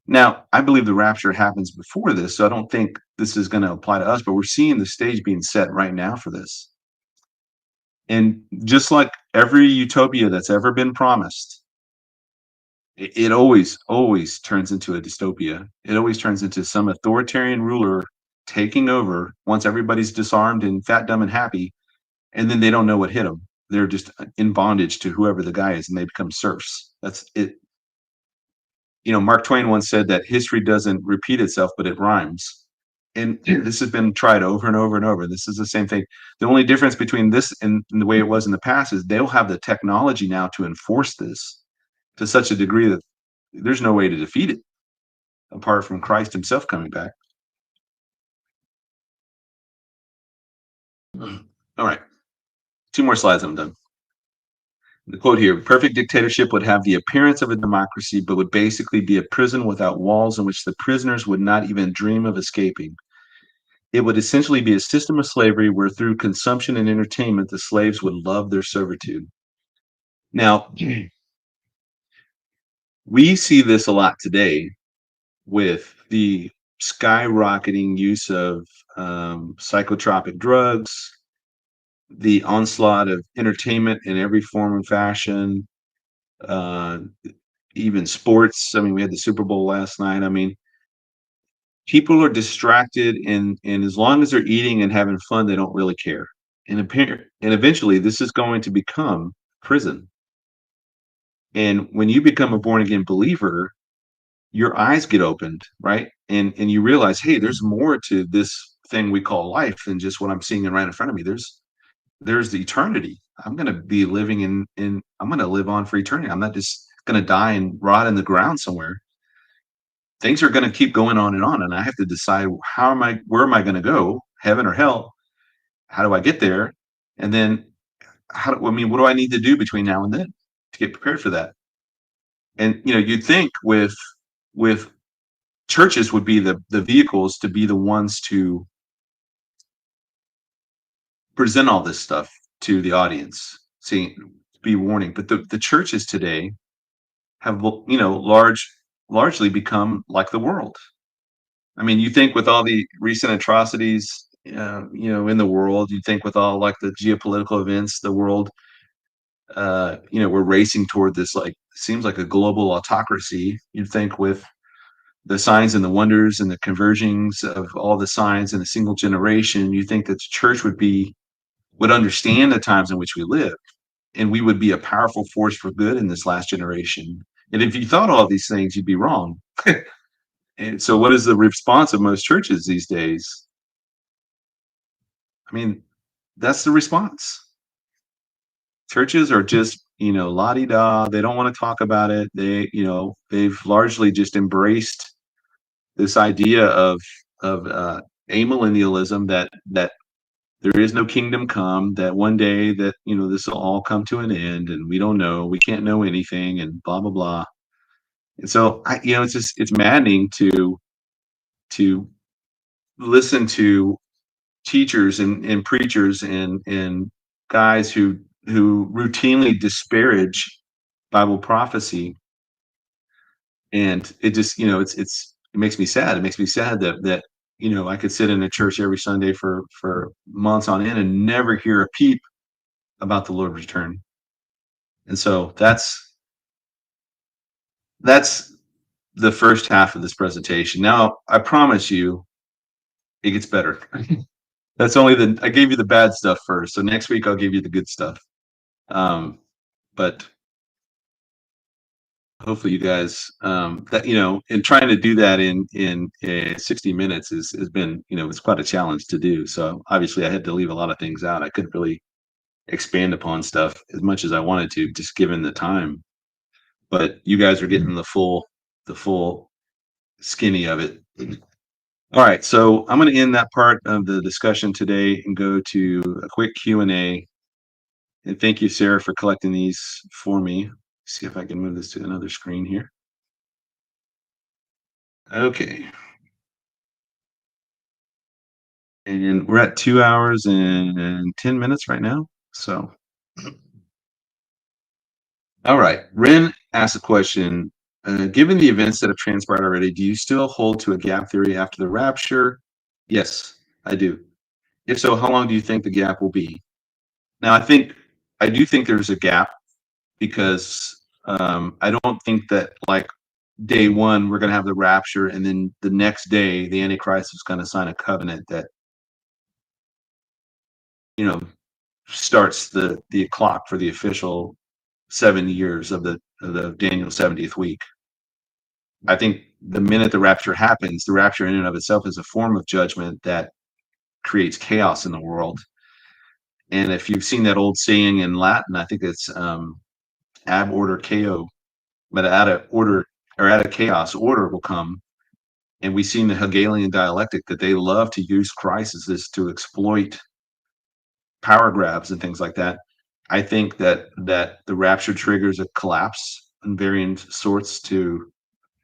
Speaker 1: Now, I believe the rapture happens before this, so I don't think this is going to apply to us, but we're seeing the stage being set right now for this. And just like every utopia that's ever been promised, it always turns into a dystopia. It always turns into some authoritarian ruler taking over once everybody's disarmed and fat, dumb, and happy, and then they don't know what hit them. They're just in bondage to whoever the guy is, and they become serfs. That's it. Mark Twain once said that history doesn't repeat itself, but it rhymes. And this has been tried over and over and over. This is the same thing. The only difference between this and the way it was in the past is they'll have the technology now to enforce this to such a degree that there's no way to defeat it apart from Christ himself coming back. All right. Two more slides, I'm done. The quote here: perfect dictatorship would have the appearance of a democracy, but would basically be a prison without walls in which the prisoners would not even dream of escaping. It would essentially be a system of slavery where through consumption and entertainment, the slaves would love their servitude. Now, we see this a lot today with the skyrocketing use of psychotropic drugs, the onslaught of entertainment in every form and fashion, uh, even sports. I mean, we had the Super Bowl last night. I mean, people are distracted, and as long as they're eating and having fun, they don't really care. And eventually, this is going to become prison. And when you become a born again believer, your eyes get opened, right? And you realize, hey, there's more to this thing we call life than just what I'm seeing right in front of me. There's the eternity. I'm going to be living in I'm going to live on for eternity. I'm not just going to die and rot in the ground somewhere. Things are going to keep going on, and I have to decide where am I going to go, heaven or hell? How do I get there? And then what do I need to do between now and then to get prepared for that? And you'd think with churches would be the vehicles to be the ones to present all this stuff to the audience, see, be warning. But the churches today have largely become like the world. I mean, you think with all the recent atrocities, in the world, you think with all like the geopolitical events, the world, we're racing toward this like seems like a global autocracy. You'd think with the signs and the wonders and the convergings of all the signs in a single generation, you think that the church would understand the times in which we live, and we would be a powerful force for good in this last generation. And if you thought all these things, you'd be wrong. And so, what is the response of most churches these days? I mean, that's the response. Churches are just, la di da. They don't want to talk about it. They've largely just embraced this idea of amillennialism that there is no kingdom come, that one day that this will all come to an end, and we don't know, we can't know anything, and blah blah blah. And so it's maddening to listen to teachers and preachers and guys who routinely disparage Bible prophecy, and it just it makes me sad. It makes me sad that I could sit in a church every Sunday for months on end and never hear a peep about the Lord's return. And so that's the first half of this presentation. Now, I promise you, it gets better. That's only I gave you the bad stuff first. So next week I'll give you the good stuff. But hopefully you guys that and trying to do that in 60 minutes has been it's quite a challenge to do. So obviously I had to leave a lot of things out. I couldn't really expand upon stuff as much as I wanted to, just given the time. But you guys are getting the full skinny of it. All right, so I'm going to end that part of the discussion today and go to a quick Q&A. And thank you, Sarah, for collecting these for me. See if I can move this to another screen here. Okay. And we're at 2 hours and 10 minutes right now. So, all right. Ren asked a question. Given the events that have transpired already, do you still hold to a gap theory after the rapture? Yes, I do. If so, how long do you think the gap will be? Now, I do think there's a gap because I don't think that like day one we're going to have the rapture, and then the next day the Antichrist is going to sign a covenant that you know starts the clock for the official 7 years of the Daniel 70th week. I think the minute the rapture happens, the rapture in and of itself is a form of judgment that creates chaos in the world. And if you've seen that old saying in Latin, I think it's ab order chaos, but out of order or out of chaos, order will come. And we see in the Hegelian dialectic that they love to use crises to exploit power grabs and things like that. I think that the rapture triggers a collapse in varying sorts to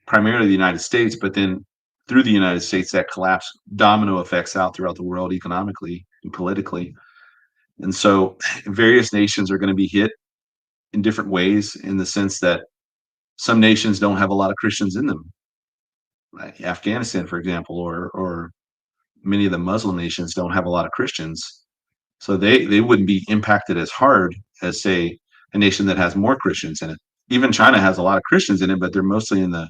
Speaker 1: primarily the United States, but then through the United States, that collapse domino effects out throughout the world economically and politically. And so various nations are going to be hit in different ways in the sense that some nations don't have a lot of Christians in them. Like Afghanistan, for example, or many of the Muslim nations don't have a lot of Christians. So they wouldn't be impacted as hard as say a nation that has more Christians in it. Even China has a lot of Christians in it, but they're mostly in the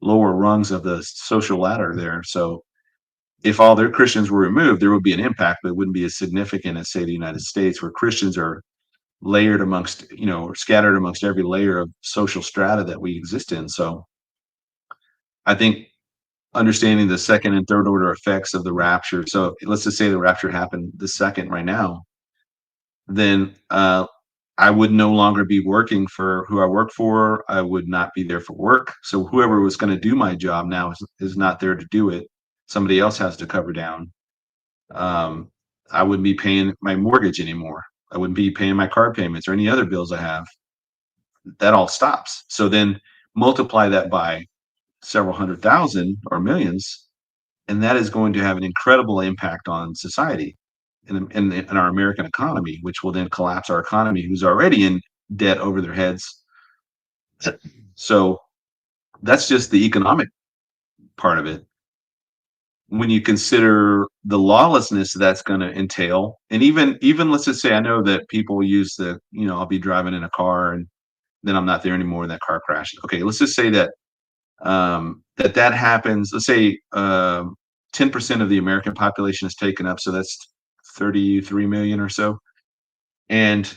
Speaker 1: lower rungs of the social ladder there. So if all their Christians were removed, there would be an impact, but it wouldn't be as significant as say the United States, where Christians are layered amongst, or scattered amongst every layer of social strata that we exist in. So I think understanding the second and third order effects of the rapture. So let's just say the rapture happened the second right now, then I would no longer be working for who I work for. I would not be there for work. So whoever was going to do my job now is not there to do it. Somebody else has to cover down. Um, I wouldn't be paying my mortgage anymore. I wouldn't be paying my car payments or any other bills I have. That all stops. So then multiply that by several hundred thousand or millions, and that is going to have an incredible impact on society and our American economy, which will then collapse our economy, who's already in debt over their heads. So that's just the economic part of it. When you consider the lawlessness that's going to entail, and even let's just say I know that people use I'll be driving in a car and then I'm not there anymore and that car crashes. Okay, let's just say that that happens. Let's say 10% of the American population is taken up, so that's 33 million or so. And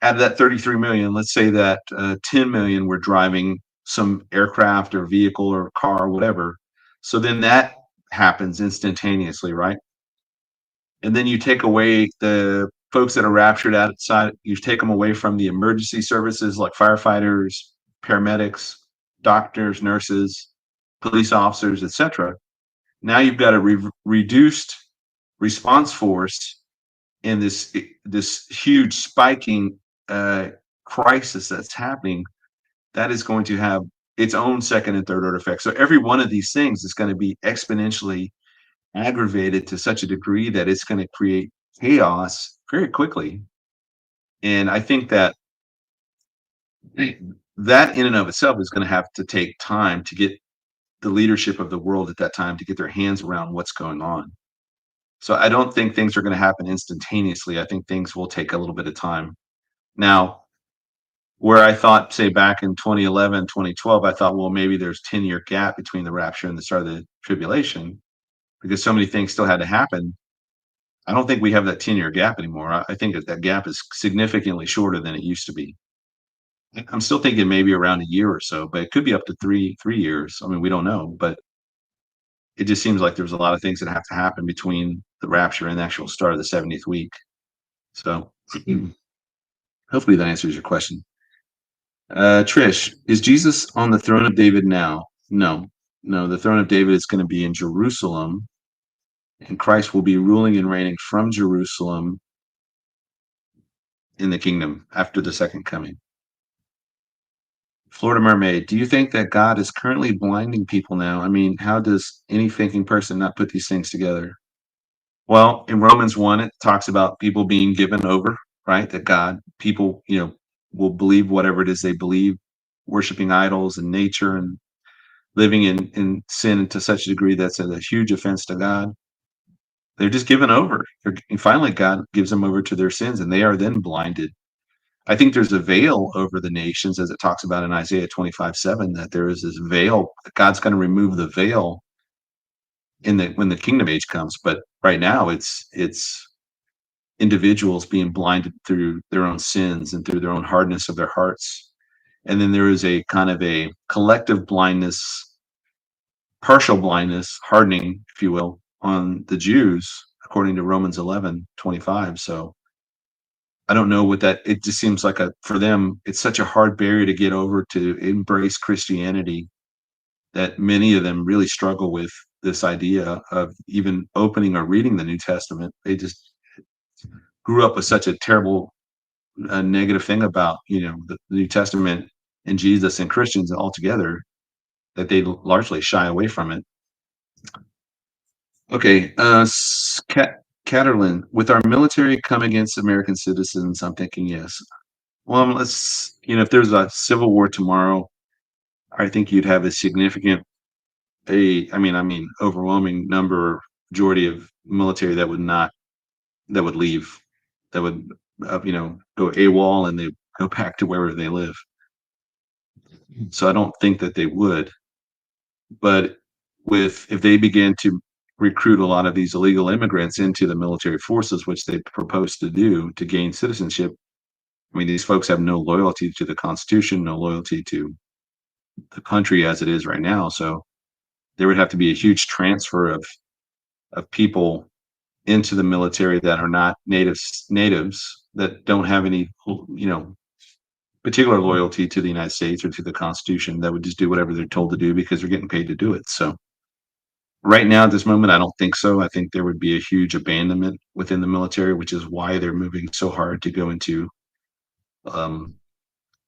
Speaker 1: out of that 33 million, let's say that 10 million were driving some aircraft or vehicle or car or whatever. So then that happens instantaneously, right? And then you take away the folks that are raptured outside, you take them away from the emergency services like firefighters, paramedics, doctors, nurses, police officers, etc. Now you've got a reduced response force in this huge spiking crisis that's happening. That is going to have its own second and third order effects. So every one of these things is going to be exponentially aggravated to such a degree that it's going to create chaos very quickly. And I think that that in and of itself is going to have to take time to get the leadership of the world at that time to get their hands around what's going on. So I don't think things are going to happen instantaneously. I think things will take a little bit of time. Now, where I thought, say, back in 2011, 2012, I thought, well, maybe there's 10-year gap between the rapture and the start of the tribulation because so many things still had to happen. I don't think we have that 10-year gap anymore. I think that gap is significantly shorter than it used to be. I'm still thinking maybe around a year or so, but it could be up to three years. I mean, we don't know, but it just seems like there's a lot of things that have to happen between the rapture and the actual start of the 70th week. So hopefully that answers your question. Trish, is Jesus on the throne of David now? No, no, the throne of David is going to be in Jerusalem, and Christ will be ruling and reigning from Jerusalem in the kingdom after the second coming. Florida Mermaid, do you think that God is currently blinding people now? I mean, how does any thinking person not put these things together? Well, in Romans 1, it talks about people being given over, right? That God, people, will believe whatever it is they believe. worshiping idols and nature and living in sin to such a degree that's a huge offense to God. They're just given over. And finally, God gives them over to their sins, and they are then blinded. I think there's a veil over the nations, as it talks about in Isaiah 25:7, that there is this veil. God's going to remove the veil in the when the kingdom age comes. But right now, it's individuals being blinded through their own sins and through their own hardness of their hearts. And then there is a kind of a collective blindness, partial blindness, hardening, if you will, on the Jews, according to Romans 11:25. So I don't know what that, it just seems like for them, it's such a hard barrier to get over to embrace Christianity that many of them really struggle with this idea of even opening or reading the New Testament. They just grew up with such a terrible negative thing about, the New Testament and Jesus and Christians altogether, that they largely shy away from it. Okay, Caterlin, with our military come against American citizens, I'm thinking yes. Well, if there's a civil war tomorrow, I think you'd have a significant, overwhelming majority of military that would leave, that would, go AWOL and they go back to wherever they live. So I don't think that they would. But if they begin to recruit a lot of these illegal immigrants into the military forces, which they propose to do to gain citizenship, I mean, these folks have no loyalty to the Constitution, no loyalty to the country as it is right now. So there would have to be a huge transfer of people into the military that are not natives that don't have any, particular loyalty to the United States or to the Constitution, that would just do whatever they're told to do because they're getting paid to do it. So right now, at this moment, I don't think so. I think there would be a huge abandonment within the military, which is why they're moving so hard to go into um,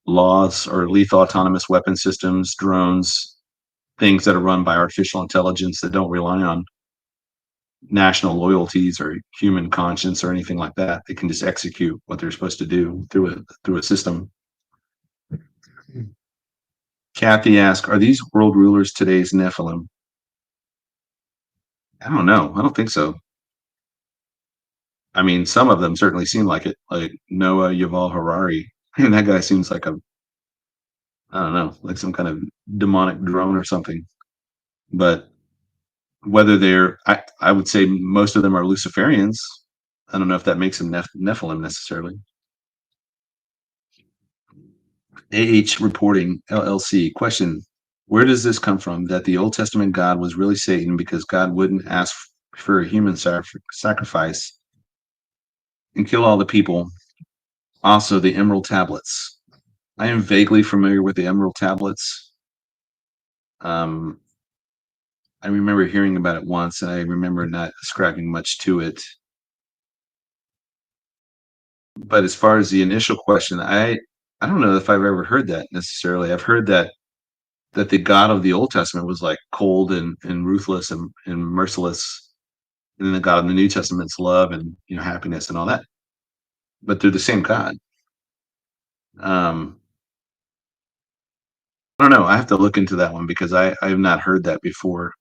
Speaker 1: laws or lethal autonomous weapon systems, drones, things that are run by artificial intelligence that don't rely on national loyalties or human conscience or anything like that. They can just execute what they're supposed to do through a system. Kathy asked, "Are these world rulers today's Nephilim?" I don't know. I don't think so. I mean, some of them certainly seem like it, like Noah Yuval Harari. And that guy seems like I don't know, like some kind of demonic drone or something. But whether I would say most of them are Luciferians. I don't know if that makes them Nephilim necessarily. AH Reporting LLC question: where does this come from that the Old Testament God was really Satan because God wouldn't ask for a human sacrifice and kill all the people? Also, the Emerald Tablets. I am vaguely familiar with the Emerald Tablets. Um, I remember hearing about it once, and I remember not ascribing much to it. But as far as the initial question, I don't know if I've ever heard that necessarily. I've heard that the God of the Old Testament was like cold and ruthless and merciless, and then the God in the New Testament's love and happiness and all that. But they're the same God. Um, I don't know. I have to look into that one because I have not heard that before.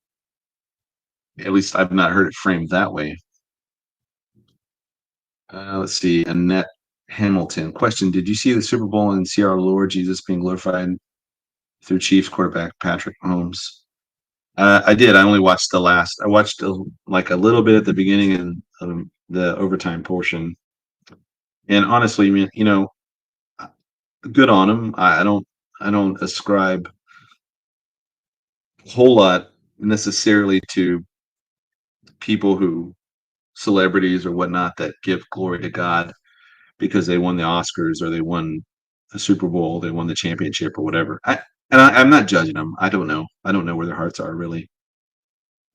Speaker 1: At least I've not heard it framed that way. Let's see. Annette Hamilton. Question: did you see the Super Bowl and see our Lord Jesus being glorified through Chiefs quarterback Patrick Mahomes? I did. I only watched the last. I watched like a little bit at the beginning and the overtime portion. And honestly, man, good on him. I don't ascribe a whole lot necessarily to people who celebrities or whatnot that give glory to God because they won the Oscars or they won the Super Bowl, they won the championship or whatever. I'm not judging them. I don't know. I don't know where their hearts are really.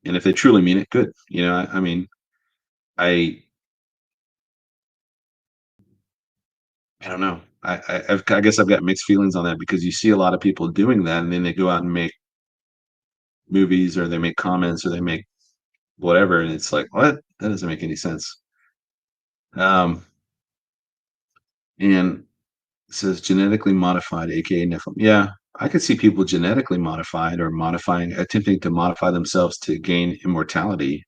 Speaker 1: And if they truly mean it, good. I mean, I I don't know. I guess I've got mixed feelings on that because you see a lot of people doing that, and then they go out and make movies or they make comments or they make whatever, and it's like, what? That doesn't make any sense. Um, and it says genetically modified, aka Nephilim. Yeah, I could see people genetically modified or attempting to modify themselves to gain immortality,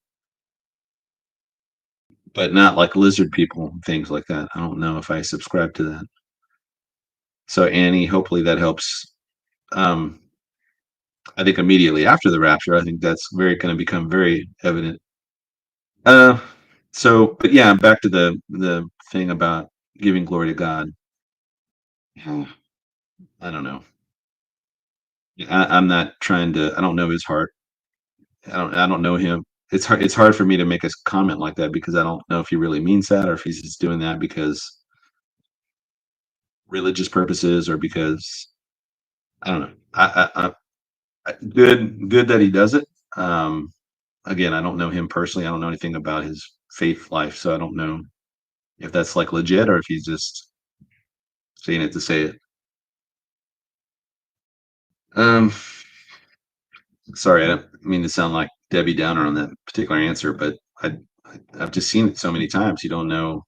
Speaker 1: but not like lizard people, things like that. I don't know if I subscribe to that. So Annie, hopefully that helps. Um, I think immediately after the rapture, I think that's very going to become very evident. Uh, but yeah, back to the thing about giving glory to God. Yeah, I don't know. I'm not trying to. I don't know his heart. I don't know him. It's hard for me to make a comment like that because I don't know if he really means that or if he's just doing that because religious purposes or because I don't know. Good that he does it. Um, Again, I don't know him personally. I don't know anything about his faith life, so I don't know if that's like legit or if he's just saying it to say it. Um, Sorry, I don't mean to sound like Debbie Downer on that particular answer, but I've just seen it so many times. You don't know.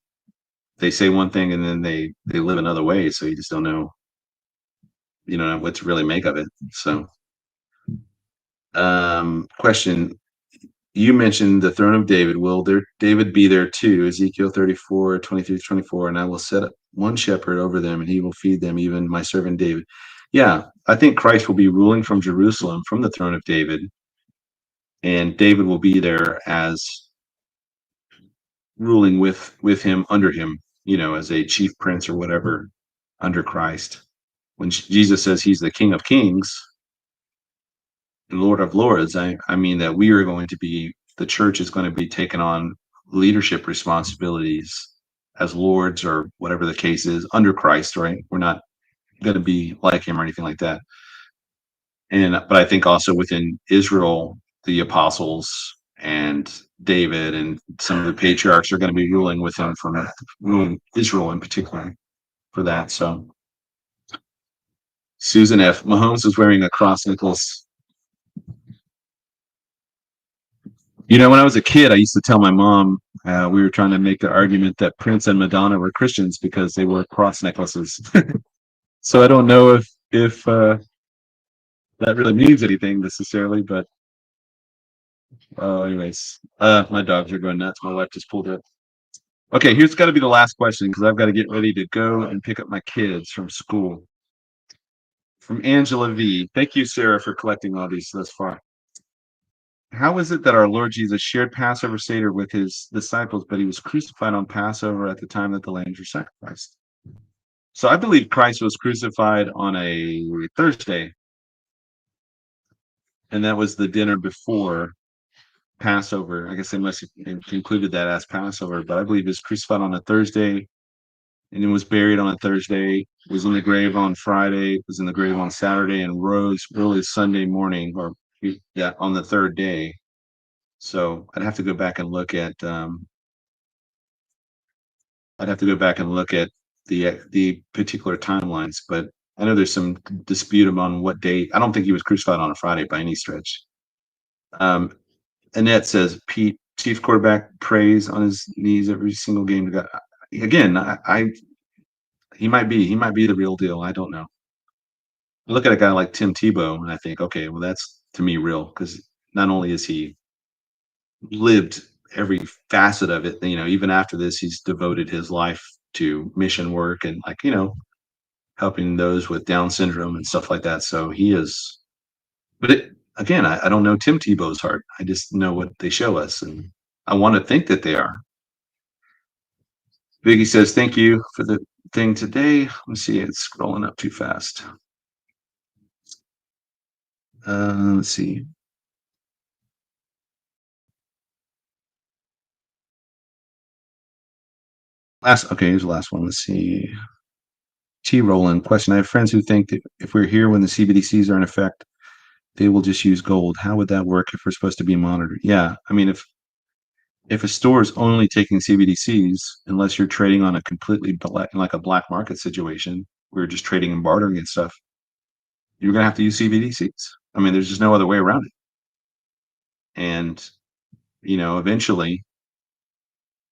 Speaker 1: They say one thing and then they live another way, so you just don't know. You don't know what to really make of it. So, question: You mentioned the throne of David. Will there David be there too? Ezekiel 34, 23-24, and I will set up one shepherd over them, and he will feed them, even my servant David. Yeah, I think Christ will be ruling from Jerusalem, from the throne of David, and David will be there as ruling with him, under him, as a chief prince or whatever, under Christ. When Jesus says he's the King of Kings and Lord of Lords, I mean that we are going to be the church is going to be taking on leadership responsibilities as lords or whatever the case is under Christ, right? We're not going to be like him or anything like that. But I think also within Israel, the apostles and David and some of the patriarchs are going to be ruling with him, from ruling Israel in particular for that. So Susan F. Mahomes was wearing a cross necklace. When I was a kid, I used to tell my mom, we were trying to make the argument that Prince and Madonna were Christians because they wore cross necklaces. So I don't know if that really means anything necessarily, but anyways, my dogs are going nuts. My wife just pulled up. Okay, here's got to be the last question because I've got to get ready to go and pick up my kids from school. From Angela V. Thank you, Sarah, for collecting all these thus far. How is it that our Lord Jesus shared Passover Seder with his disciples, but he was crucified on Passover at the time that the lambs were sacrificed? So I believe Christ was crucified on a Thursday, and that was the dinner before Passover. I guess they must have included that as Passover, but I believe he was crucified on a Thursday and he was buried on a Thursday, was in the grave on Friday, was in the grave on Saturday, and rose early Sunday morning, or yeah, on the third day. So I'd have to go back and look at the particular timelines, but I know there's some dispute on what date. I don't think he was crucified on a Friday by any stretch. Um, Annette says Pete, chief quarterback, prays on his knees every single game to God. Again, he might be the real deal. I don't know. I look at a guy like Tim Tebow and I think, okay, well, that's to me real because not only is he lived every facet of it, even after this, he's devoted his life to mission work and helping those with Down syndrome and stuff like that. So he is, but again, I don't know Tim Tebow's heart. I just know what they show us, and I want to think that they are. Biggie says, "Thank you for the thing today." Let me see, it's scrolling up too fast. Let's see. Okay, here's the last one. Let's see. T. Roland question. I have friends who think that if we're here when the CBDCs are in effect, they will just use gold. How would that work if we're supposed to be monitored? Yeah, I mean, if a store is only taking CBDCs, unless you're trading on a completely like a black market situation, we're just trading and bartering and stuff, you're gonna have to use CBDCs. I mean, there's just no other way around it. And eventually,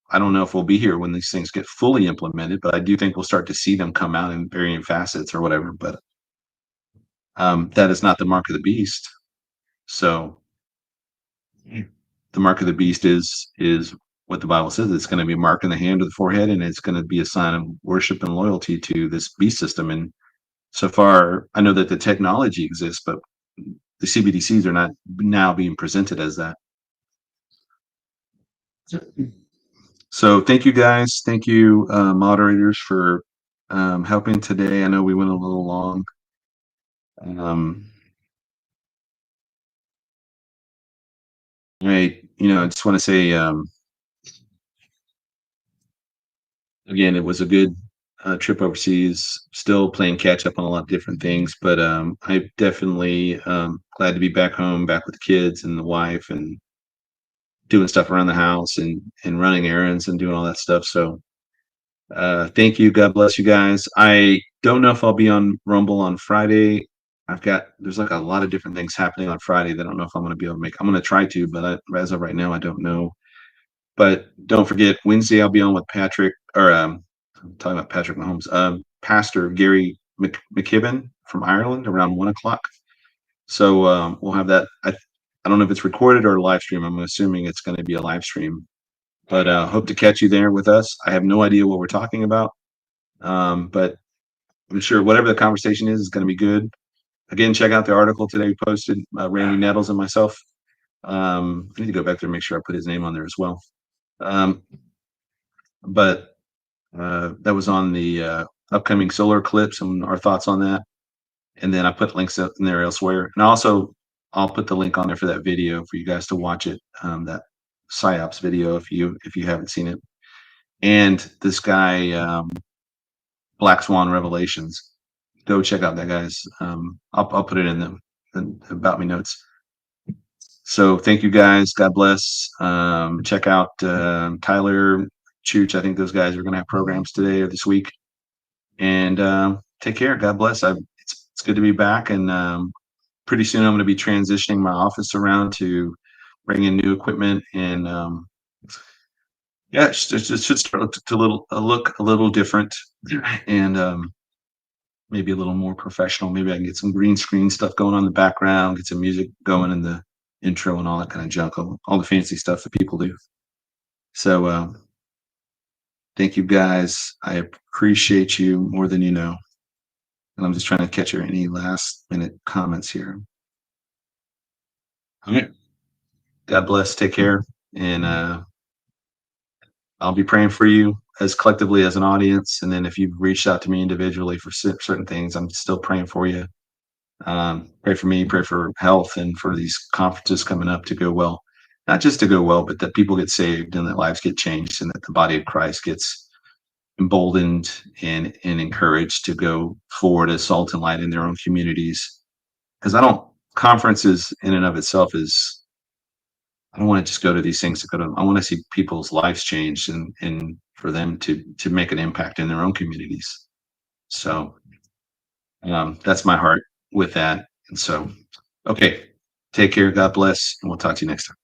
Speaker 1: I don't know if we'll be here when these things get fully implemented, but I do think we'll start to see them come out in varying facets or whatever. But That is not the mark of the beast. So the mark of the beast is what the Bible says. It's going to be a mark in the hand or the forehead, and it's going to be a sign of worship and loyalty to this beast system. And so far, I know that the technology exists, but the CBDCs are not now being presented as that. So thank you guys. Thank you, moderators, for helping today. I know we went a little long. I just want to say, again, it was a good trip overseas. Still playing catch up on a lot of different things, but I definitely glad to be back home, back with the kids and the wife, and doing stuff around the house and running errands and doing all that stuff. So thank you. God bless you guys. I don't know if I'll be on Rumble on Friday. There's like a lot of different things happening on Friday that I don't know if I'm going to be able to make. I'm going to try to, but as of right now, I don't know. But don't forget, Wednesday I'll be on with Patrick, or I'm talking about Patrick Mahomes, Pastor Gary McKibben from Ireland around 1 o'clock. So we'll have that. I don't know if it's recorded or a live stream. I'm assuming it's going to be a live stream. But hope to catch you there with us. I have no idea what we're talking about, but I'm sure whatever the conversation is going to be good. Again, check out the article today we posted, Randy Nettles and myself. I need to go back there and make sure I put his name on there as well. But that was on the upcoming solar eclipse and our thoughts on that. And then I put links up in there elsewhere. And also, I'll put the link on there for that video for you guys to watch it. That PsyOps video if you haven't seen it. And this guy, Black Swan Revelations. Go check out that guy's. I'll put it in the about me notes. So thank you guys. God bless. Check out Tyler Chooch. I think those guys are going to have programs today or this week. And take care. God bless. It's good to be back. And pretty soon I'm going to be transitioning my office around to bring in new equipment. And yeah, it should start to look a little different, and maybe a little more professional. Maybe I can get some green screen stuff going on in the background, get some music going in the intro and all that kind of junk, all the fancy stuff that people do. So thank you guys. I appreciate you more than you know. And I'm just trying to catch your any last minute comments here. All right. God bless. Take care. And I'll be praying for you as collectively as an audience. And then if you've reached out to me individually for certain things, I'm still praying for you. Pray for me, pray for health, and for these conferences coming up to go well. Not just to go well, but that people get saved and that lives get changed and that the body of Christ gets emboldened and encouraged to go forward as salt and light in their own communities. Because conferences in and of itself is, I don't want to just go to these things to go to them. I want to see people's lives changed and for them to make an impact in their own communities. So that's my heart with that. And so, okay, take care. God bless. And we'll talk to you next time.